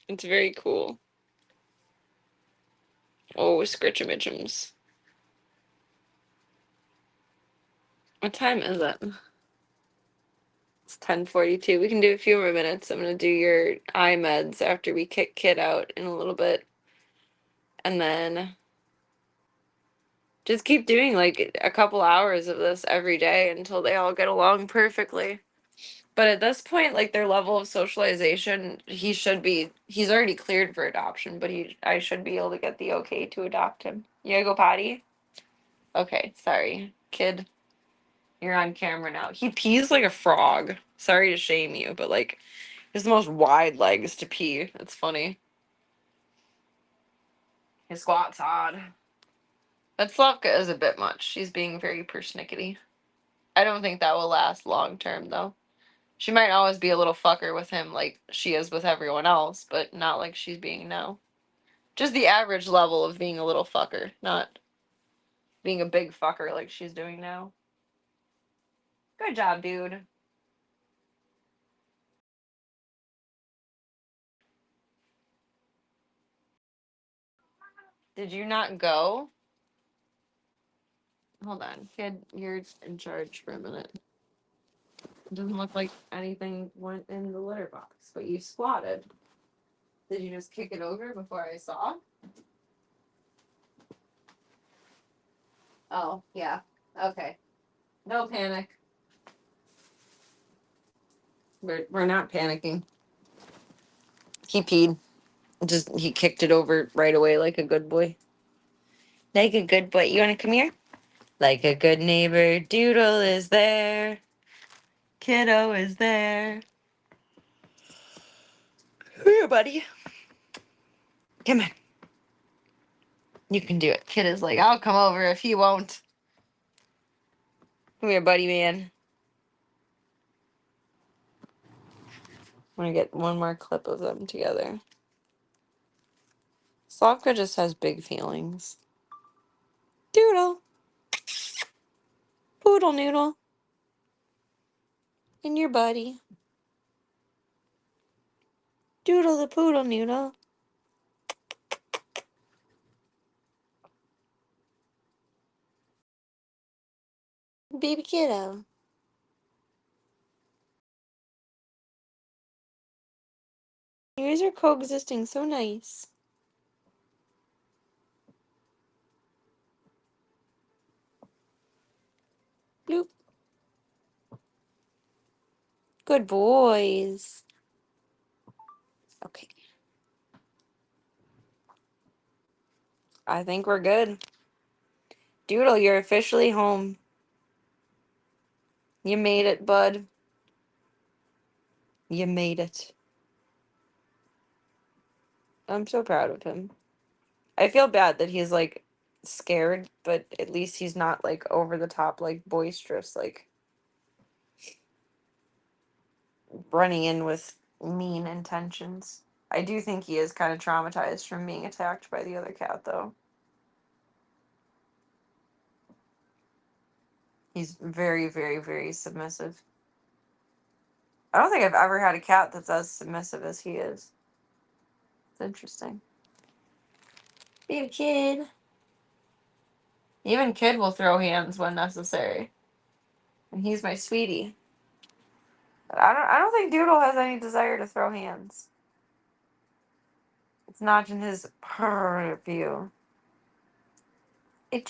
It's very cool. Oh, scritchamichums. What time is it? It's 10:42. We can do a few more minutes. I'm gonna do your eye meds after we kick Kid out in a little bit. And then just keep doing like a couple hours of this every day until they all get along perfectly. But at this point, like their level of socialization, he's already cleared for adoption, but I should be able to get the okay to adopt him. You gotta go potty? Okay, sorry. Kid, you're on camera now. He pees like a frog. Sorry to shame you, but like he has the most wide legs to pee. It's funny. His squat's odd. But Slavka is a bit much. She's being very persnickety. I don't think that will last long term though. She might always be a little fucker with him like she is with everyone else, but not like she's being now. Just the average level of being a little fucker, not being a big fucker like she's doing now. Good job, dude. Did you not go? Hold on, kid, you're in charge for a minute. It doesn't look like anything went in the litter box, but you squatted. Did you just kick it over before I saw? Oh, yeah. Okay. No panic. We're not panicking. He peed. He kicked it over right away like a good boy. Like a good boy. You want to come here? Like a good neighbor, Doodle is there. Kiddo is there. Come here, buddy. Come on. You can do it. Kid is like, I'll come over if he won't. Come here, buddy man. I'm gonna get one more clip of them together. Slavka just has big feelings. Doodle. Poodle noodle. And your buddy. Doodle the poodle noodle. Baby kiddo. You guys are coexisting so nice. Bloop. Good boys. Okay. I think we're good. Doodle, you're officially home. You made it, bud. You made it. I'm so proud of him. I feel bad that he's like scared, but at least he's not like over the top, like boisterous, like running in with mean intentions. I do think he is kind of traumatized from being attacked by the other cat, though. He's very, very, very submissive. I don't think I've ever had a cat that's as submissive as he is. It's interesting. Baby kid. Even Kid will throw hands when necessary. And he's my sweetie. But I don't think Doodle has any desire to throw hands. It's not in his purview. I'm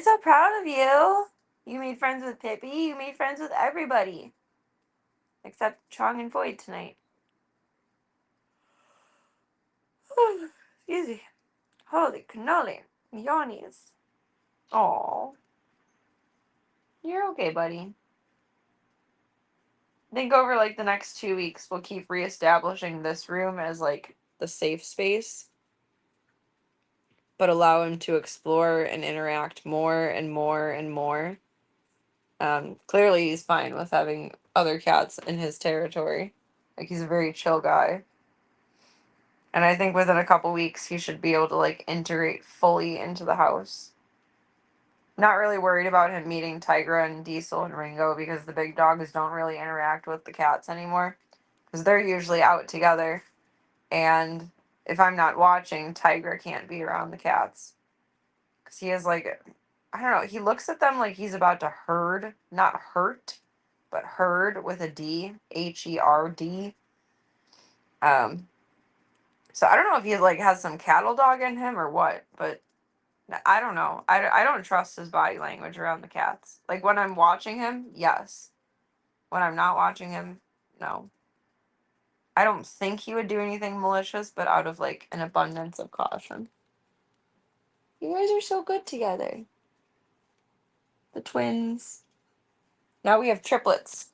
so proud of you. You made friends with Pippi. You made friends with everybody. Except Chong and Void tonight. Excuse me. Holy cannoli. Yawnies. Aw. You're okay, buddy. I think over like the next 2 weeks, we'll keep reestablishing this room as like the safe space, but allow him to explore and interact more and more and more. Clearly, he's fine with having other cats in his territory. Like, he's a very chill guy. And I think within a couple weeks, he should be able to like integrate fully into the house. Not really worried about him meeting Tigra and Diesel and Ringo because the big dogs don't really interact with the cats anymore. Because they're usually out together. And if I'm not watching, Tigra can't be around the cats. Because he is like, I don't know, he looks at them like he's about to herd, not hurt, but herd with a D, Herd. So I don't know if he like has some cattle dog in him or what, but I don't know. I don't trust his body language around the cats. Like when I'm watching him, yes. When I'm not watching him, no. I don't think he would do anything malicious, but out of like an abundance of caution. You guys are so good together. The twins. Now we have triplets.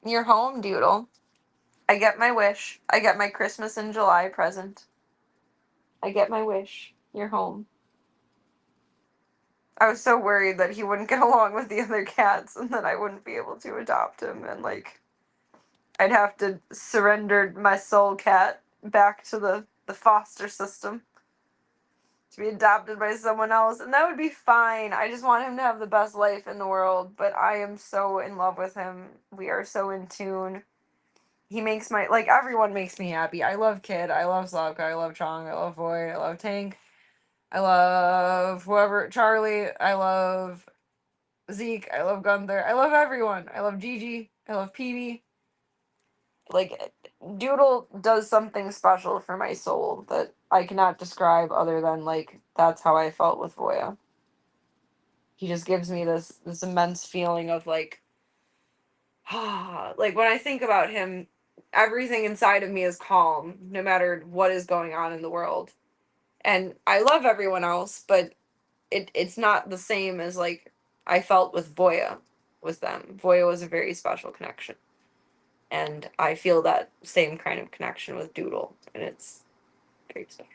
You're home, Doodle. I get my wish. I get my Christmas in July present. I get my wish. You're home. I was so worried that he wouldn't get along with the other cats and that I wouldn't be able to adopt him and like I'd have to surrender my soul cat back to the foster system to be adopted by someone else, and that would be fine. I just want him to have the best life in the world, but I am so in love with him. We are so in tune. He makes my, like, everyone makes me happy. I love Kid, I love Slavka, I love Chong, I love Void, I love Tank, I love whoever, Charlie, I love Zeke, I love Gunther, I love everyone. I love Gigi, I love Peebee. Like, Doodle does something special for my soul that I cannot describe other than like that's how I felt with Voya. He just gives me this immense feeling of like like when I think about him, everything inside of me is calm no matter what is going on in the world. And I love everyone else, but it's not the same as like I felt with Voya with them. Voya was a very special connection. And I feel that same kind of connection with Doodle, and it's very special.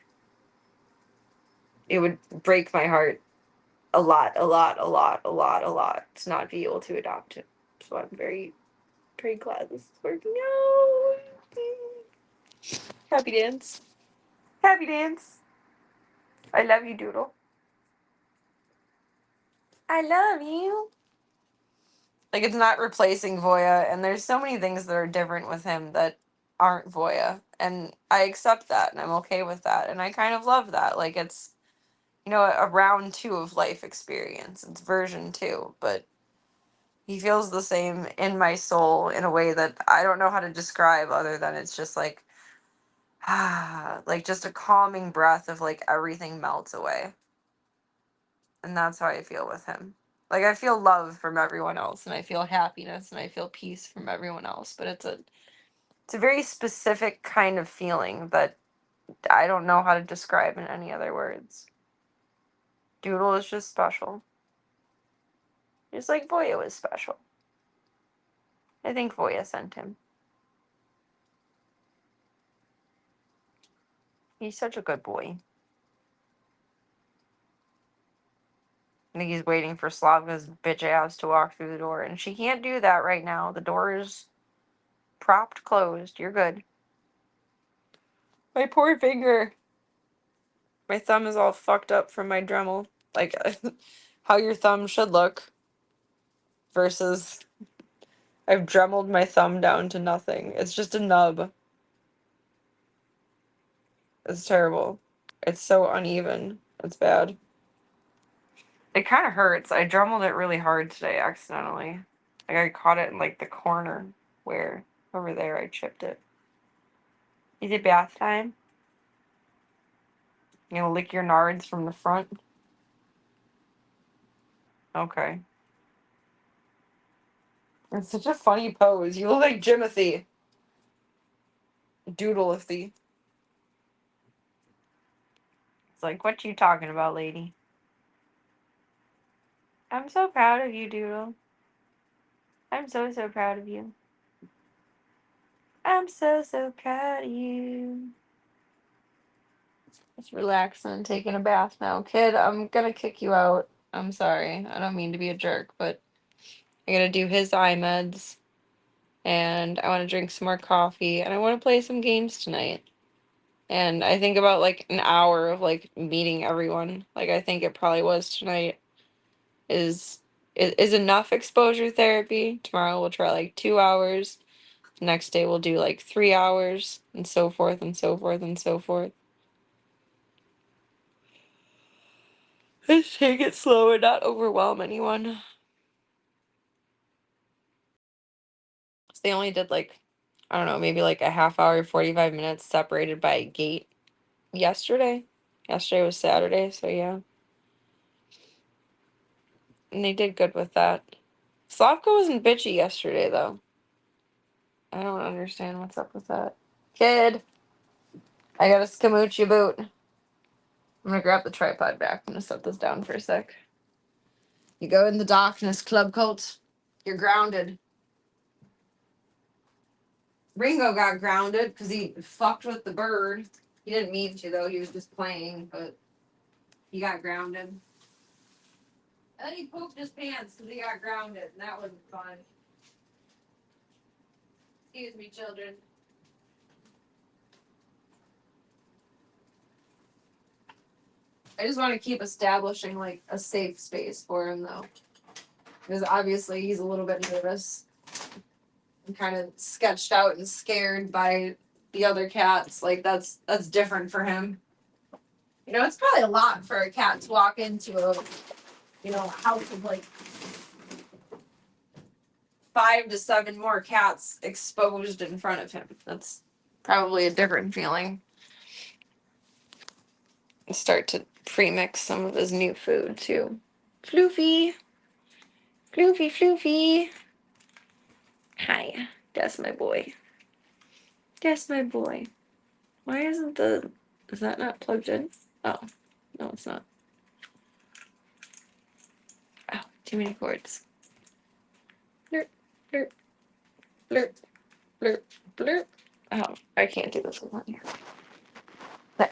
It would break my heart a lot to not be able to adopt him. So I'm very, very glad this is working out. Happy dance. Happy dance. I love you, Doodle. I love you. Like, it's not replacing Voya, and there's so many things that are different with him that aren't Voya. And I accept that, and I'm okay with that. And I kind of love that. Like, it's, you know, a round 2 of life experience. It's version 2, but he feels the same in my soul in a way that I don't know how to describe other than it's just like, like just a calming breath of like everything melts away. And that's how I feel with him. Like I feel love from everyone else and I feel happiness and I feel peace from everyone else, but it's a very specific kind of feeling that I don't know how to describe in any other words. Doodle is just special. Just like Voya was special. I think Voya sent him. He's such a good boy. I think he's waiting for Slavka's bitch ass to walk through the door, and she can't do that right now. The door is propped closed. You're good. My poor finger. My thumb is all fucked up from my Dremel. Like, how your thumb should look. Versus, I've Dremeled my thumb down to nothing. It's just a nub. It's terrible. It's so uneven. It's bad. It kind of hurts. I Dremeled it really hard today, accidentally. Like, I caught it in, like, the corner where, over there, I chipped it. Is it bath time? You gonna lick your nards from the front? Okay. It's such a funny pose. You look like Jimothy. Doodleothy. It's like, what you talking about, lady? I'm so proud of you, Doodle. I'm so, so proud of you. I'm so, so proud of you. Just relaxing and taking a bath now. Kid, I'm gonna kick you out. I'm sorry. I don't mean to be a jerk, but I gotta do his eye meds. And I want to drink some more coffee. And I want to play some games tonight. And I think about like an hour of like meeting everyone. Like I think it probably was tonight. Is enough exposure therapy. Tomorrow we'll try like 2 hours. The next day we'll do like 3 hours and so forth and so forth and so forth. Just take it slow and not overwhelm anyone. So they only did like, I don't know, maybe like a half hour, 45 minutes separated by a gate yesterday. Yesterday was Saturday, so yeah. And they did good with that. Slavka wasn't bitchy yesterday, though. I don't understand what's up with that. Kid, I got a Scamoochie boot. I'm gonna grab the tripod back. I'm gonna set this down for a sec. You go in the darkness, Club Colt. You're grounded. Ringo got grounded because he fucked with the bird. He didn't mean to, though. He was just playing, but he got grounded. And then he pooped his pants because he got grounded, and that wasn't fun. Excuse me, children. I just want to keep establishing, like, a safe space for him, though. Because obviously he's a little bit nervous. And kind of sketched out and scared by the other cats. Like, that's different for him. You know, it's probably a lot for a cat to walk into a, you know, house of, like, 5 to 7 more cats exposed in front of him. That's probably a different feeling. start to pre-mix some of his new food too. Floofy. Floofy, Floofy. Hi. That's my boy. That's my boy. Why isn't is that not plugged in? Oh, no, it's not. Oh, too many cords. Blurp, blurp, blurp, blurp, blurp. Oh, I can't do this with one here. There.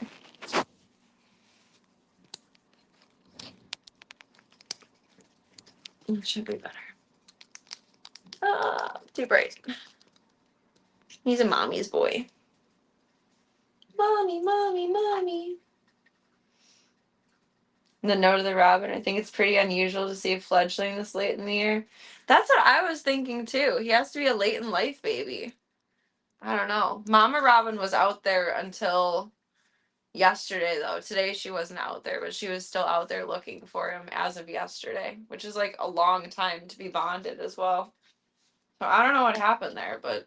It should be better. Ah, too bright. He's a mommy's boy. Mommy, mommy, mommy. The note of the robin. I think it's pretty unusual to see a fledgling this late in the year. That's what I was thinking too. He has to be a late in life baby. I don't know. Mama Robin was out there until yesterday, though. Today she wasn't out there, but she was still out there looking for him as of yesterday, which is like a long time to be bonded as well. So I don't know what happened there, but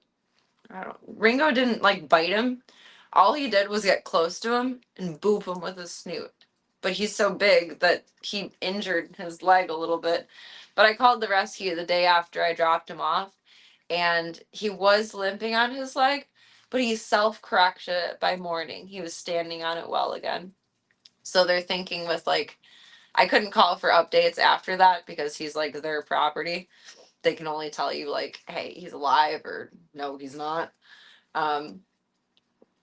I don't. Ringo didn't like bite him. All he did was get close to him and boop him with his snoot. But he's so big that he injured his leg a little bit. But I called the rescue the day after I dropped him off, and he was limping on his leg, but he self-corrected it by morning. He was standing on it well again. So they're thinking with like, I couldn't call for updates after that because he's like their property. They can only tell you like, hey, he's alive, or no, he's not. Um,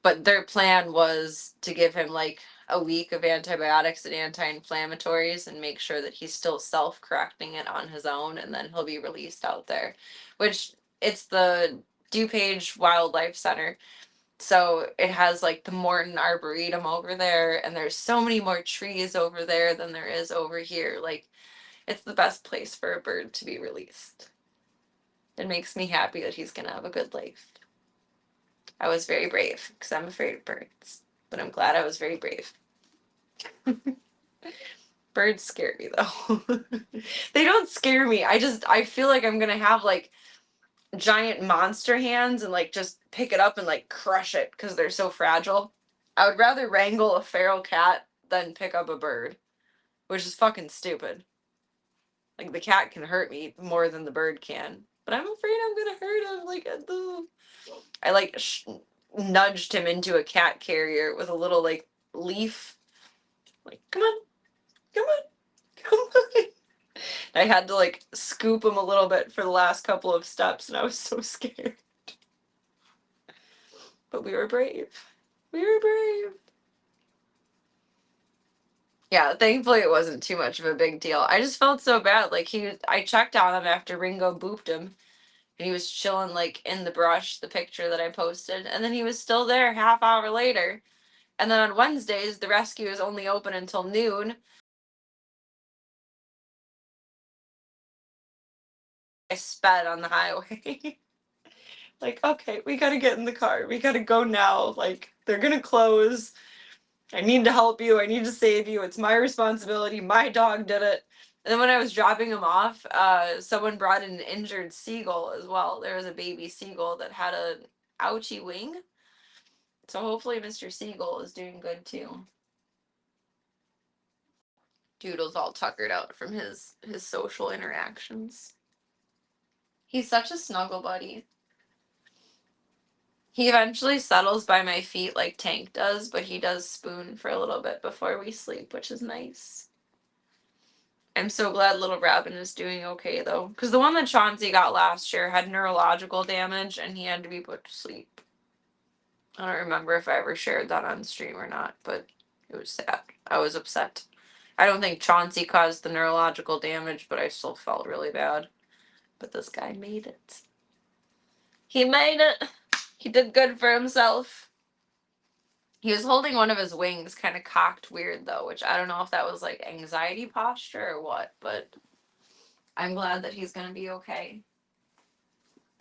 but their plan was to give him like a week of antibiotics and anti-inflammatories and make sure that he's still self-correcting it on his own, and then he'll be released out there, which it's the DuPage Wildlife Center. So it has like the Morton Arboretum over there, and there's so many more trees over there than there is over here. Like, it's the best place for a bird to be released. It makes me happy that he's gonna have a good life. I was very brave because I'm afraid of birds, but I'm glad I was very brave. Birds scare me though. They don't scare me. I feel like I'm gonna have like giant monster hands and like just pick it up and like crush it because they're so fragile. I would rather wrangle a feral cat than pick up a bird, which is fucking stupid. Like, the cat can hurt me more than the bird can, but I'm afraid I'm gonna hurt him. Like, I like nudged him into a cat carrier with a little like leaf. Like, come on, come on, come on. I had to like scoop him a little bit for the last couple of steps, and I was so scared. But we were brave. We were brave. Yeah, thankfully it wasn't too much of a big deal. I just felt so bad. Like, I checked on him after Ringo booped him, and he was chilling like in the brush, the picture that I posted, and then he was still there half hour later. And then on Wednesdays, the rescue is only open until noon. I sped on the highway. Like, okay, we gotta get in the car. We gotta go now. Like, they're gonna close. I need to help you. I need to save you. It's my responsibility. My dog did it. And then when I was dropping him off, someone brought in an injured seagull as well. There was a baby seagull that had a ouchie wing. So hopefully Mr. Seagull is doing good too. Doodle's all tuckered out from his social interactions. He's such a snuggle buddy. He eventually settles by my feet like Tank does, but he does spoon for a little bit before we sleep, which is nice. I'm so glad little Robin is doing okay, though, because the one that Chauncey got last year had neurological damage, and he had to be put to sleep. I don't remember if I ever shared that on stream or not, but it was sad. I was upset. I don't think Chauncey caused the neurological damage, but I still felt really bad. But this guy made it. He made it. He did good for himself. He was holding one of his wings kind of cocked weird, though, which I don't know if that was like anxiety posture or what, but I'm glad that he's going to be okay.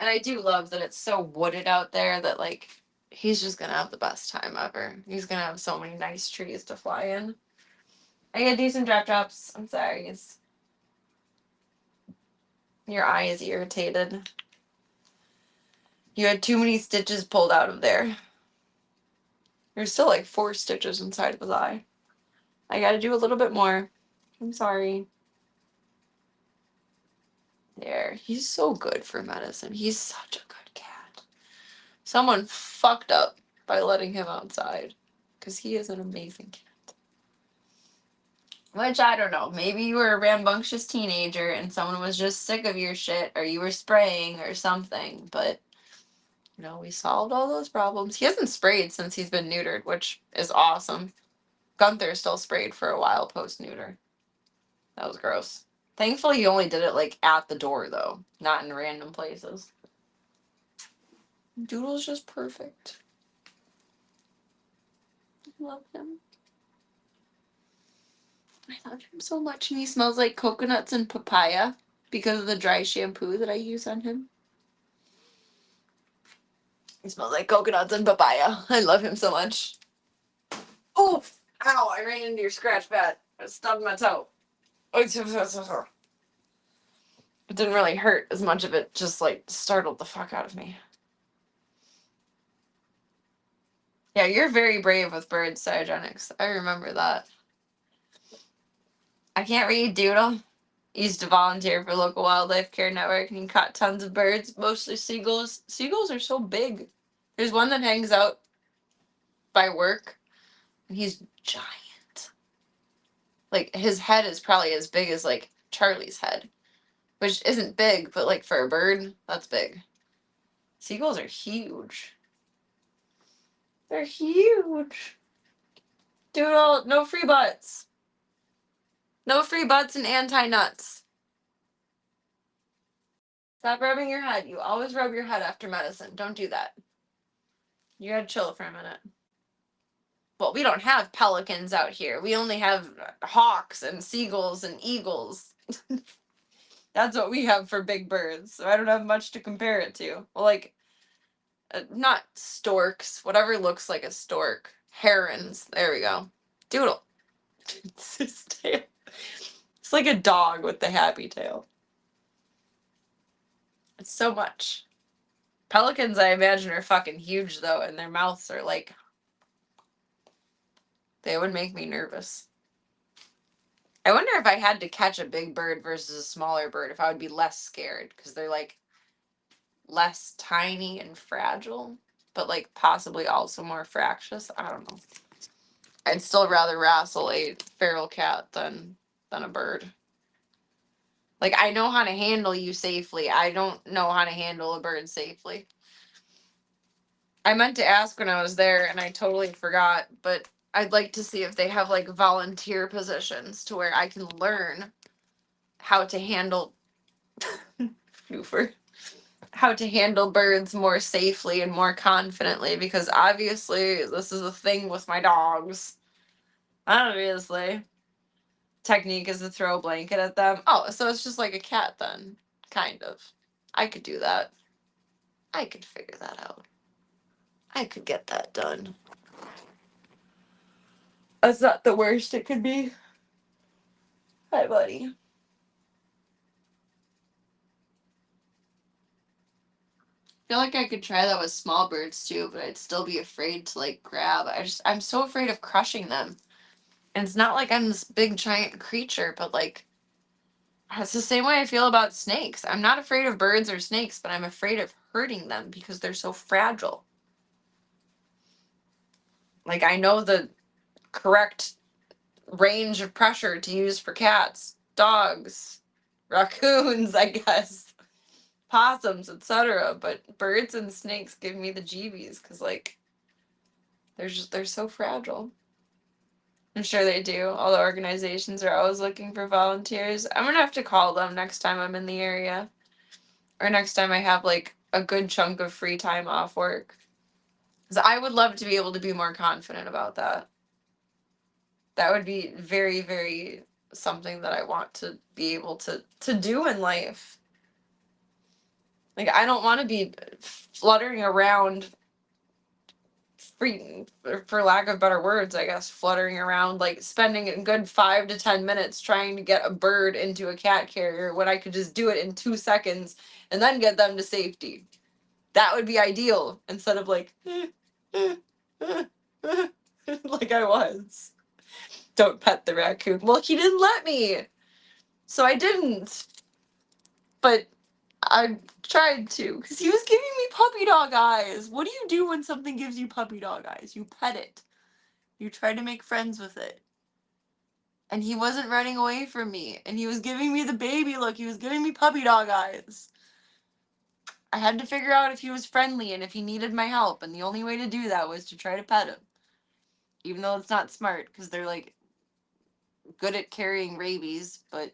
And I do love that it's so wooded out there that, like, he's just going to have the best time ever. He's going to have so many nice trees to fly in. I gotta do some drop drops. I'm sorry. Your eye is irritated. You had too many stitches pulled out of there. There's still like 4 stitches inside of his eye. I gotta do a little bit more. I'm sorry. There. He's so good for medicine. He's such a good cat. Someone fucked up by letting him outside. Because he is an amazing cat. Which, I don't know. Maybe you were a rambunctious teenager and someone was just sick of your shit, or you were spraying or something. But, you know, we solved all those problems. He hasn't sprayed since he's been neutered, which is awesome. Gunther still sprayed for a while post-neuter. That was gross. Thankfully, he only did it, like, at the door, though. Not in random places. Doodle's just perfect. I love him. I love him so much. And he smells like coconuts and papaya because of the dry shampoo that I use on him. He smells like coconuts and papaya. I love him so much. Oh! Ow! I ran into your scratch pad. I stubbed my toe. It didn't really hurt as much of it, just like startled the fuck out of me. Yeah, you're very brave with birds, Cyogenics. I remember that. I can't read Doodle. Used to volunteer for local wildlife care network and he caught tons of birds, mostly seagulls. Seagulls are so big. There's one that hangs out by work and he's giant. Like his head is probably as big as like Charlie's head, which isn't big, but like for a bird, that's big. Seagulls are huge. They're huge. Doodle, no free butts. No free butts and anti-nuts. Stop rubbing your head. You always rub your head after medicine. Don't do that. You gotta chill for a minute. Well, we don't have pelicans out here. We only have hawks and seagulls and eagles. That's what we have for big birds. So I don't have much to compare it to. Well, like, not storks. Whatever looks like a stork. Herons. There we go. Doodle. It's his tail. It's like a dog with the happy tail. It's so much. Pelicans, I imagine, are fucking huge, though, and their mouths are like... They would make me nervous. I wonder if I had to catch a big bird versus a smaller bird, if I would be less scared, because they're, like, less tiny and fragile, but, like, possibly also more fractious. I don't know. I'd still rather wrestle a feral cat than a bird. Like, I know how to handle you safely. I don't know how to handle a bird safely. I meant to ask when I was there, and I totally forgot, but I'd like to see if they have, like, volunteer positions to where I can learn how to handle how to handle birds more safely and more confidently, because obviously this is a thing with my dogs. Obviously. Technique is to throw a blanket at them. Oh, so it's just like a cat then. Kind of. I could do that. I could figure that out. I could get that done. That's not the worst it could be. Hi, buddy. I feel like I could try that with small birds too, but I'd still be afraid to like grab. I'm so afraid of crushing them. And it's not like I'm this big giant creature, but like it's the same way I feel about snakes. I'm not afraid of birds or snakes, but I'm afraid of hurting them because they're so fragile. Like I know the correct range of pressure to use for cats, dogs, raccoons, I guess, possums, etc. But birds and snakes give me the jeebies because like they're so fragile. I'm sure they do. All the organizations are always looking for volunteers. I'm gonna have to call them next time I'm in the area. Or next time I have like a good chunk of free time off work. Because I would love to be able to be more confident about that. That would be very, very something that I want to be able to do in life. Like I don't want to be fluttering around free, for lack of better words, I guess, fluttering around, like spending a good 5 to 10 minutes trying to get a bird into a cat carrier when I could just do it in 2 seconds and then get them to safety. That would be ideal instead of like, like I was. Don't pet the raccoon. Well, he didn't let me. So I didn't. But I tried to. Because he was giving me puppy dog eyes. What do you do when something gives you puppy dog eyes? You pet it. You try to make friends with it. And he wasn't running away from me. And he was giving me the baby look. He was giving me puppy dog eyes. I had to figure out if he was friendly and if he needed my help. And the only way to do that was to try to pet him. Even though it's not smart. Because they're like good at carrying rabies. But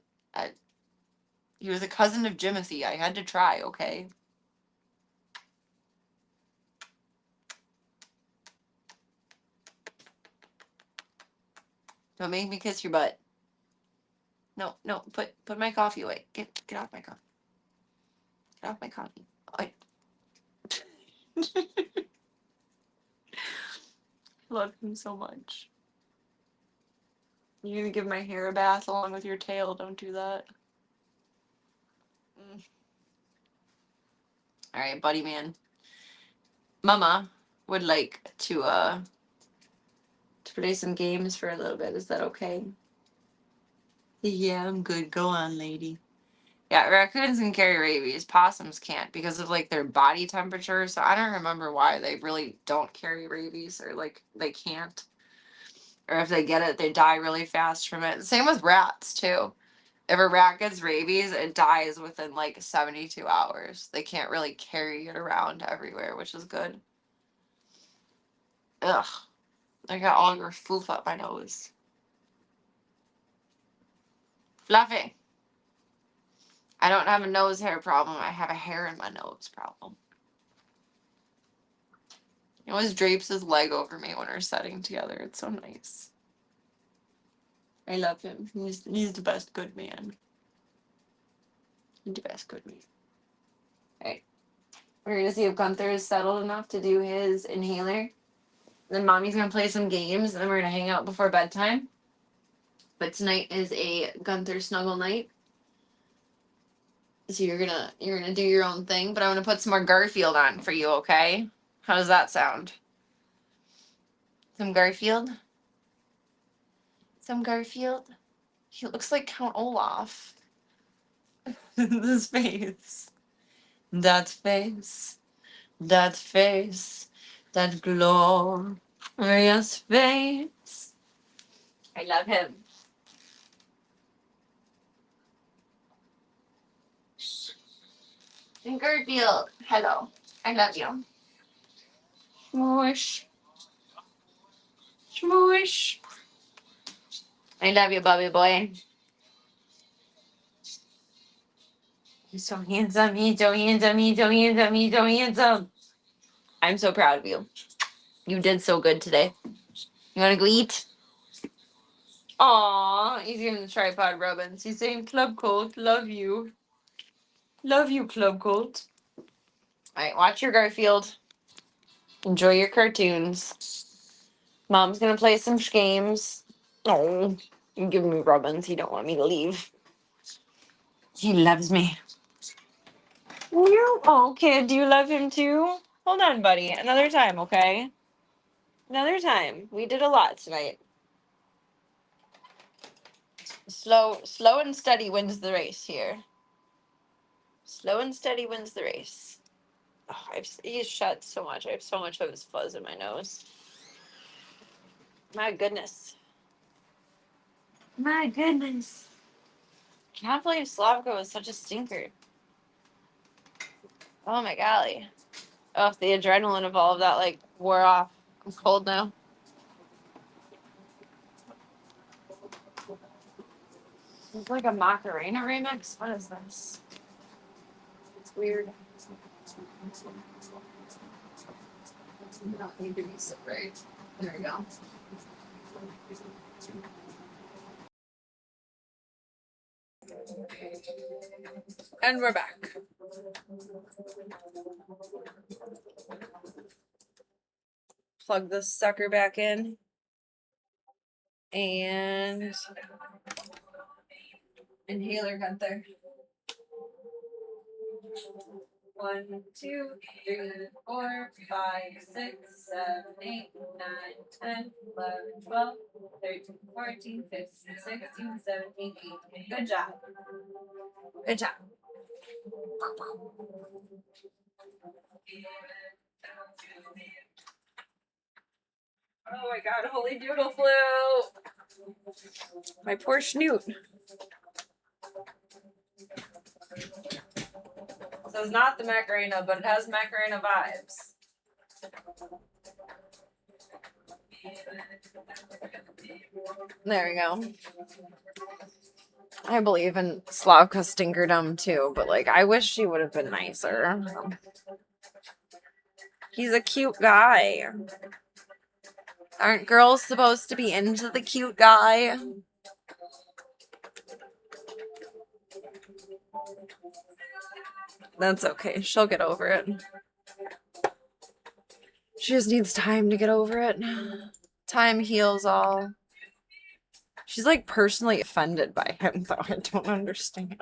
he was a cousin of Jimothy. I had to try, okay? Don't make me kiss your butt. No, no, put my coffee away. Get off my coffee. Get off my coffee. I love him so much. You're gonna give my hair a bath along with your tail. Don't do that. Alright, buddy man. Mama would like to play some games for a little bit. Is that okay? Yeah, I'm good. Go on, lady. Yeah, raccoons can carry rabies. Possums can't because of like their body temperature. So I don't remember why they really don't carry rabies or like they can't. Or if they get it, they die really fast from it. Same with rats too. If a rat gets rabies, it dies within like 72 hours. They can't really carry it around everywhere, which is good. Ugh. I got all your foof up my nose. Fluffy. I don't have a nose hair problem. I have a hair in my nose problem. He always drapes his leg over me when we're sitting together. It's so nice. I love him. He's the best good man. He's the best good man. Alright. We're gonna see if Gunther is settled enough to do his inhaler. Then mommy's gonna play some games, and then we're gonna hang out before bedtime. But tonight is a Gunther snuggle night. So you're gonna do your own thing, but I'm gonna put some more Garfield on for you, okay? How does that sound? Some Garfield? Some Garfield? He looks like Count Olaf. This face. That face. That face. That glorious face. I love him. And Garfield, hello. I love you. Smoosh. Smoosh. I love you, Bobby boy. He's so handsome. He's so handsome. He's so handsome. He's so handsome. I'm so proud of you. You did so good today. You want to go eat? Aw, he's giving the tripod rubbins. He's saying, Club Colt, love you. Love you, Club Colt. Alright, watch your Garfield. Enjoy your cartoons. Mom's gonna play some games. Oh, you're giving me rubbins. He don't want me to leave. He loves me. You, oh, kid, do you love him too? Hold on, buddy. Another time, okay? Another time. We did a lot tonight. Slow and steady wins the race here. Slow and steady wins the race. Oh, he's shed so much. I have so much of his fuzz in my nose. My goodness. My goodness. Can't believe Slavko was such a stinker. Oh my golly. Oh, the adrenaline of all of that like wore off. I'm cold now. It's like a Macarena remix. What is this? It's weird. You don't need to be so right. There we go. And we're back. Plug this sucker back in. And inhaler Gunther. 1, 2, 3, 4, 5, 6, 7, 8, 9, 10, 11, 12, 13, 14, 15, 16, 17, 18. Good job. Good job. Oh my god, holy doodle flu! My poor snoot. So it's not the Macarena, but it has Macarena vibes. There we go. I believe in Slavka Stinkerdom too, but like I wish she would have been nicer. He's a cute guy. Aren't girls supposed to be into the cute guy? That's okay. She'll get over it. She just needs time to get over it. Time heals all. She's like personally offended by him, though. I don't understand.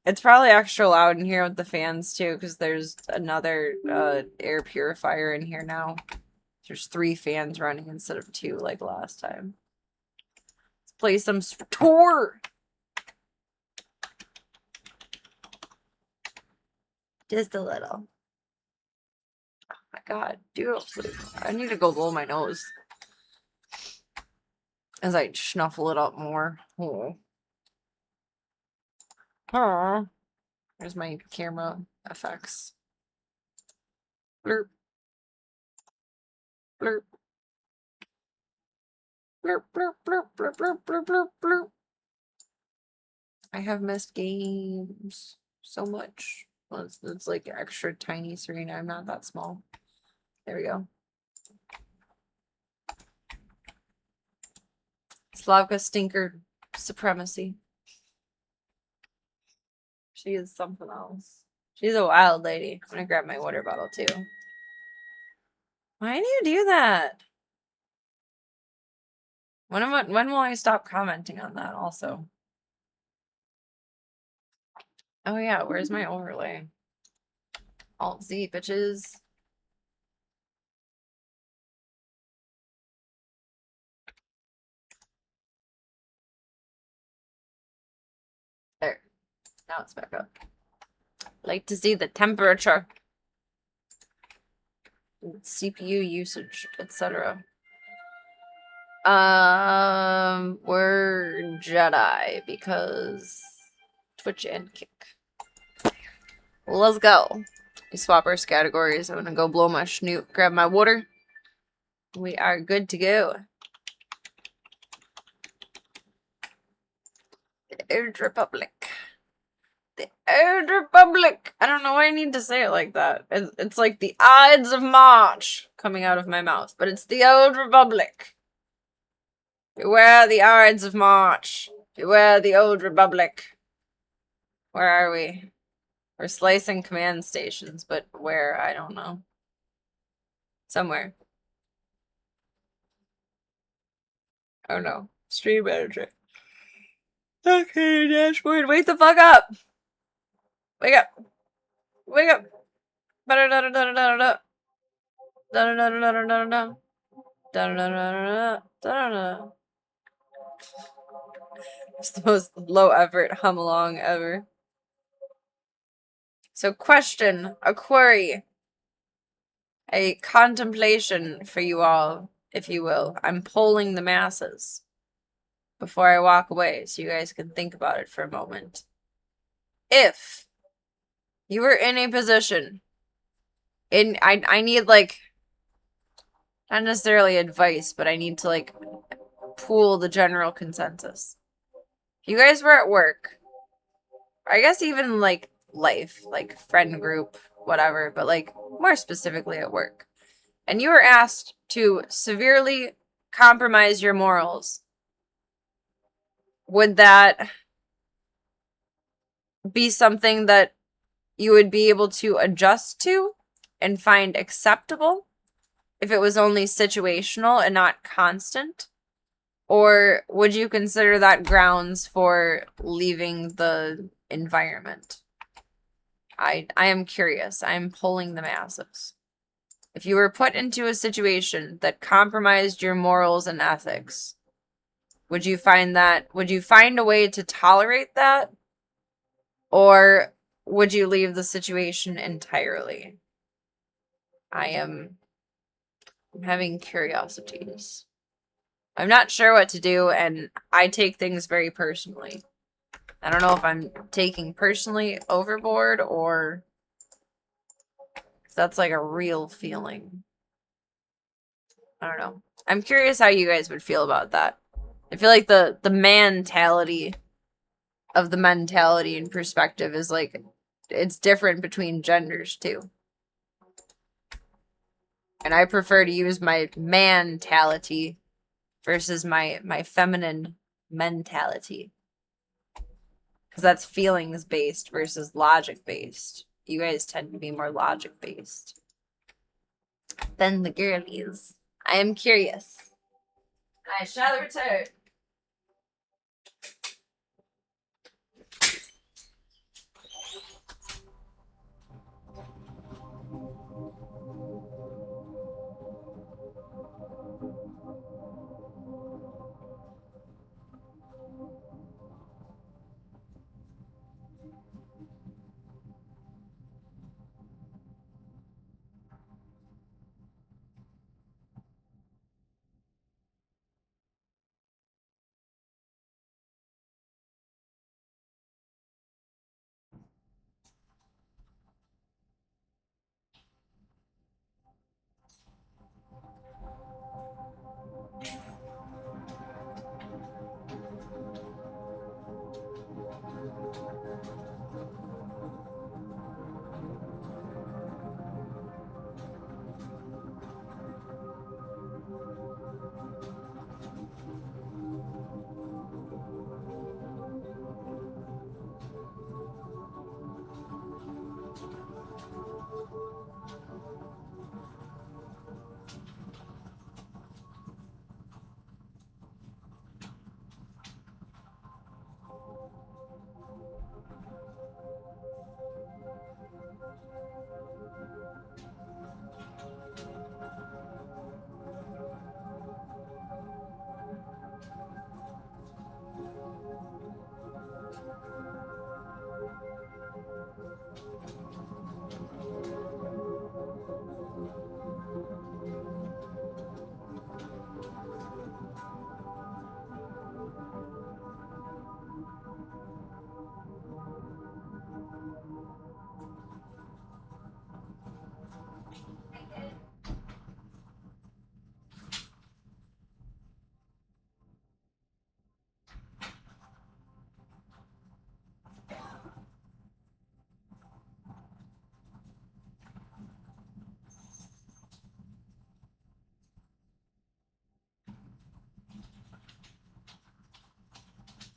It's probably extra loud in here with the fans, too, because there's another air purifier in here now. There's 3 fans running instead of 2 like last time. Let's play some tour. Just a little. Oh my god, dude, I need to go blow my nose as I snuffle it up more. Oh. Oh. There's my camera effects. Blurp. Blurp. Blurp, blurp, blurp, blurp, blurp, blurp, blurp, blurp. I have missed games so much. Well, it's like extra tiny screen. I'm not that small. There we go. Slavka Stinker supremacy. She is something else. She's a wild lady. I'm gonna grab my water bottle too. Why do you do that? When will I stop commenting on that also? Oh yeah, where's my overlay? Alt Z, bitches. There. Now it's back up. Like to see the temperature, CPU usage, etc. We're Jedi because Twitch and Kick. Let's go. We swap our categories. I'm gonna go blow my snoot, grab my water. We are good to go. The Old Republic. The Old Republic. I don't know why I need to say it like that. It's like the Ides of March coming out of my mouth, but it's the Old Republic. Beware the Ides of March. Beware the Old Republic. Where are we? We're slicing command stations, but where? I don't know. Somewhere. Oh no. Stream manager. Okay, dashboard. Wake the fuck up! Wake up! Wake up! Da-da-da-da-da-da-da-da. Da-da-da-da-da-da-da. Da-da-da-da-da-da-da. It's the most low effort hum along ever. So question, a query, a contemplation for you all, if you will. I'm polling the masses before I walk away so you guys can think about it for a moment. If you were in a position, I need like, not necessarily advice, but I need to like pool the general consensus. If you guys were at work, I guess even like life, like friend group, whatever, but like more specifically at work, and you were asked to severely compromise your morals, would that be something that you would be able to adjust to and find acceptable if it was only situational and not constant? Or would you consider that grounds for leaving the environment? I am curious. I am polling the masses. If you were put into a situation that compromised your morals and ethics, would you find a way to tolerate that? Or would you leave the situation entirely? I'm having curiosities. I'm not sure what to do, and I take things very personally. I don't know if I'm taking personally overboard or if that's like a real feeling. I don't know. I'm curious how you guys would feel about that. I feel like the mentality of the mentality and perspective is like it's different between genders too. And I prefer to use my mentality versus my feminine mentality. Because that's feelings based versus logic based. You guys tend to be more logic based than the girlies. I am curious. I shall return.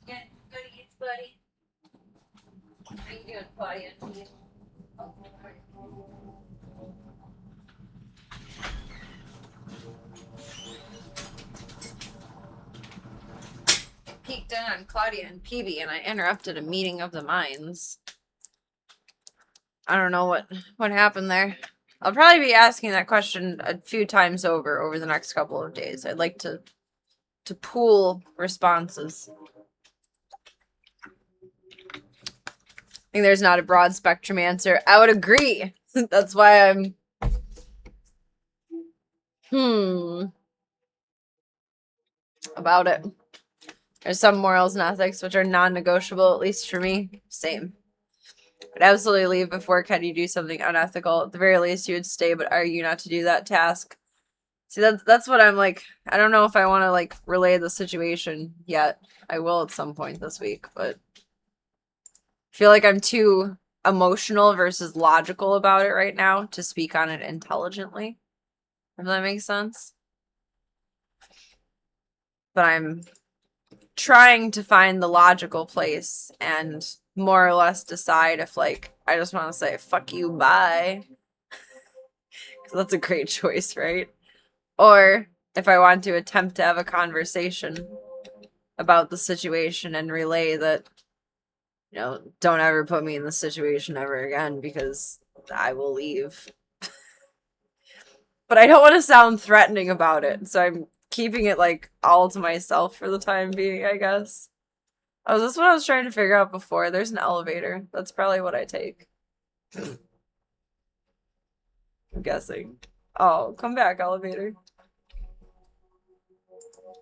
Yeah, good eats, buddy. How you doing, Claudia? Peeked in on Claudia and PB, and I interrupted a meeting of the minds. I don't know what happened there. I'll probably be asking that question a few times over the next couple of days. I'd like to pool responses. I think there's not a broad spectrum answer. I would agree. That's why I'm about it. There's some morals and ethics which are non-negotiable, at least for me. Same. I'd absolutely leave before Kenny do something unethical. At the very least, you would stay but argue not to do that task. See, that's what I'm like. I don't know if I want to like relay the situation yet. I will at some point this week, but I feel like I'm too emotional versus logical about it right now to speak on it intelligently. If that makes sense. But I'm trying to find the logical place and more or less decide if like I just want to say fuck you, bye. Because that's a great choice, right? Or if I want to attempt to have a conversation about the situation and relay that You know, don't ever put me in this situation ever again because I will leave. But I don't want to sound threatening about it, so I'm keeping it like all to myself for the time being, I guess. Oh, this is what I was trying to figure out before. There's an elevator. That's probably what I take. I'm guessing. Oh, come back, elevator.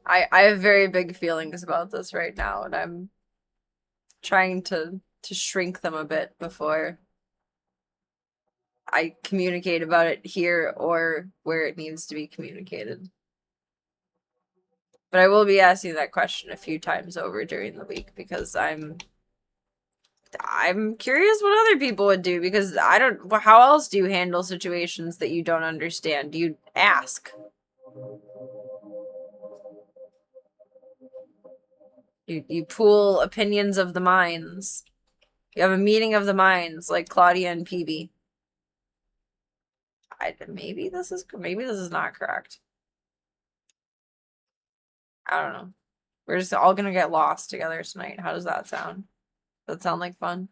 I have very big feelings about this right now, and I'm trying to shrink them a bit before I communicate about it here or where it needs to be communicated. But I will be asking that question a few times over during the week because I'm curious what other people would do because I don't. How else do you handle situations that you don't understand? You ask. You pool opinions of the minds. You have a meeting of the minds like Claudia and PB. Maybe this is not correct. I don't know. We're just all gonna get lost together tonight. How does that sound? Does that sound like fun?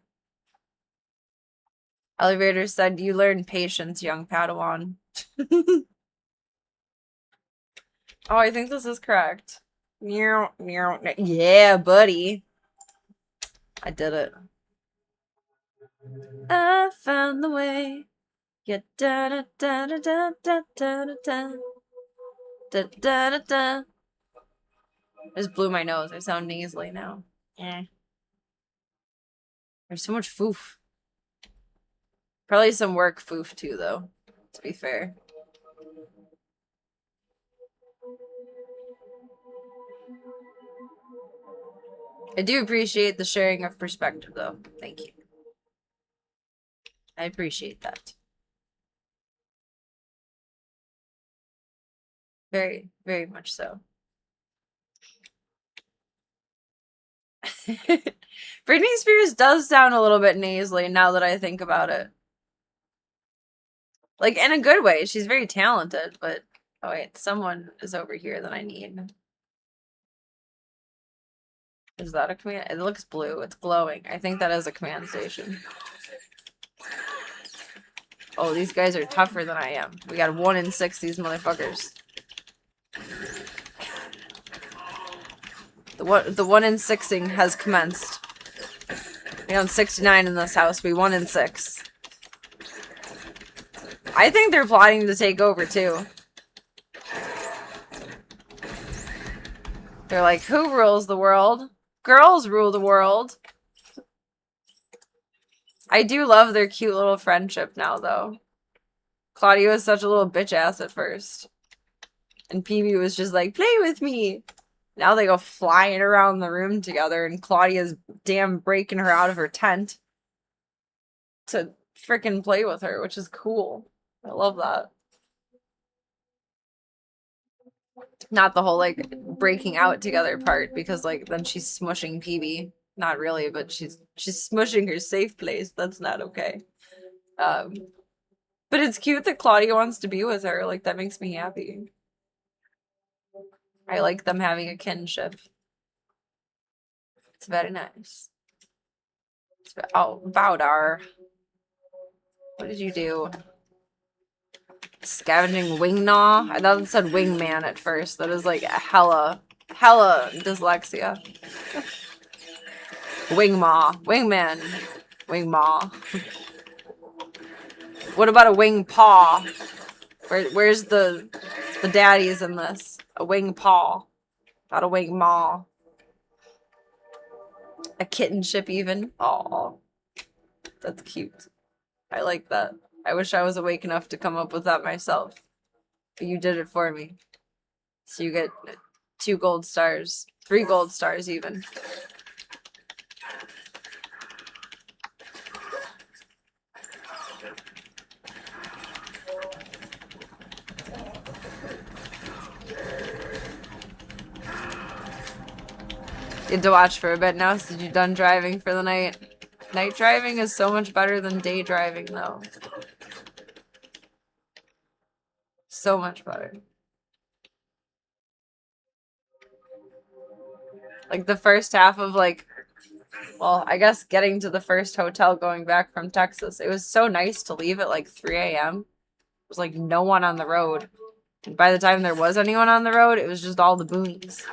Elevator said, "You learn patience, young Padawan." Oh, I think this is correct. Yeah, buddy. I did it. I found the way. Yeah, da da da da da da da da da da da da. I just blew my nose. I sound nasally now. Eh. There's so much foof. Probably some work foof too, though. To be fair. I do appreciate the sharing of perspective, though. Thank you. I appreciate that. Very, very much so. Britney Spears does sound a little bit nasally now that I think about it. Like, in a good way. She's very talented, but... Oh, wait. Someone is over here that I need. Is that a command? It looks blue. It's glowing. I think that is a command station. Oh, these guys are tougher than I am. We got 1 in 6 these motherfuckers. The 1 in 6ing has commenced. We on 69 in this house. We 1 in 6. I think they're plotting to take over too. They're like, who rules the world? Girls rule the world. I do love their cute little friendship now, though. Claudia was such a little bitch ass at first. And PB was just like, play with me. Now they go flying around the room together, and Claudia's damn breaking her out of her tent to frickin' play with her, which is cool. I love that. Not the whole, like, breaking out together part, because, like, then she's smushing PB. Not really, but she's smushing her safe place. That's not okay. But it's cute that Claudia wants to be with her. Like, that makes me happy. I like them having a kinship. It's very nice. Oh, Baudar. What did you do? Scavenging wing gnaw? I thought it said wingman at first. That is like hella dyslexia. Wingmaw. Wingman. Wingmaw. What about a wing paw? Where's the daddies in this? A wing paw. Not a wing maw. A kittenship even. Aw. That's cute. I like that. I wish I was awake enough to come up with that myself. But you did it for me. So you get 2 gold stars. 3 gold stars even. You had to watch for a bit now since you're done driving for the night. Night driving is so much better than day driving, though. So much better. Like, the first half of, like, Well, I guess getting to the first hotel going back from Texas, it was so nice to leave at like 3 a.m. It was like no one on the road. And by the time there was anyone on the road, it was just all the boonies.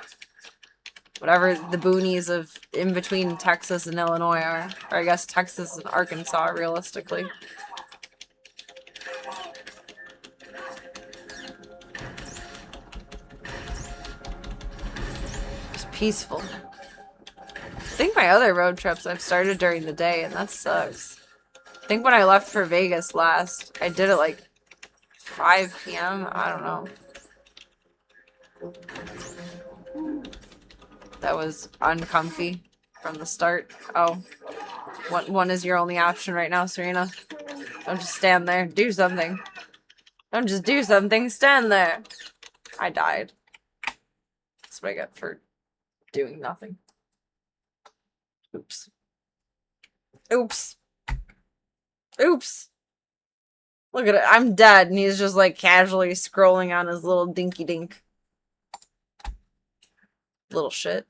Whatever the boonies of in between Texas and Illinois are. Or I guess Texas and Arkansas, realistically. It's peaceful. I think my other road trips I've started during the day, and that sucks. I think when I left for Vegas last, I did it like 5 p.m. I don't know. That was uncomfy from the start. Oh, one is your only option right now, Serena. Don't just stand there. Do something. Don't just do something. Stand there. I died. That's what I get for doing nothing. Oops. Oops. Oops. Look at it. I'm dead, and he's just like casually scrolling on his little dinky dink. Little shit.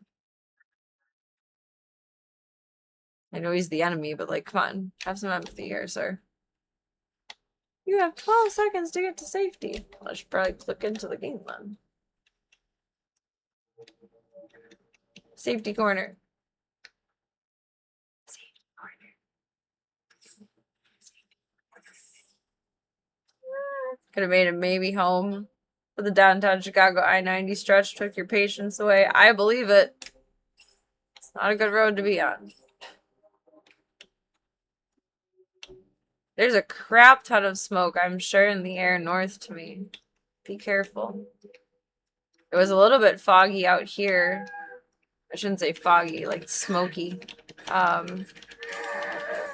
I know he's the enemy, but like, come on. Have some empathy here, sir. You have 12 seconds to get to safety. I should probably click into the game then. Safety corner. Safety corner. Could have made it maybe home. But the downtown Chicago I-90 stretch took your patience away. I believe it. It's not a good road to be on. There's a crap ton of smoke, I'm sure, in the air north to me. Be careful. It was a little bit foggy out here. I shouldn't say foggy, like smoky.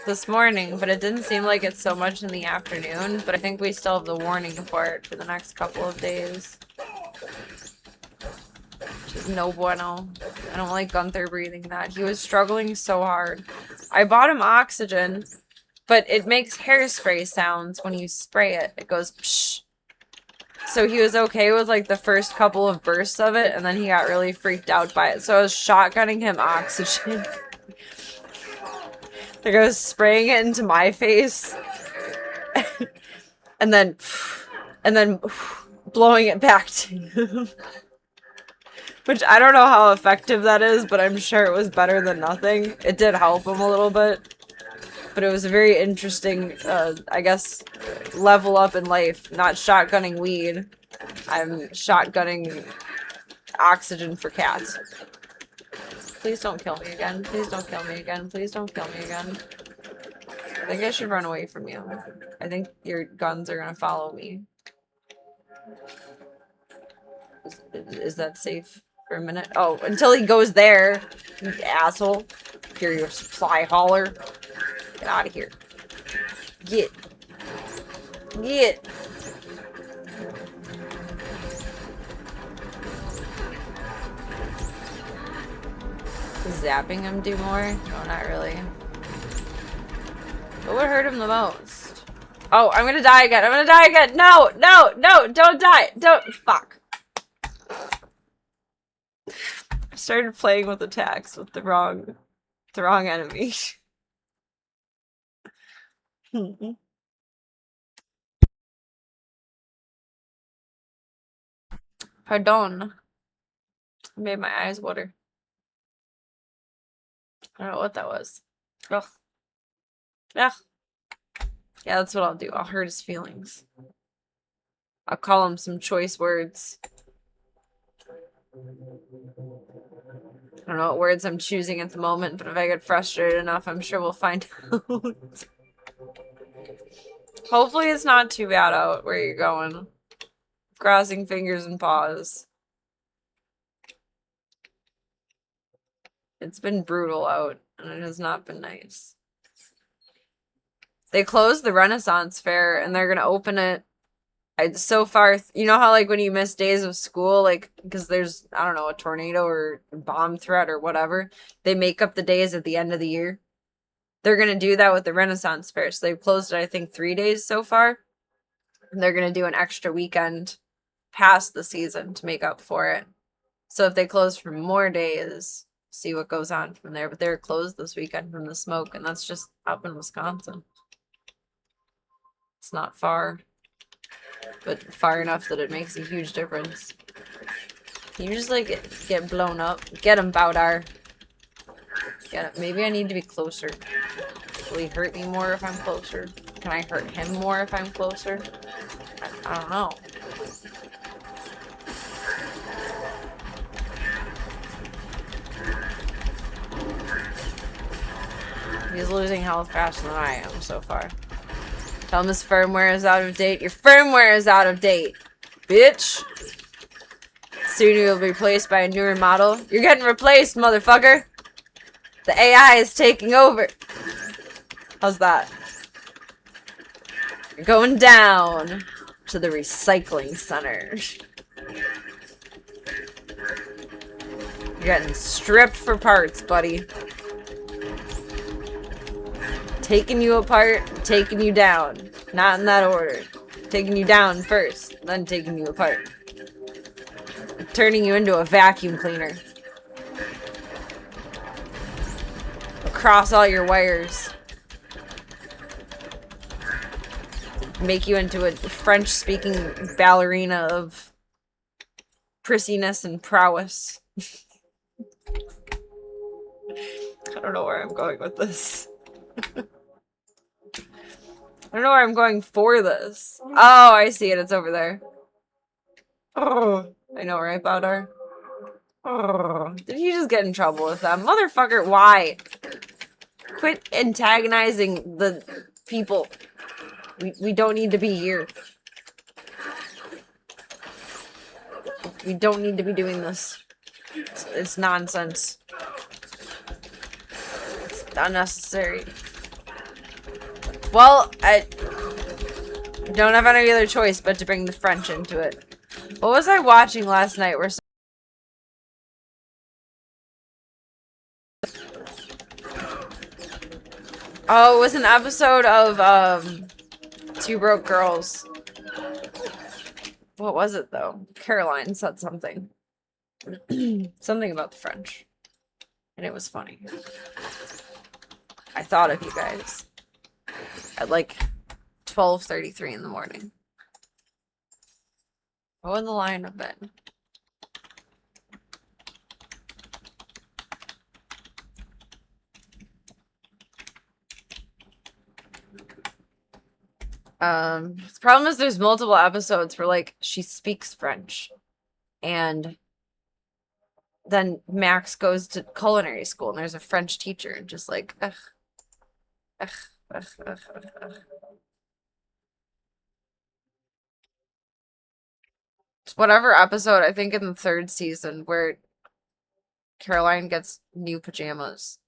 This morning, but it didn't seem like it's so much in the afternoon, but I think we still have the warning for it for the next couple of days. Which is no bueno. I don't like Gunther breathing that. He was struggling so hard. I bought him oxygen, but it makes hairspray sounds when you spray it. It goes psh. So he was okay with like the first couple of bursts of it, and then he got really freaked out by it. So I was shotgunning him oxygen. Like I was spraying it into my face and then blowing it back to him. Which I don't know how effective that is, but I'm sure it was better than nothing. It did help him a little bit. But it was a very interesting, I guess, level up in life. Not shotgunning weed. I'm shotgunning oxygen for cats. Please don't kill me again. Please don't kill me again. Please don't kill me again. I think I should run away from you. I think your guns are gonna follow me. Is that safe for a minute? Oh, until he goes there, you asshole. Here, your supply hauler. Get out of here. Get. Get. Does zapping him do more? No, not really. What would hurt him the most? Oh, I'm gonna die again. I'm gonna die again. No, no, no, don't die. Don't. Fuck. I started playing with attacks with the wrong enemy. Pardon. Made my eyes water. I don't know what that was. Ugh. Ugh. Yeah, that's what I'll do. I'll hurt his feelings. I'll call him some choice words. I don't know what words I'm choosing at the moment, but if I get frustrated enough, I'm sure we'll find out. Hopefully it's not too bad out where you're going. Crossing fingers and paws. It's been brutal out, and it has not been nice. They closed the Renaissance Fair, and they're gonna open it. So far, you know how like when you miss days of school, like because there's I don't know a tornado or bomb threat or whatever, they make up the days at the end of the year. They're gonna do that with the Renaissance Fair. So they've closed it, I think, 3 days so far. And they're gonna do an extra weekend past the season to make up for it. So if they close for more days, see what goes on from there. But they're closed this weekend from the smoke, and that's just up in Wisconsin. It's not far, but far enough that it makes a huge difference. Can you just like get blown up? Get him, Baudar. Get it. Maybe I need to be closer. Will he hurt me more if I'm closer? Can I hurt him more if I'm closer? I don't know. He's losing health faster than I am so far. Tell him his firmware is out of date. Your firmware is out of date, bitch. Soon you will be replaced by a newer model. You're getting replaced, motherfucker. The AI is taking over. How's that? You're going down to the recycling center. You're getting stripped for parts, buddy. Taking you apart, taking you down. Not in that order. Taking you down first, then taking you apart. Turning you into a vacuum cleaner. Across all your wires. Make you into a French-speaking ballerina of prissiness and prowess. I don't know where I'm going with this. I don't know where I'm going for this. Oh, I see it. It's over there. Oh, I know, right, Baudar? Oh, did he just get in trouble with that? Motherfucker, why? Quit antagonizing the people. We don't need to be here. We don't need to be doing this. It's nonsense. It's unnecessary. Well, I don't have any other choice but to bring the French into it. What was I watching last night where oh, it was an episode of Two Broke Girls. What was it though? Caroline said something. Something about the French. And it was funny. I thought of you guys. At like 12:33 in the morning. What would the line have been? The problem is there's multiple episodes where like she speaks French and then Max goes to culinary school and there's a French teacher and just like ugh, ugh, ugh, ugh, ugh, ugh. It's whatever episode, I think in the 3rd season where Caroline gets new pajamas.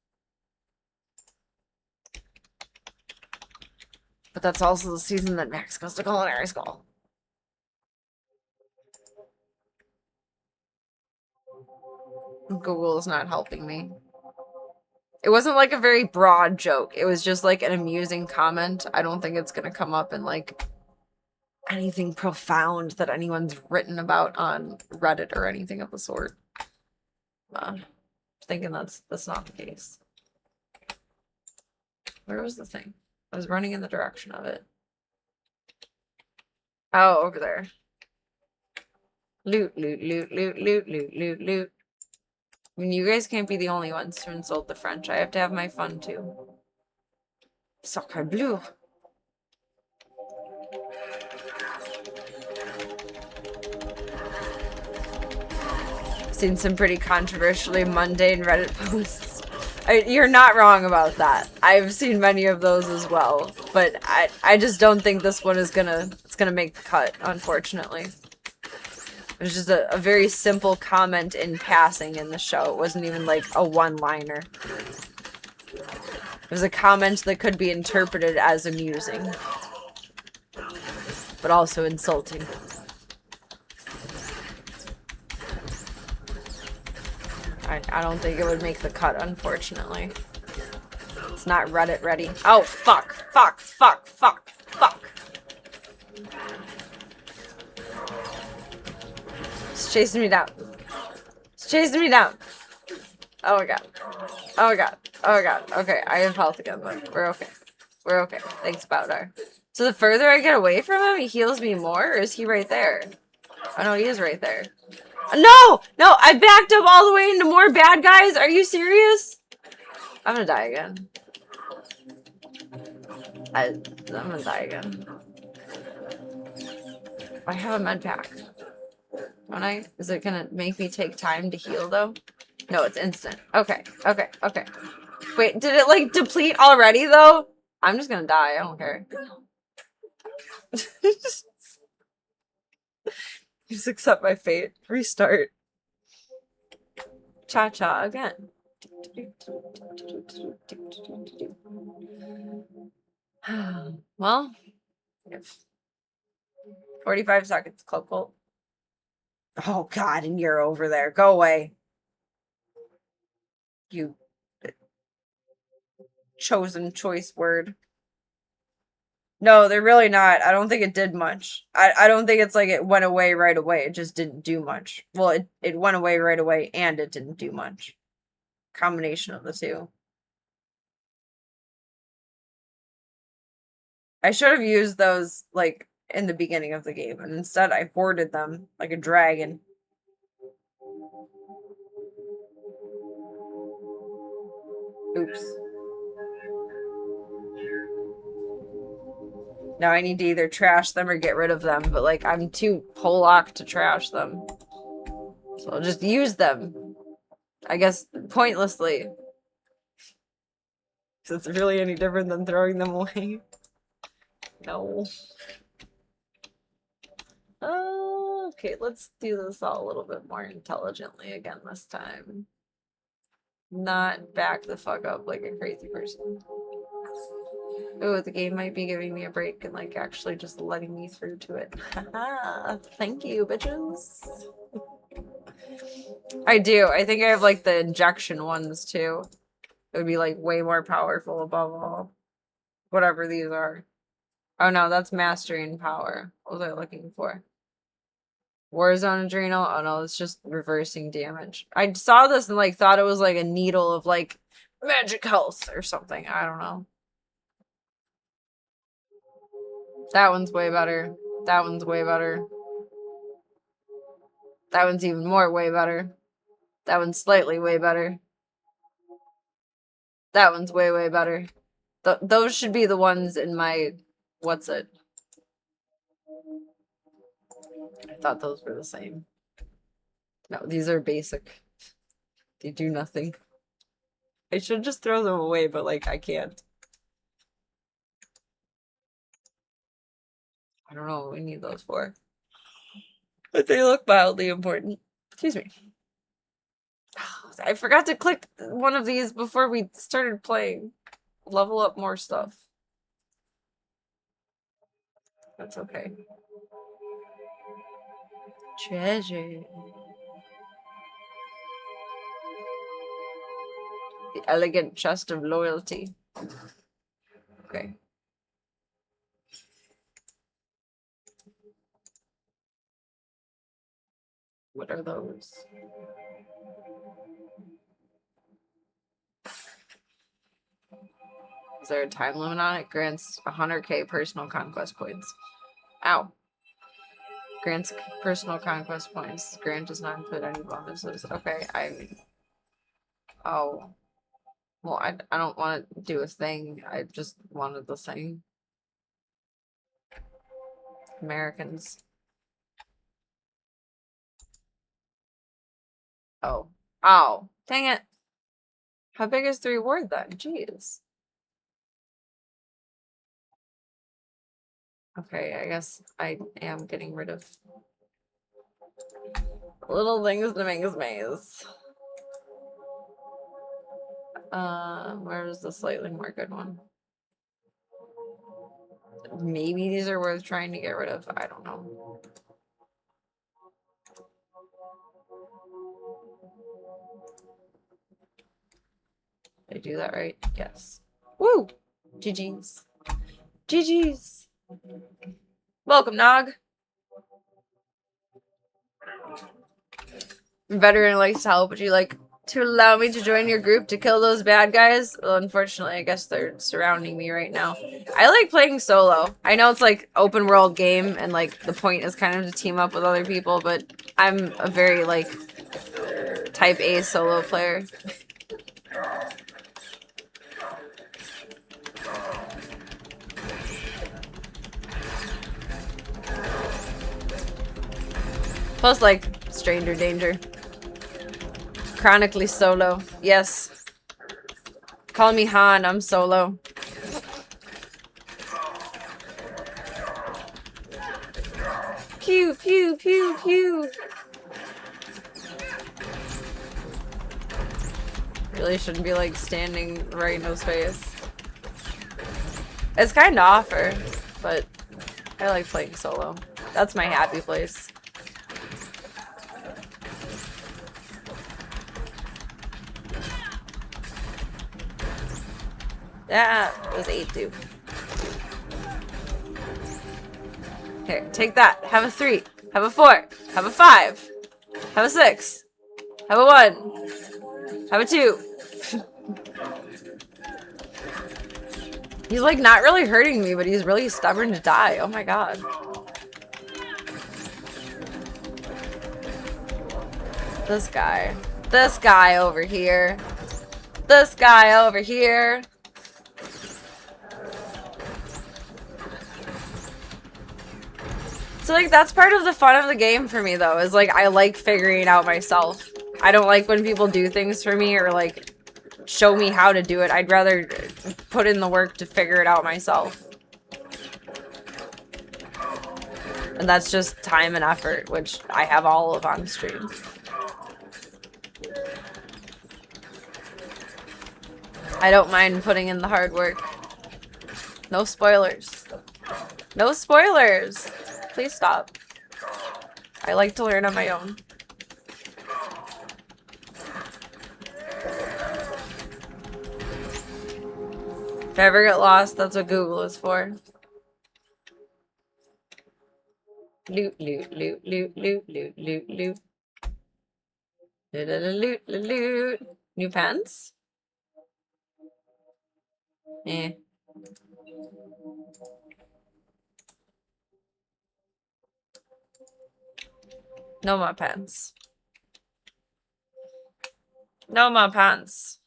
But that's also the season that Max goes to culinary school. Google is not helping me. It wasn't like a very broad joke. It was just like an amusing comment. I don't think it's gonna come up in like anything profound that anyone's written about on Reddit or anything of the sort. Thinking that's not the case. Where was the thing? I was running in the direction of it. Oh, over there. Loot, loot, loot, loot, loot, loot, loot, loot. I mean, you guys can't be the only ones to insult the French. I have to have my fun too. Sacre bleu. Seen some pretty controversially mundane Reddit posts. You're not wrong about that. I've seen many of those as well, but I just don't think this one is gonna make the cut, unfortunately. It was just a very simple comment in passing in the show. It wasn't even like a one-liner. It was a comment that could be interpreted as amusing, but also insulting. I don't think it would make the cut, unfortunately. It's not Reddit ready. Oh, fuck, fuck, fuck, fuck, fuck. It's chasing me down. It's chasing me down. Oh my god. Oh my god. Oh my god. Okay, I have health again, but we're okay. We're okay. Thanks, Bowdar. So the further I get away from him, he heals me more, or is he right there? Oh no, he is right there. No! No! I backed up all the way into more bad guys? Are you serious? I'm gonna die again. I'm gonna die again. I have a med pack. Don't I? Is it gonna make me take time to heal though? No, it's instant. Okay, okay, okay. Wait, did it like deplete already though? I'm just gonna die. I don't care. Just accept my fate. Restart. Cha-cha again. Well, 45 seconds, Club. Oh god, and you're over there. Go away. You chosen choice word. No, they're really not. I don't think it did much. I don't think it's like it went away right away. It just didn't do much. Well, it went away right away and it didn't do much. Combination of the two. I should have used those like in the beginning of the game, and instead I hoarded them like a dragon. Oops. Now I need to either trash them or get rid of them, but like I'm too Pollock to trash them. So I'll just use them. I guess pointlessly. Is it's really any different than throwing them away? No. Okay, let's do this all a little bit more intelligently again this time. Not back the fuck up like a crazy person. Oh, the game might be giving me a break and like actually just letting me through to it. Haha, thank you, bitches. I do. I think I have like the injection ones too. It would be like way more powerful above all. Whatever these are. Oh no, that's mastering power. What was I looking for? Warzone Adrenal? Oh no, it's just reversing damage. I saw this and like thought it was like a needle of like magic health or something. I don't know. That one's way better. That one's way better. That one's even more way better. That one's slightly way better. That one's way, way better. Those should be the ones in my... What's it? I thought those were the same. No, these are basic. They do nothing. I should just throw them away, but like, I can't. I don't know what we need those for. But they look mildly important. Excuse me. I forgot to click one of these before we started playing. Level up more stuff. That's okay. Treasure. The elegant chest of loyalty. Okay. What are those? Is there a time limit on it? Grants 100k personal conquest points. Ow. Grants personal conquest points. Grant does not include any bonuses. Okay, oh. Well, I don't want to do a thing. I just wanted the thing. Americans. Oh. Oh. Dang it. How big is the reward then? Jeez. Okay, I guess I am getting rid of little things to make us maze. Where's the slightly more good one? Maybe these are worth trying to get rid of. I don't know. Did I do that right? Yes. Woo! GG's. GG's. Welcome, Nog. Veteran likes to help. Would you like to allow me to join your group to kill those bad guys. Well, unfortunately, I guess they're surrounding me right now. I like playing solo. I know it's like open world game and like the point is kind of to team up with other people, but I'm a very like type A solo player. Plus like stranger danger. Chronically solo. Yes. Call me Han, I'm solo. Pew, pew, pew, pew. Really shouldn't be like standing right in his face. It's kind of offer, but I like playing solo. That's my happy place. Yeah, it was 8-2. Here, take that. Have a 3. Have a 4. Have a 5. Have a 6. Have a 1. Have a 2. He's like not really hurting me, but he's really stubborn to die. Oh my god. This guy. This guy over here. This guy over here. So like that's part of the fun of the game for me though, is like I like figuring it out myself. I don't like when people do things for me or like show me how to do it. I'd rather put in the work to figure it out myself. And that's just time and effort, which I have all of on stream. I don't mind putting in the hard work. No spoilers. No spoilers! Please stop. I like to learn on my own. If I ever get lost, that's what Google is for. Loot, loot, loot, loot, loot, loot, loot, loot. Loot, loot, loot, loot. New pants? Eh. No more pants. No more pants.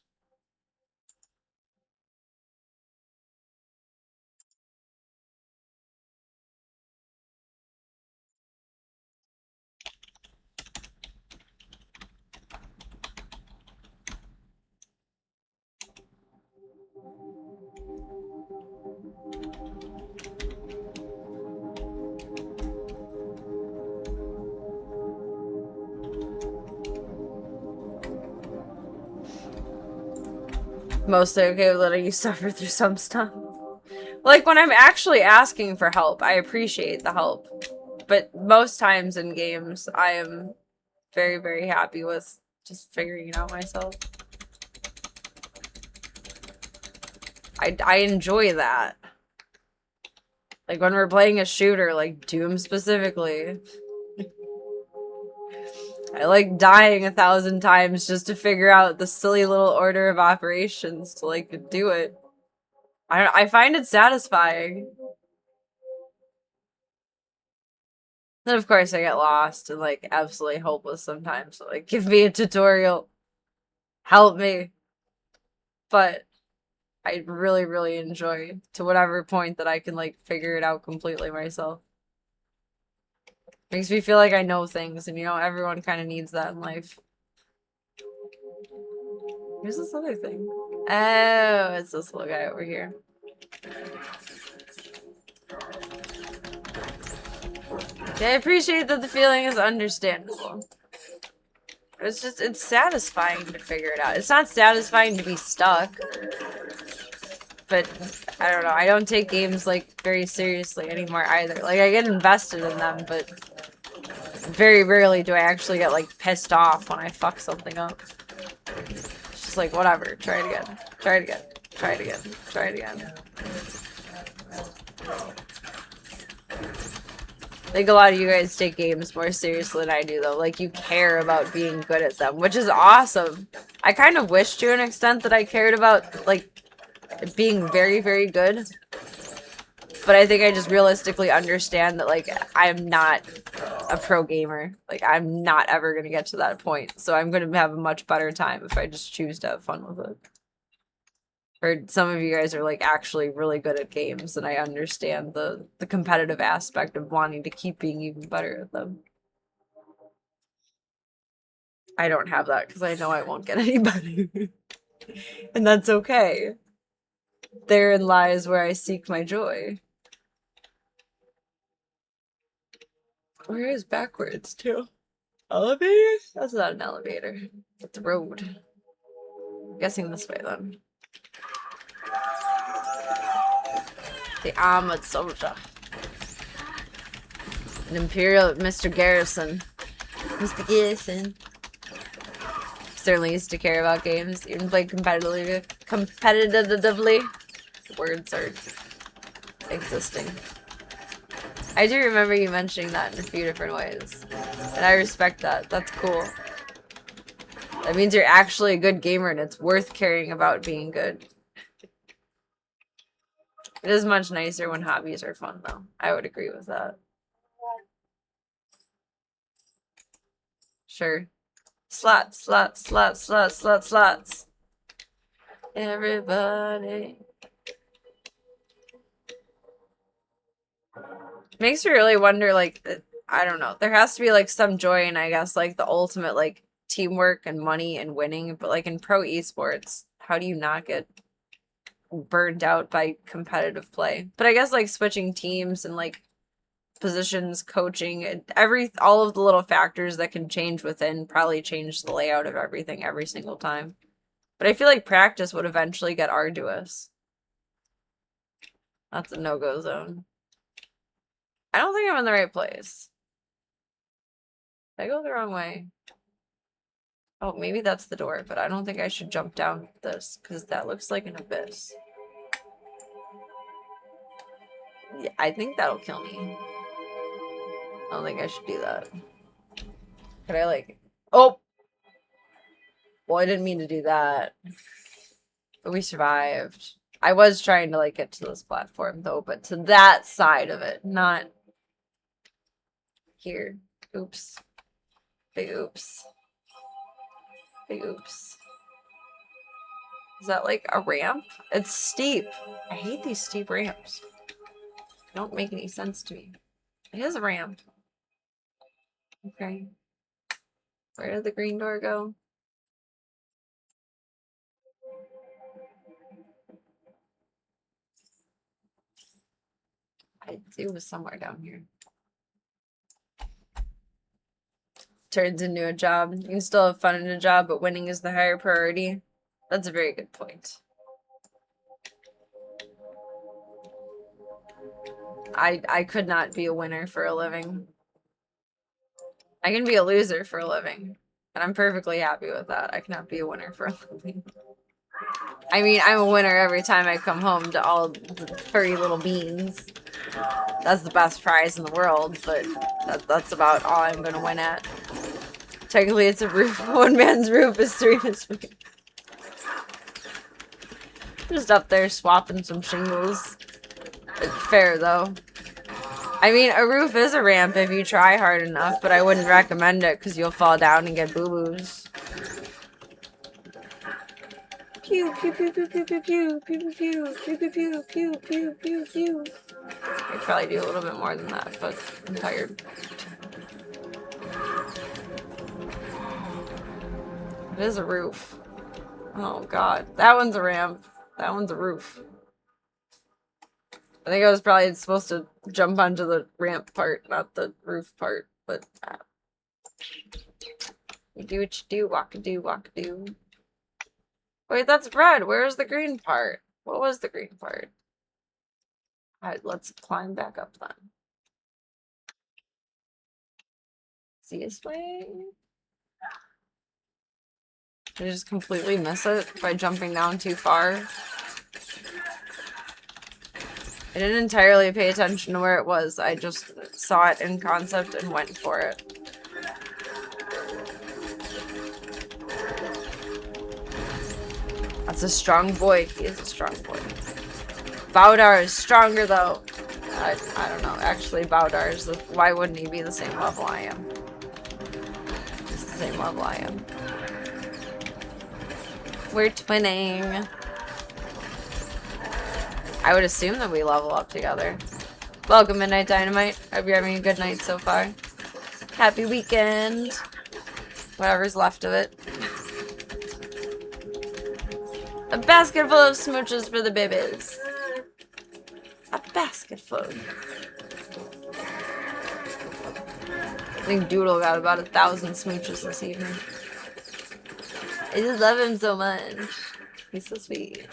Mostly okay with letting you suffer through some stuff. Like, when I'm actually asking for help, I appreciate the help. But most times in games, I am very, very happy with just figuring it out myself. I enjoy that. Like, when we're playing a shooter, like Doom specifically. I like dying 1,000 times just to figure out the silly little order of operations to, like, do it. I find it satisfying. Then, of course, I get lost and, like, absolutely hopeless sometimes. So, like, give me a tutorial. Help me. But I really, really enjoy to whatever point that I can, like, figure it out completely myself. Makes me feel like I know things, and, you know, everyone kind of needs that in life. Here's this other thing. Oh, it's this little guy over here. Yeah, I appreciate that the feeling is understandable. It's just, it's satisfying to figure it out. It's not satisfying to be stuck. But, I don't know, I don't take games, like, very seriously anymore either. Like, I get invested in them, but very rarely do I actually get, like, pissed off when I fuck something up. It's just like, whatever, try it again. Try it again. Try it again. Try it again. I think a lot of you guys take games more seriously than I do, though. Like, you care about being good at them, which is awesome. I kind of wish to an extent that I cared about, like, being very, very good. But I think I just realistically understand that, like, I'm not a pro gamer. Like, I'm not ever going to get to that point. So I'm going to have a much better time if I just choose to have fun with it. Or some of you guys are, like, actually really good at games, and I understand the competitive aspect of wanting to keep being even better at them. I don't have that because I know I won't get any better. And that's okay. Therein lies where I seek my joy. Where is backwards, too? Elevator? That's not an elevator. It's a road. I'm guessing this way, then. The armored soldier. An Imperial Mr. Garrison. Mr. Garrison. Certainly used to care about games, even play competitively. Words are existing. I do remember you mentioning that in a few different ways. And I respect that. That's cool. That means you're actually a good gamer and it's worth caring about being good. It is much nicer when hobbies are fun, though. I would agree with that. Sure. Slots, slots, slots, slots, slots, slots. Everybody. Makes me really wonder, like, I don't know. There has to be, like, some joy in, I guess, like, the ultimate, like, teamwork and money and winning. But, like, in pro esports, how do you not get burned out by competitive play? But I guess, like, switching teams and, like, positions, coaching, and all of the little factors that can change within probably change the layout of everything every single time. But I feel like practice would eventually get arduous. That's a no-go zone. I don't think I'm in the right place. Did I go the wrong way? Oh, maybe that's the door, but I don't think I should jump down this, because that looks like an abyss. Yeah, I think that'll kill me. I don't think I should do that. Could I, like... Oh! Well, I didn't mean to do that. But we survived. I was trying to, like, get to this platform, though, but to that side of it, not here. Oops. Big oops. Big oops. Is that, like, a ramp? It's steep. I hate these steep ramps. They don't make any sense to me. It is a ramp. Okay. Where did the green door go? It was somewhere down here. Turns into a job. You can still have fun in a job, but winning is the higher priority. That's a very good point. I could not be a winner for a living. I can be a loser for a living. And I'm perfectly happy with that. I cannot be a winner for a living. I mean, I'm a winner every time I come home to all the furry little beans. That's the best prize in the world, but that's about all I'm gonna win at. Technically, it's a roof. One man's roof is 3 minutes. Just up there swapping some shingles. It's fair, though. I mean, a roof is a ramp if you try hard enough, but I wouldn't recommend it because you'll fall down and get boo-boos. Pew, pew, pew, pew, pew, pew, pew, pew, pew, pew, pew, pew, pew, pew, pew, pew. I could probably do a little bit more than that, but I'm tired. It is a roof. Oh god. That one's a ramp. That one's a roof. I think I was probably supposed to jump onto the ramp part, not the roof part, but you do what you do, walk-a-do, walk-a-do. Wait, that's red. Where's the green part? What was the green part? Alright, let's climb back up then. See this way? Did I just completely miss it by jumping down too far? I didn't entirely pay attention to where it was. I just saw it in concept and went for it. That's a strong boy. He is a strong boy. Baudar is stronger though. I don't know. Actually, Baudar is why wouldn't he be the same level I am? He's the same level I am. We're twinning. I would assume that we level up together. Welcome, Midnight Dynamite. Hope you're having a good night so far. Happy weekend. Whatever's left of it. A basket full of smooches for the babies. A basket full. I think Doodle got about 1,000 smooches this evening. I just love him so much. He's so sweet.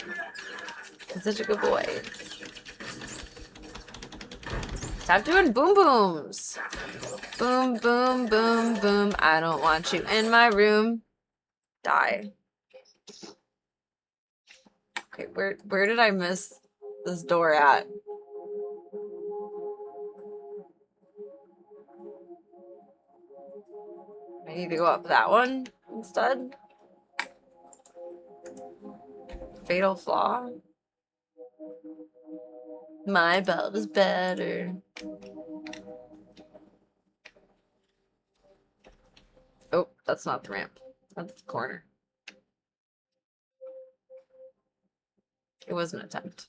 He's such a good boy. Stop doing boom booms. Boom, boom, boom, boom. I don't want you in my room. Die. Okay, where did I miss this door at? I need to go up that one instead. Fatal flaw. My belt is better. Oh, that's not the ramp. That's the corner. It was an attempt.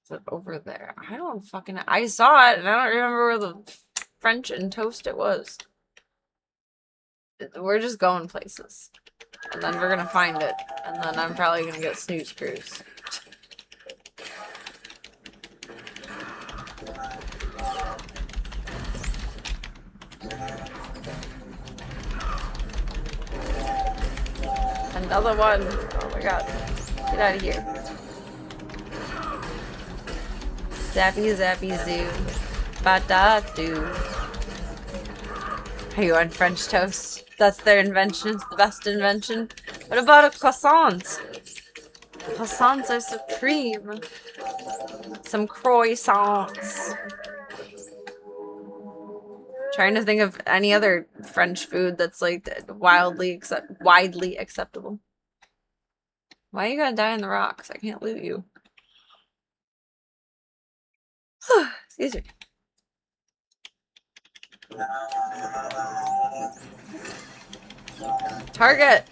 Is it over there? I don't fucking... I saw it, and I don't remember where the French and toast it was. We're just going places. And then we're gonna find it. And then I'm probably gonna get snooze cruise. Another one. Oh my god. Get out of here. Zappy zappy zoo. Ba-da-doo. Are you on French toast? That's their invention. It's the best invention. What about a croissant? Croissants are supreme. Some croissants. Trying to think of any other French food that's like widely acceptable. Why you gotta die in the rocks? I can't loot you. Excuse me. Target.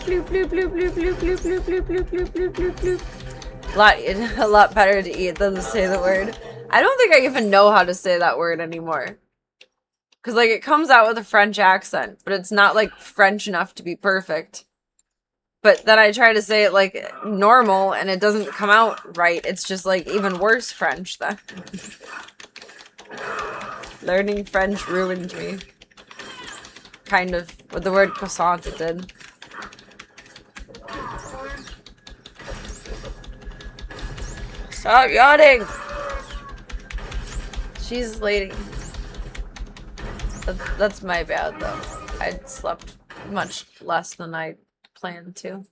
Bloop, bloop, bloop, bloop, bloop, bloop, bloop, bloop, bloop, bloop, bloop, bloop, bloop. A lot better to eat than to say the word. I don't think I even know how to say that word anymore. Because, like, it comes out with a French accent, but it's not, like, French enough to be perfect. But then I try to say it, like, normal, and it doesn't come out right. It's just, like, even worse French then. Learning French ruined me. Kind of. With the word croissant, it did. Stop yawning! She's lady. That's my bad, though. I slept much less than I planned to.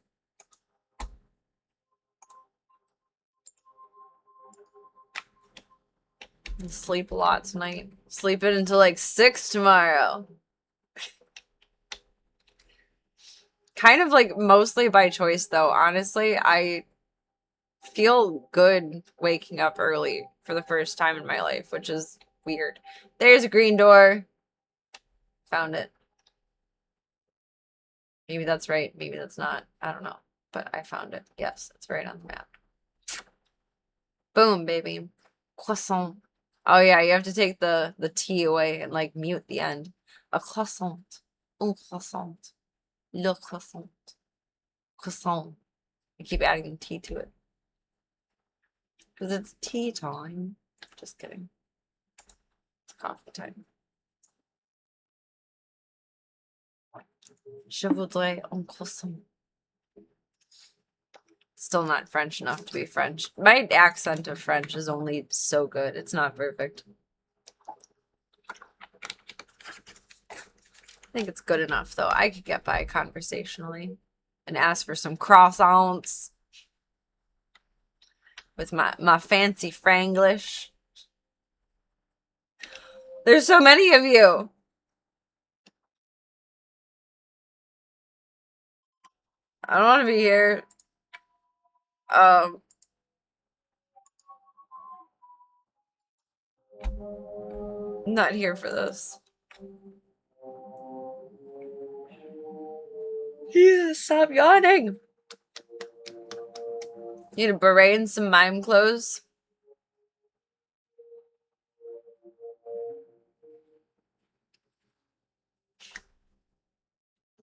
I'll sleep a lot tonight. Sleep it until like 6 tomorrow. Kind of like mostly by choice, though. Honestly, I feel good waking up early for the first time in my life, which is weird. There's a green door. Found it. Maybe that's right. Maybe that's not. I don't know. But I found it. Yes, it's right on the map. Boom, baby. Croissant. Oh yeah, you have to take the T away and like mute the end. A croissant. Un croissant. Le croissant. Croissant. I keep adding the T to it. Because it's tea time. Just kidding. It's coffee time. Je voudrais un croissant. Still not French enough to be French. My accent of French is only so good. It's not perfect. I think it's good enough, though. I could get by conversationally and ask for some croissants with my fancy Franglish. There's so many of you. I don't want to be here. I'm not here for this. Yeah, stop yawning. Need a beret and some mime clothes.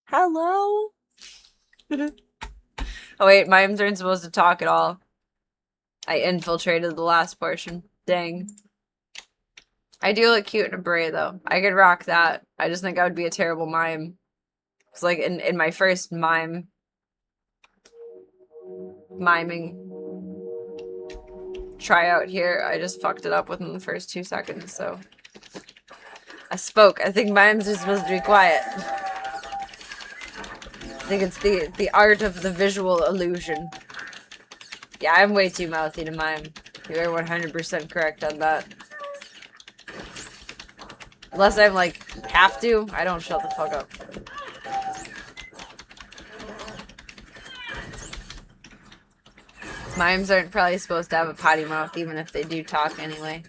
Hello? Oh wait, mimes aren't supposed to talk at all. I infiltrated the last portion. Dang. I do look cute in a beret though. I could rock that. I just think I would be a terrible mime. It's like in my first miming tryout here, I just fucked it up within the first 2 seconds, so I spoke. I think mimes are supposed to be quiet. I think it's the art of the visual illusion. Yeah, I'm way too mouthy to mime. You are 100% correct on that. Unless I'm like, have to, I don't shut the fuck up. Mimes aren't probably supposed to have a potty mouth, even if they do talk anyway.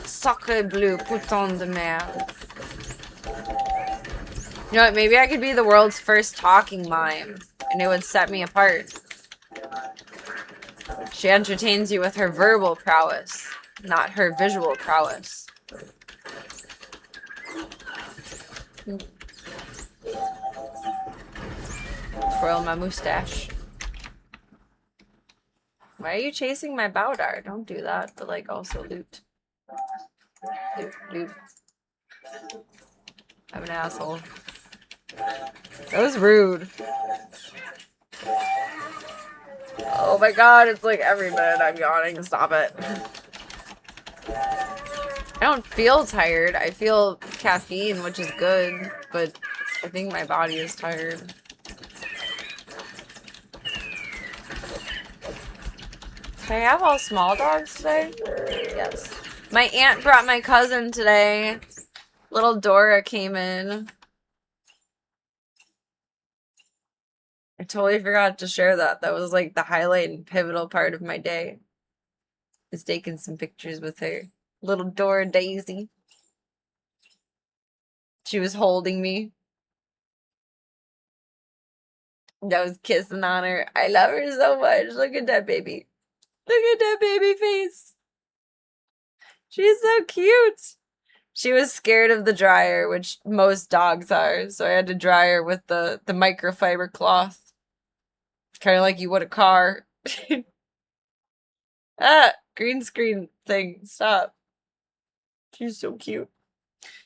Sacre bleu, putain de merde. You know what, maybe I could be the world's first talking mime, and it would set me apart. She entertains you with her verbal prowess, not her visual prowess. Twirl my mustache. Why are you chasing my Bowdar? Don't do that, but like also loot. Loot, loot. I'm an asshole. That was rude. Oh my god, it's like every minute I'm yawning. Stop it. I don't feel tired. I feel caffeine, which is good, but I think my body is tired. Can I have all small dogs today? Yes. My aunt brought my cousin today. Little Dora came in. I totally forgot to share that. That was like the highlight and pivotal part of my day. Is taking some pictures with her. Little Dora Daisy. She was holding me. I was kissing on her. I love her so much. Look at that baby. Look at that baby face. She's so cute. She was scared of the dryer, which most dogs are, so I had to dry her with the microfiber cloth. Kind of like you would a car. Ah, green screen thing. Stop. She's so cute.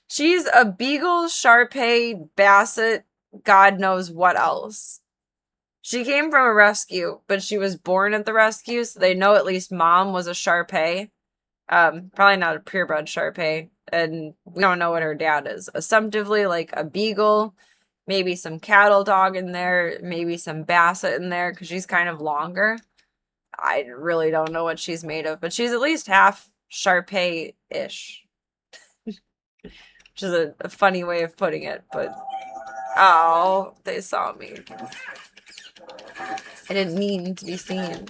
She's a Beagle, Shar-Pei, Basset, God knows what else. She came from a rescue, but she was born at the rescue, so they know at least mom was a Shar-Pei. Probably not a purebred Shar-Pei, and we don't know what her dad is. Assumptively, like a Beagle, maybe some cattle dog in there, maybe some Basset in there, because she's kind of longer. I really don't know what she's made of, but she's at least half Shar-Pei-ish. Which is a funny way of putting it, but... Oh, they saw me. I didn't mean to be seen.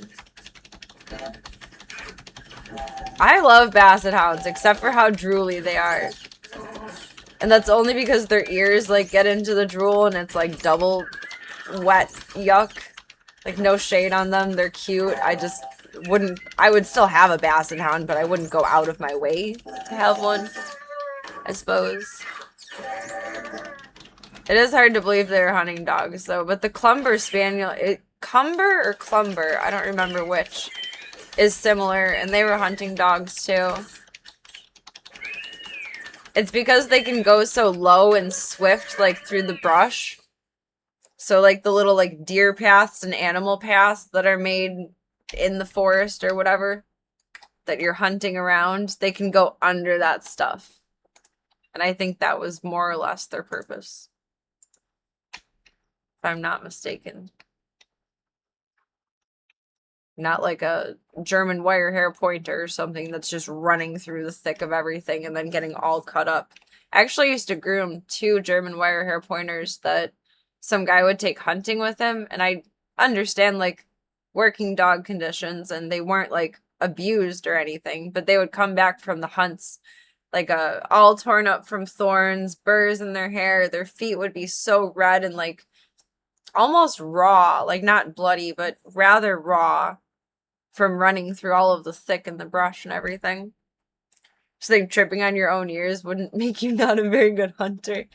I love Basset Hounds, except for how drooly they are. And that's only because their ears, like, get into the drool and it's, like, double wet yuck. Like, no shade on them. They're cute. I just wouldn't... I would still have a Basset Hound, but I wouldn't go out of my way to have one, I suppose. It is hard to believe they're hunting dogs, though. But the Clumber Spaniel... Cumber or Clumber? I don't remember which. Is similar, and they were hunting dogs, too. It's because they can go so low and swift, like, through the brush. So, like, the little, like, deer paths and animal paths that are made in the forest or whatever that you're hunting around, they can go under that stuff. And I think that was more or less their purpose. If I'm not mistaken. Not like a German wire hair pointer or something that's just running through the thick of everything and then getting all cut up. I actually used to groom 2 German wire hair pointers that some guy would take hunting with him, and I understand like working dog conditions and they weren't like abused or anything, but they would come back from the hunts like all torn up from thorns, burrs in their hair, their feet would be so red and like almost raw, like not bloody, but rather raw from running through all of the thick and the brush and everything. Just think tripping on your own ears wouldn't make you not a very good hunter.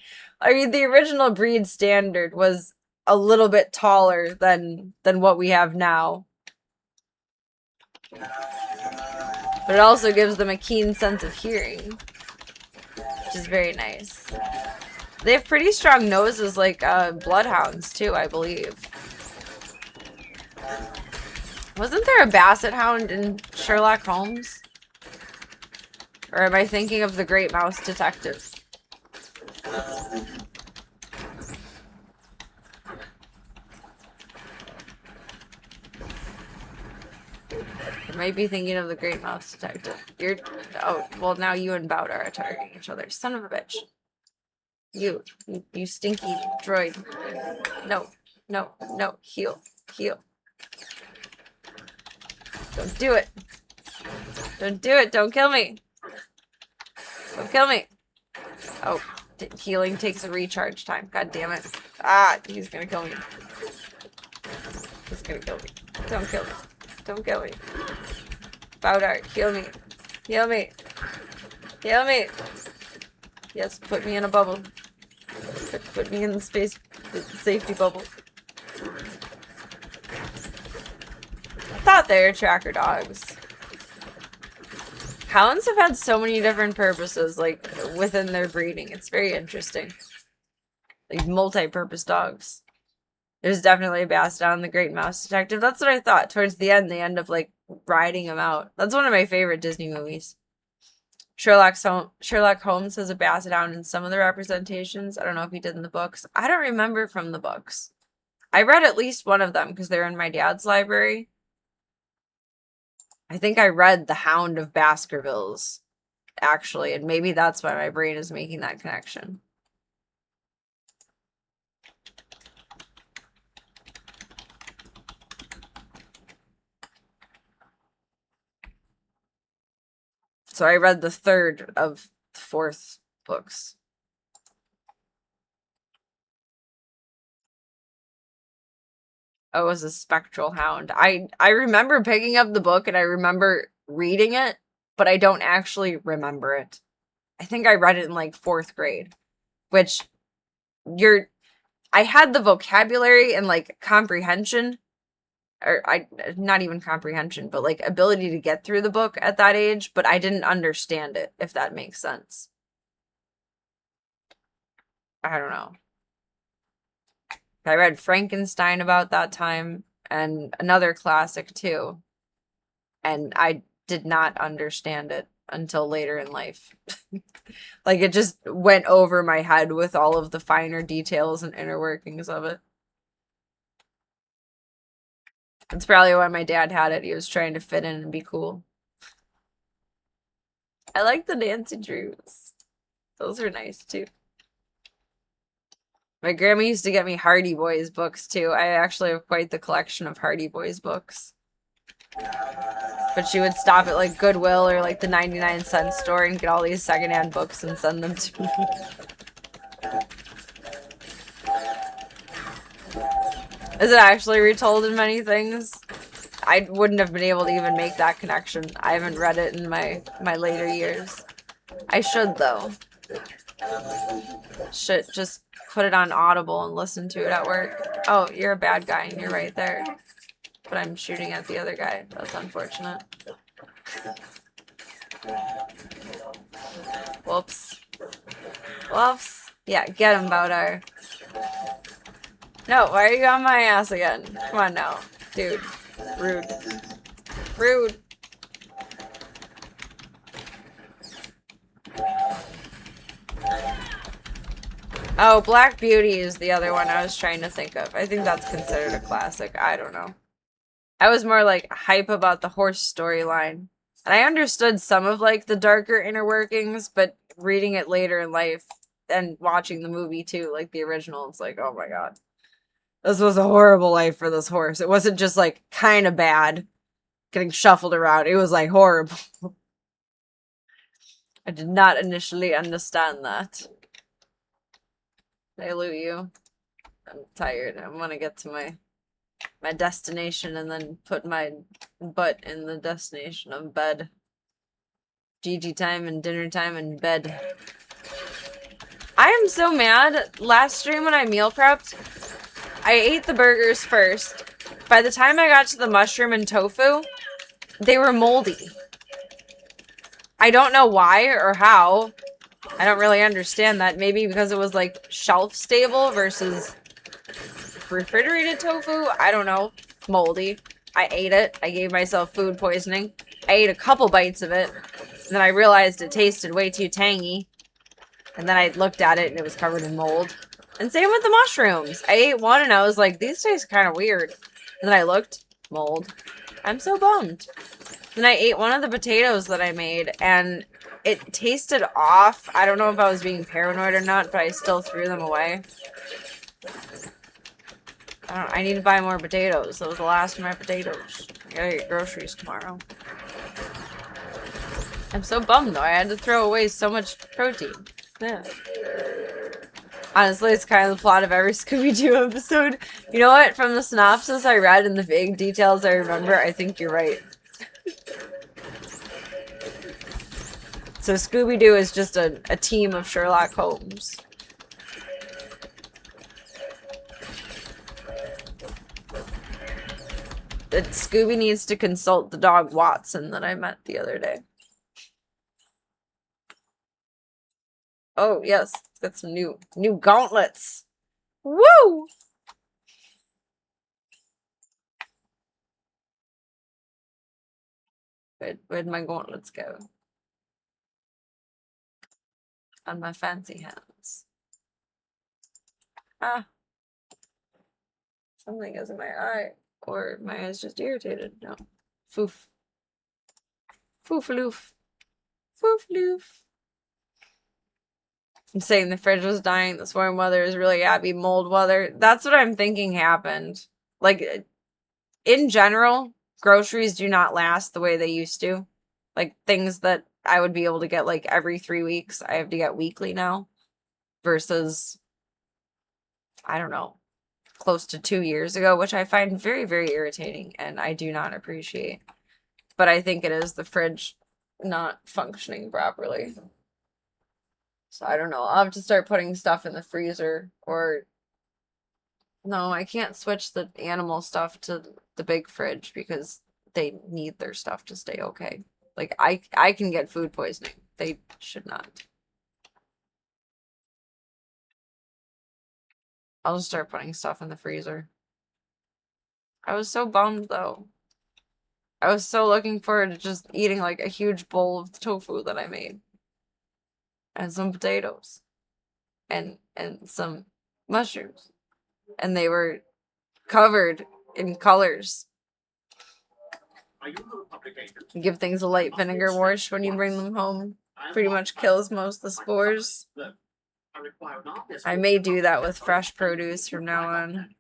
I mean, the original breed standard was a little bit taller than what we have now. But it also gives them a keen sense of hearing, which is very nice. They have pretty strong noses like bloodhounds too, I believe. Wasn't there a basset hound in Sherlock Holmes? Or am I thinking of the Great Mouse Detective? I might be thinking of the Great Mouse Detective. Oh, well now you and Bout are targeting each other. Son of a bitch. You stinky droid. No, heal. Don't do it. Don't kill me. Don't kill me. Oh, healing takes a recharge time. God damn it. Ah, he's gonna kill me. He's gonna kill me. Don't kill me. Don't kill me. Bowdart, heal me. Heal me. Heal me. Yes, put me in a bubble. Put me in the safety bubble. I thought they were tracker dogs. Hounds have had so many different purposes, like, within their breeding. It's very interesting. Like, multi-purpose dogs. There's definitely a Basset Hound, the Great Mouse Detective. That's what I thought. Towards the end, they end up, like, riding him out. That's one of my favorite Disney movies. Sherlock Holmes has a Basset Hound in some of the representations. I don't know if he did in the books. I don't remember from the books. I read at least one of them because they were in my dad's library. I think I read The Hound of Baskervilles, actually, and maybe that's why my brain is making that connection. So I read the 3rd of the 4th books. Oh, it was a spectral hound. I remember picking up the book and I remember reading it, but I don't actually remember it. I think I read it in like 4th grade, which I had the vocabulary and like comprehension, or not even comprehension, but like ability to get through the book at that age, but I didn't understand it, if that makes sense. I don't know. I read Frankenstein about that time, and another classic too. And I did not understand it until later in life. Like, it just went over my head with all of the finer details and inner workings of it. That's probably why my dad had it. He was trying to fit in and be cool. I like the Nancy Drews. Those are nice too. My grandma used to get me Hardy Boys books too. I actually have quite the collection of Hardy Boys books. But she would stop at like Goodwill or like the 99-cent store and get all these secondhand books and send them to me. Is it actually retold in many things? I wouldn't have been able to even make that connection. I haven't read it in my later years. I should though. Should just put it on Audible and listen to it at work. Oh, you're a bad guy and you're right there. But I'm shooting at the other guy. That's unfortunate. Whoops. Whoops. Yeah, get him, Baudar. No, why are you on my ass again? Come on now. Dude. Rude. Rude. Oh, Black Beauty is the other one I was trying to think of. I think that's considered a classic. I don't know. I was more like hype about the horse storyline. And I understood some of like the darker inner workings, but reading it later in life and watching the movie too, like the original, it's like, oh my god. This was a horrible life for this horse. It wasn't just like kind of bad getting shuffled around. It was like horrible. I did not initially understand that. I loot you. I'm tired. I want to get to my destination and then put my butt in the destination of bed. GG time and dinner time and bed. I am so mad. Last stream when I meal prepped, I ate the burgers first. By the time I got to the mushroom and tofu, they were moldy. I don't know why or how. I don't really understand that. Maybe because it was like shelf stable versus refrigerated tofu. I don't know. Moldy. I ate it. I gave myself food poisoning. I ate a couple bites of it. And then I realized it tasted way too tangy. And then I looked at it and it was covered in mold. And same with the mushrooms. I ate one and I was like, these taste kind of weird. And then I looked, mold. I'm so bummed. Then I ate one of the potatoes that I made and it tasted off. I don't know if I was being paranoid or not, but I still threw them away. I need to buy more potatoes. That was the last of my potatoes. I gotta get groceries tomorrow. I'm so bummed though. I had to throw away so much protein. Yeah. Honestly, it's kind of the plot of every Scooby-Doo episode. You know what? From the synopsis I read and the vague details I remember, I think you're right. So Scooby-Doo is just a team of Sherlock Holmes. That Scooby needs to consult the dog Watson that I met the other day. Oh, yes. Got some new gauntlets. Woo! Where'd my gauntlets go? On my fancy hands. Ah. Something is in my eye. Or my eye's just irritated. No. Foof. Foof-loof. Foof-loof. I'm saying the fridge was dying. This warm weather is really happy. Mold weather. That's what I'm thinking happened. Like, in general, groceries do not last the way they used to. Like, things that I would be able to get, like, every 3 weeks, I have to get weekly now. Versus, I don't know, close to 2 years ago, which I find very, very irritating and I do not appreciate. But I think it is the fridge not functioning properly. So I don't know. I'll have to start putting stuff in the freezer or... No, I can't switch the animal stuff to the big fridge because they need their stuff to stay okay. Like, I can get food poisoning. They should not. I'll just start putting stuff in the freezer. I was so bummed, though. I was so looking forward to just eating, like, a huge bowl of tofu that I made. And some potatoes. And some mushrooms. And they were covered in colors. You give things a light vinegar wash when you bring them home. Pretty much kills most of the spores. I may do that with fresh produce from now on.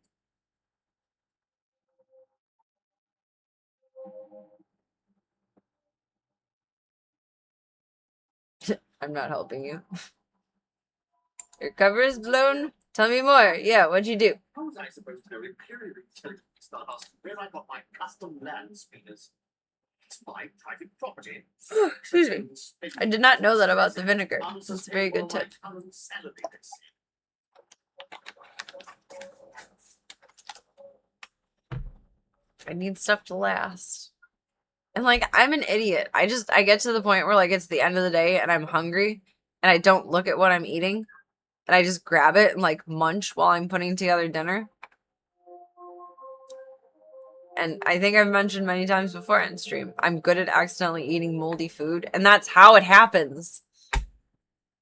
I'm not helping you. Your cover is blown? Tell me more. Yeah, what'd you do? How was I supposed to know Imperial Intelligence start asking where I got my custom land speeders? It's my private property. Excuse me. I did not know that about the vinegar. That's a very good tip. I need stuff to last. And like, I'm an idiot. I get to the point where like it's the end of the day and I'm hungry and I don't look at what I'm eating and I just grab it and like munch while I'm putting together dinner. And I think I've mentioned many times before on stream, I'm good at accidentally eating moldy food and that's how it happens.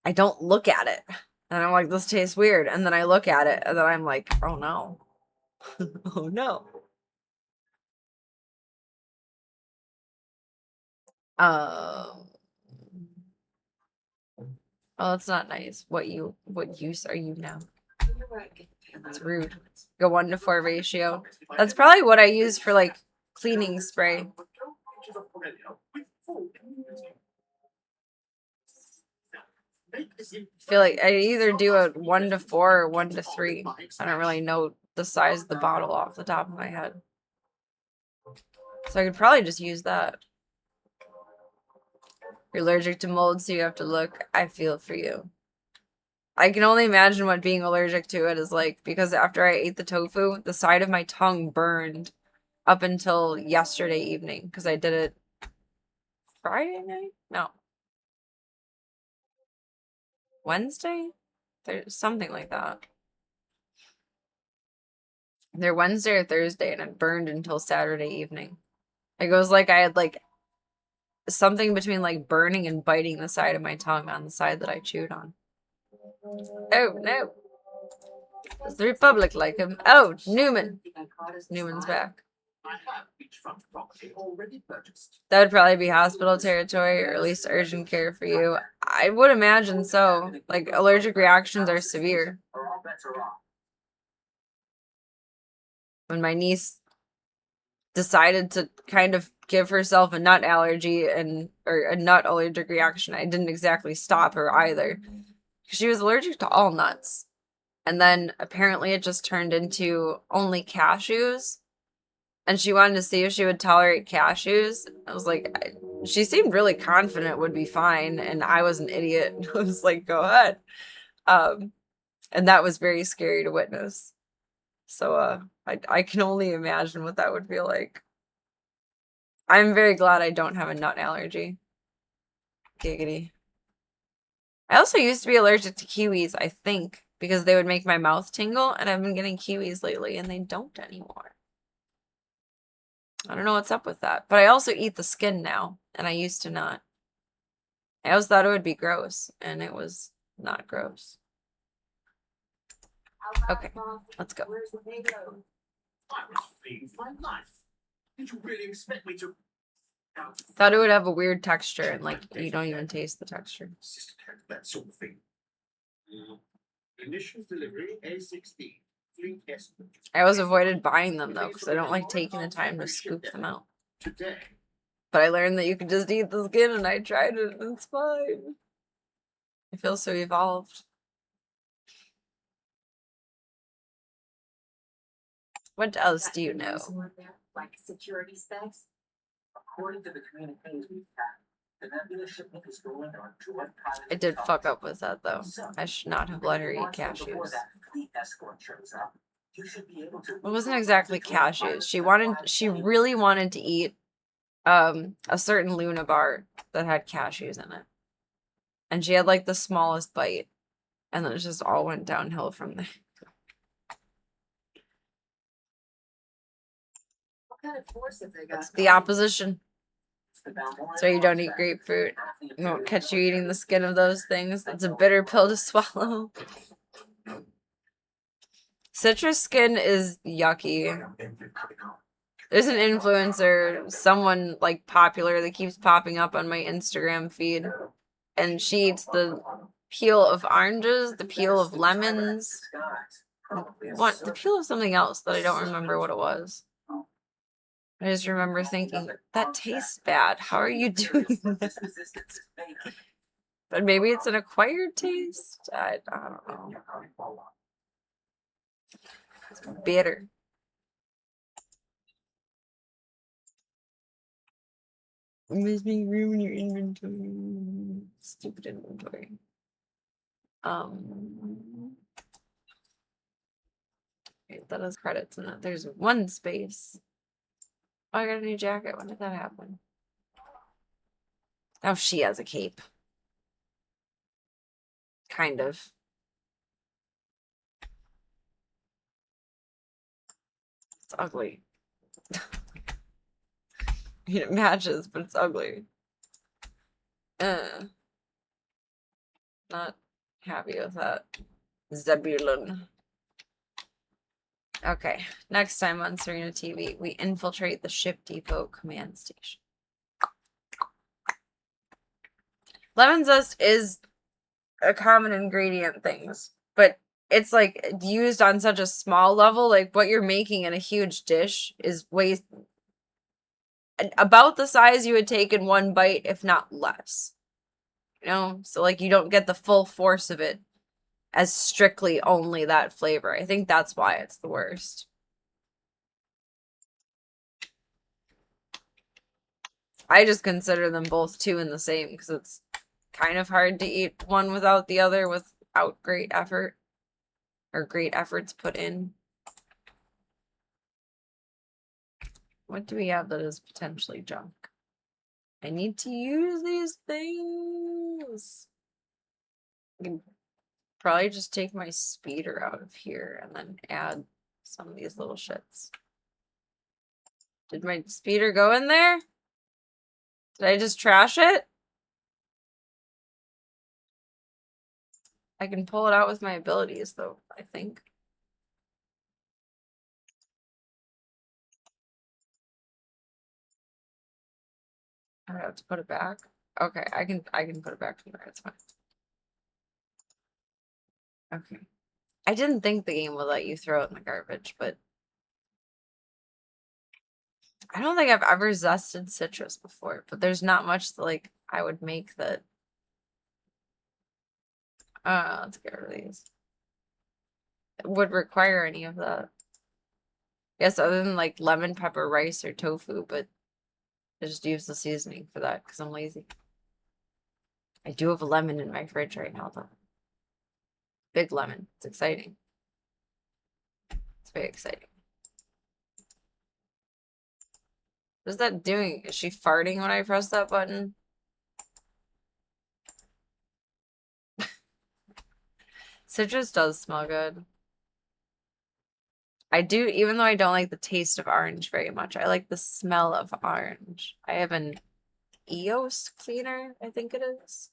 I don't look at it. And I'm like, this tastes weird. And then I look at it, and then I'm like, oh no. Oh no. Um, oh, that's not nice. What use are you now? It's rude. Go 1-to-4 ratio. That's probably what I use for like cleaning spray. I feel like I either do a 1-to-4 or 1-to-3. I don't really know the size of the bottle off the top of my head. So I could probably just use that. You're allergic to mold, so you have to look. I feel for you. I can only imagine what being allergic to it is like, because after I ate the tofu, the side of my tongue burned up until yesterday evening, because I did it Friday night? No. Wednesday? There's something like that. They're Wednesday or Thursday, and it burned until Saturday evening. It goes like I had like something between like burning and biting the side of my tongue on the side that I chewed on. Oh no. Does the Republic like him? Oh, Newman. Newman's back. That would probably be hospital territory, or at least urgent care for you. I would imagine so. Like, allergic reactions are severe. When my niece decided to kind of give herself a nut allergy or a nut allergic reaction, I didn't exactly stop her either. She was allergic to all nuts. And then apparently it just turned into only cashews. And she wanted to see if she would tolerate cashews. I was like, she seemed really confident it would be fine. And I was an idiot. I was like, go ahead. And that was very scary to witness. So I can only imagine what that would feel like. I'm very glad I don't have a nut allergy. Giggity. I also used to be allergic to kiwis, I think, because they would make my mouth tingle, and I've been getting kiwis lately, and they don't anymore. I don't know what's up with that. But I also eat the skin now, and I used to not. I always thought it would be gross, and it was not gross. Okay, let's go. Did you really expect me to? Thought it would have a weird texture, and like you don't even taste the texture. That sort of thing. Initial delivery A16. I always avoided buying them though, because I don't like taking the time to scoop them out. Today. But I learned that you can just eat the skin, and I tried it, and it's fine. I feel so evolved. What else do you know? Like security specs? According to the communications we've had, the nebula shipment is going on joint pilot. I did fuck up with that though. I should not have let her eat Before cashews. that fleet escort shows up, you should be able to. It wasn't exactly cashews. She really wanted to eat a certain Luna bar that had cashews in it. And she had like the smallest bite. And then it just all went downhill from there. What kind of force have they got? It's the opposition. So you don't eat grapefruit. It won't catch you eating the skin of those things. It's a bitter pill to swallow. Citrus skin is yucky. There's an influencer, someone like popular that keeps popping up on my Instagram feed. And she eats the peel of oranges, the peel of lemons, the peel of something else that I don't remember what it was. I just remember thinking, that tastes bad. How are you doing that? But maybe it's an acquired taste? I don't know. It's bitter. Miss me ruin your inventory. Stupid inventory. Wait, that has credits in it. There's one space. Oh, I got a new jacket. When did that happen? Oh, she has a cape. Kind of. It's ugly. I mean, it matches, but it's ugly. Not happy with that. Zebulon. Okay, next time on Serena TV, we infiltrate the ship depot command station. Lemon zest is a common ingredient things, but it's like used on such a small level. Like what you're making in a huge dish is way about the size you would take in one bite, if not less. You know, so like you don't get the full force of it as strictly only that flavor. I think that's why it's the worst. I just consider them both two in the same because it's kind of hard to eat one without the other without great effort or great efforts put in. What do we have that is potentially junk? I need to use these things. I can probably just take my speeder out of here and then add some of these little shits. Did my speeder go in there? Did I just trash it? I can pull it out with my abilities, though, I think. I have to put it back. Okay, I can put it back from there. It's fine. Okay. I didn't think the game would let you throw it in the garbage, but I don't think I've ever zested citrus before, but there's not much that, like, I would make that. Let's get rid of these. It would require any of that. Yes, other than like lemon pepper rice or tofu, but I just use the seasoning for that because I'm lazy. I do have a lemon in my fridge right now, though. Big lemon. It's exciting. It's very exciting. What is that doing? Is she farting when I press that button? Citrus does smell good. I do, even though I don't like the taste of orange very much, I like the smell of orange. I have an EOS cleaner, I think it is.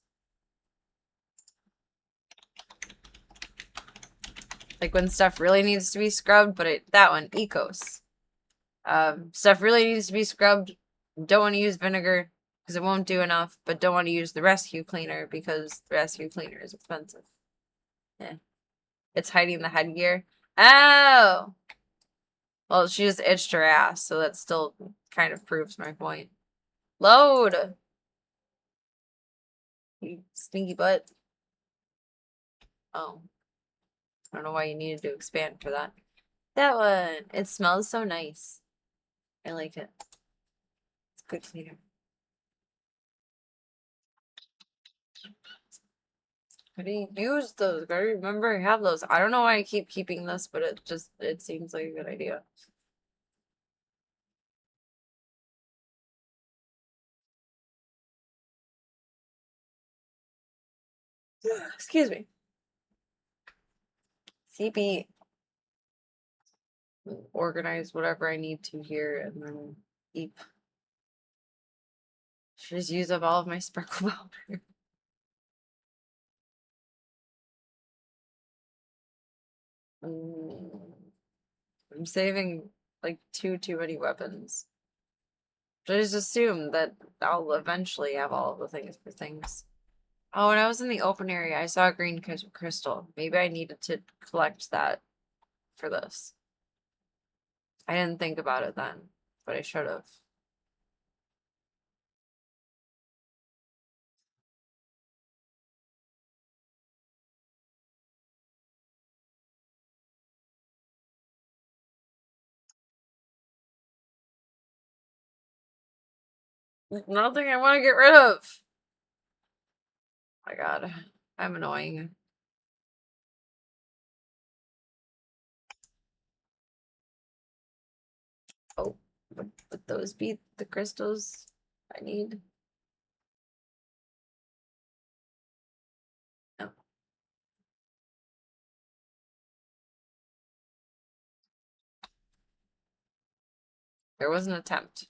Like when stuff really needs to be scrubbed, but that one, Ecos. Stuff really needs to be scrubbed. Don't want to use vinegar because it won't do enough, but don't want to use the rescue cleaner because the rescue cleaner is expensive. Yeah. It's hiding the headgear. Oh! Well, she just itched her ass, so that still kind of proves my point. Load! You stinky butt. Oh. I don't know why you needed to expand for that. That one! It smells so nice. I like it. It's good cleaner. I didn't use those. I remember I have those. I don't know why I keep keeping this, but it seems like a good idea. Excuse me. CP. Organize whatever I need to here and then eep. Should just use up all of my sparkle powder. I'm saving like too many weapons. But I just assume that I'll eventually have all of the things for things. Oh, when I was in the open area, I saw a green crystal. Maybe I needed to collect that for this. I didn't think about it then, but I should have. Nothing I want to get rid of. Oh my god, I'm annoying. Oh, would those be the crystals I need? No. There was an attempt.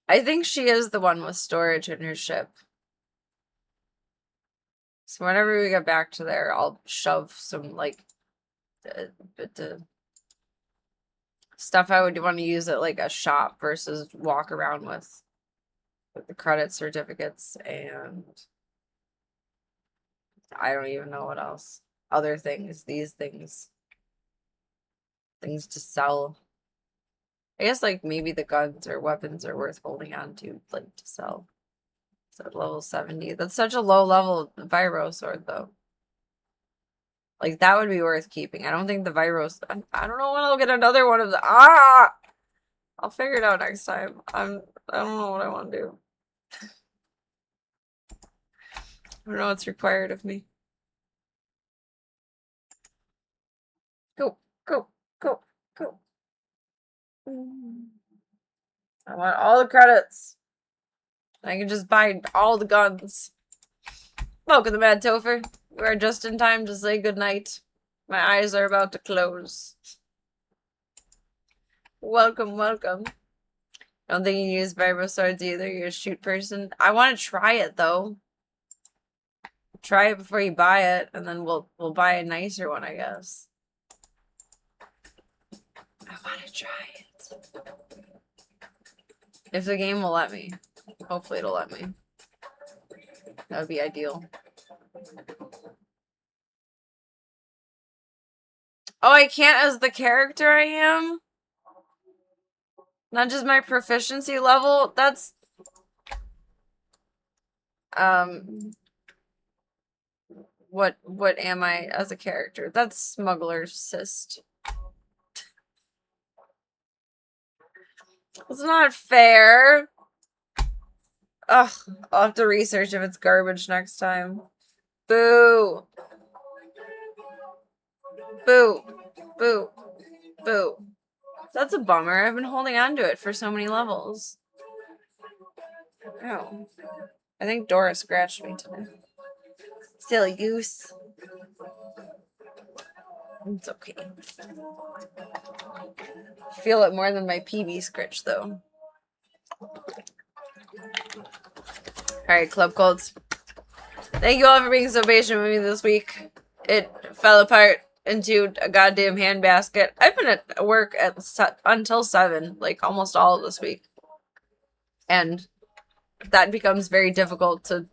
I think she is the one with storage in her ship. So whenever we get back to there, I'll shove some, like, stuff I would want to use at, like, a shop versus walk around with the credit certificates, and I don't even know what else. Other things, these things. Things to sell. I guess, like, maybe the guns or weapons are worth holding on to, like, to sell. So level 70. That's such a low level Viro sword, though. Like, that would be worth keeping. I don't think the Viros... I don't know when I'll get another one of the... Ah! I'll figure it out next time. I don't know what I want to do. I don't know what's required of me. Go, go, go, go. I want all the credits. I can just buy all the guns. Welcome to Mad Topher. We are just in time to say goodnight. My eyes are about to close. Welcome, welcome. I don't think you use vibro swords either. You're a shoot person. I want to try it though. Try it before you buy it, and then we'll buy a nicer one, I guess. I want to try it. If the game will let me. Hopefully it'll let me. That would be ideal. Oh, I can't as the character I am? Not just my proficiency level? That's... What am I as a character? That's smuggler cyst. It's not fair. Ugh, I'll have to research if it's garbage next time. Boo. Boo. Boo. Boo. That's a bummer. I've been holding on to it for so many levels. Oh. I think Dora scratched me today. Silly goose. It's okay. Feel it more than my PB scratch, though. Alright, Club Colds. Thank you all for being so patient with me this week. It fell apart into a goddamn handbasket. I've been at work until 7, like almost all of this week. And that becomes very difficult to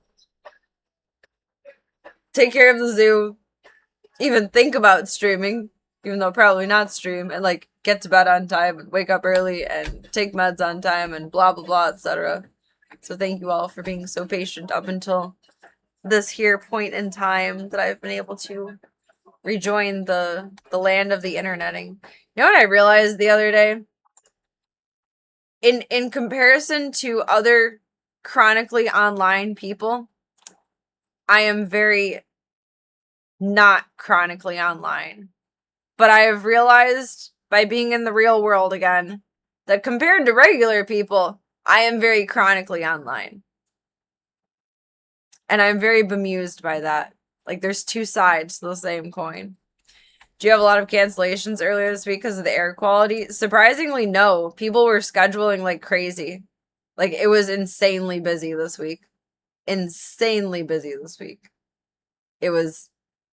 take care of the zoo, even think about streaming, even though probably not stream, and like get to bed on time and wake up early and take meds on time and blah blah blah, etc. So thank you all for being so patient up until this here point in time that I've been able to rejoin the land of the interneting. You know what I realized the other day? In comparison to other chronically online people, I am very not chronically online. But I have realized by being in the real world again that compared to regular people, I am very chronically online. And I'm very bemused by that. Like, there's two sides to the same coin. Do you have a lot of cancellations earlier this week because of the air quality? Surprisingly, no. People were scheduling like crazy. Like, it was insanely busy this week. Insanely busy this week. It was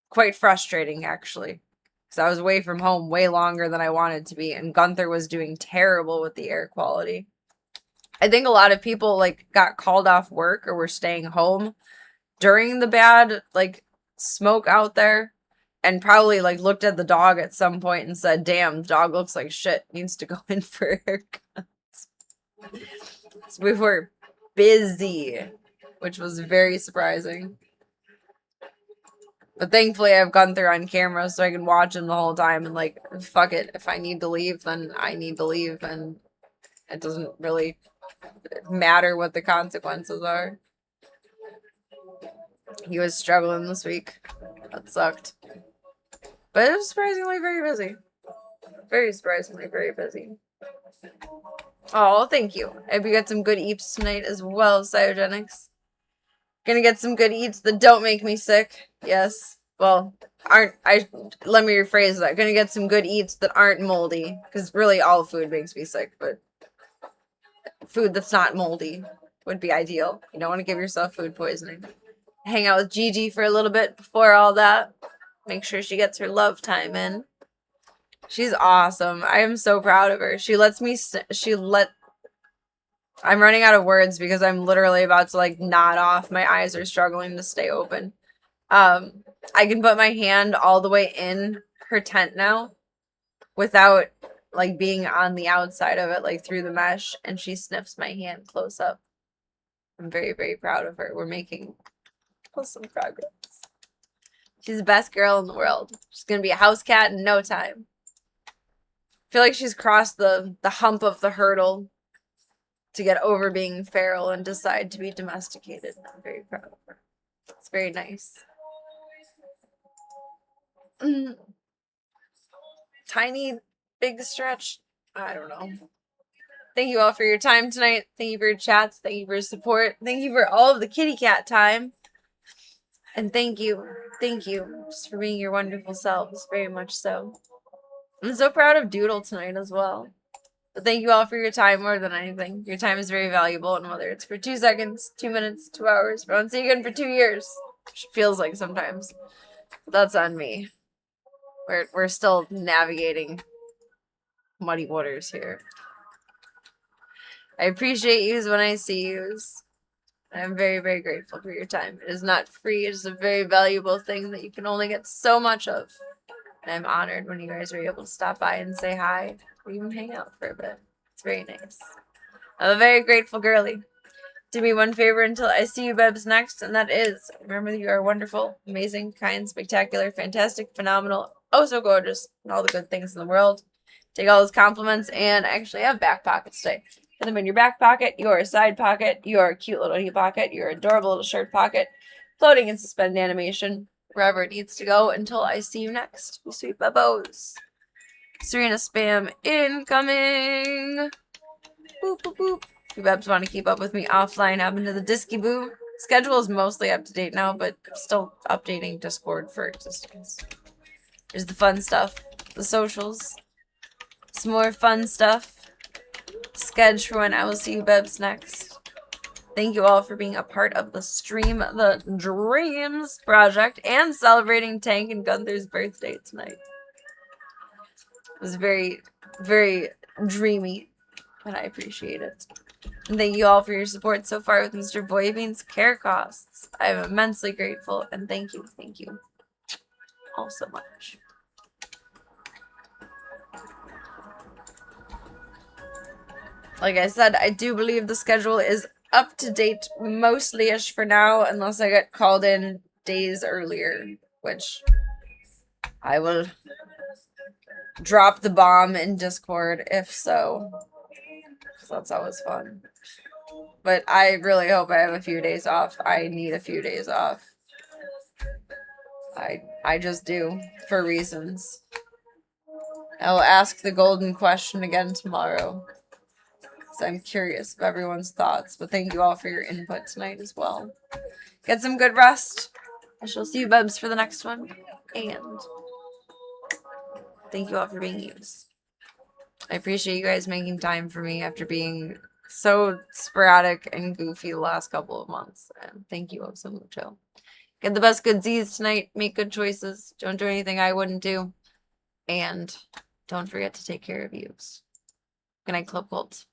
quite frustrating, actually. Because I was away from home way longer than I wanted to be. And Gunther was doing terrible with the air quality. I think a lot of people, like, got called off work or were staying home during the bad, like, smoke out there. And probably, like, looked at the dog at some point and said, damn, the dog looks like shit. Needs to go in for a haircut. So we were busy, which was very surprising. But thankfully, I have Gunther on camera so I can watch him the whole time. And, like, fuck it. If I need to leave, then I need to leave. And it doesn't really matter what the consequences are. He was struggling this week. That sucked. But it was surprisingly very busy. Very surprisingly very busy. Oh, thank you. I hope you got some good eats tonight as well, Cyogenics. Gonna get some good eats that don't make me sick. Yes. Well, let me rephrase that. Gonna get some good eats that aren't moldy. Because really all food makes me sick, but Food that's not moldy would be ideal. You don't want to give yourself food poisoning. Hang out with Gigi for a little bit before all that. Make sure she gets her love time in. She's awesome. I am so proud of her. She lets me, I'm running out of words because I'm literally about to like nod off. My eyes are struggling to stay open. I can put my hand all the way in her tent now without like being on the outside of it, like through the mesh, and she sniffs my hand close up. I'm very, very proud of her. We're making some progress. She's the best girl in the world. She's gonna be a house cat in no time. I feel like she's crossed the hump of the hurdle to get over being feral and decide to be domesticated. I'm very proud of her. It's very nice. Tiny, big stretch. I don't know. Thank you all for your time tonight. Thank you for your chats. Thank you for your support. Thank you for all of the kitty cat time. And thank you just for being your wonderful selves. Very much so. I'm so proud of Doodle tonight as well. But thank you all for your time more than anything. Your time is very valuable, and whether it's for 2 seconds, 2 minutes, 2 hours, if I don't see you again for 2 years, which it feels like sometimes, that's on me. We're still navigating muddy waters here. I appreciate yous when I see yous. I'm very, very grateful for your time. It is not free. It is a very valuable thing that you can only get so much of. And I'm honored when you guys are able to stop by and say hi or even hang out for a bit. It's very nice. I'm a very grateful girly. Do me one favor until I see you Bebs next, and that is, remember that you are wonderful, amazing, kind, spectacular, fantastic, phenomenal, oh so gorgeous, and all the good things in the world. Take all those compliments and actually have back pockets today. Put them in your back pocket, your side pocket, your cute little hip pocket, your adorable little shirt pocket, floating in suspended animation, wherever it needs to go until I see you next. You sweet bubbos. Serena spam incoming. Boop, boop, boop. If you Bebs want to keep up with me offline, hop into the Disky Boo. Schedule is mostly up to date now, but still updating Discord for existence. There's the fun stuff, the socials, some more fun stuff. Sketch for when I will see you Bebs next. Thank you all for being a part of the Stream the Dreams project and celebrating Tank and Gunther's birthday tonight. It was very, very dreamy, and I appreciate it. And thank you all for your support so far with Mr. Voya Bean's care costs. I am immensely grateful, and thank you all so much. Like I said, I do believe the schedule is up to date mostly-ish for now, unless I get called in days earlier, which I will drop the bomb in Discord if so, because that's always fun. But I really hope I have a few days off. I need a few days off. I just do, for reasons. I'll ask the golden question again tomorrow. I'm curious of everyone's thoughts, but thank you all for your input tonight as well. Get some good rest. I shall see you Bebs for the next one, and thank you all for being used. I appreciate you guys making time for me after being so sporadic and goofy the last couple of months, and thank you all so much. Get the best good Z's tonight, make good choices, don't do anything I wouldn't do, and don't forget to take care of yous. Good night, Club Cult.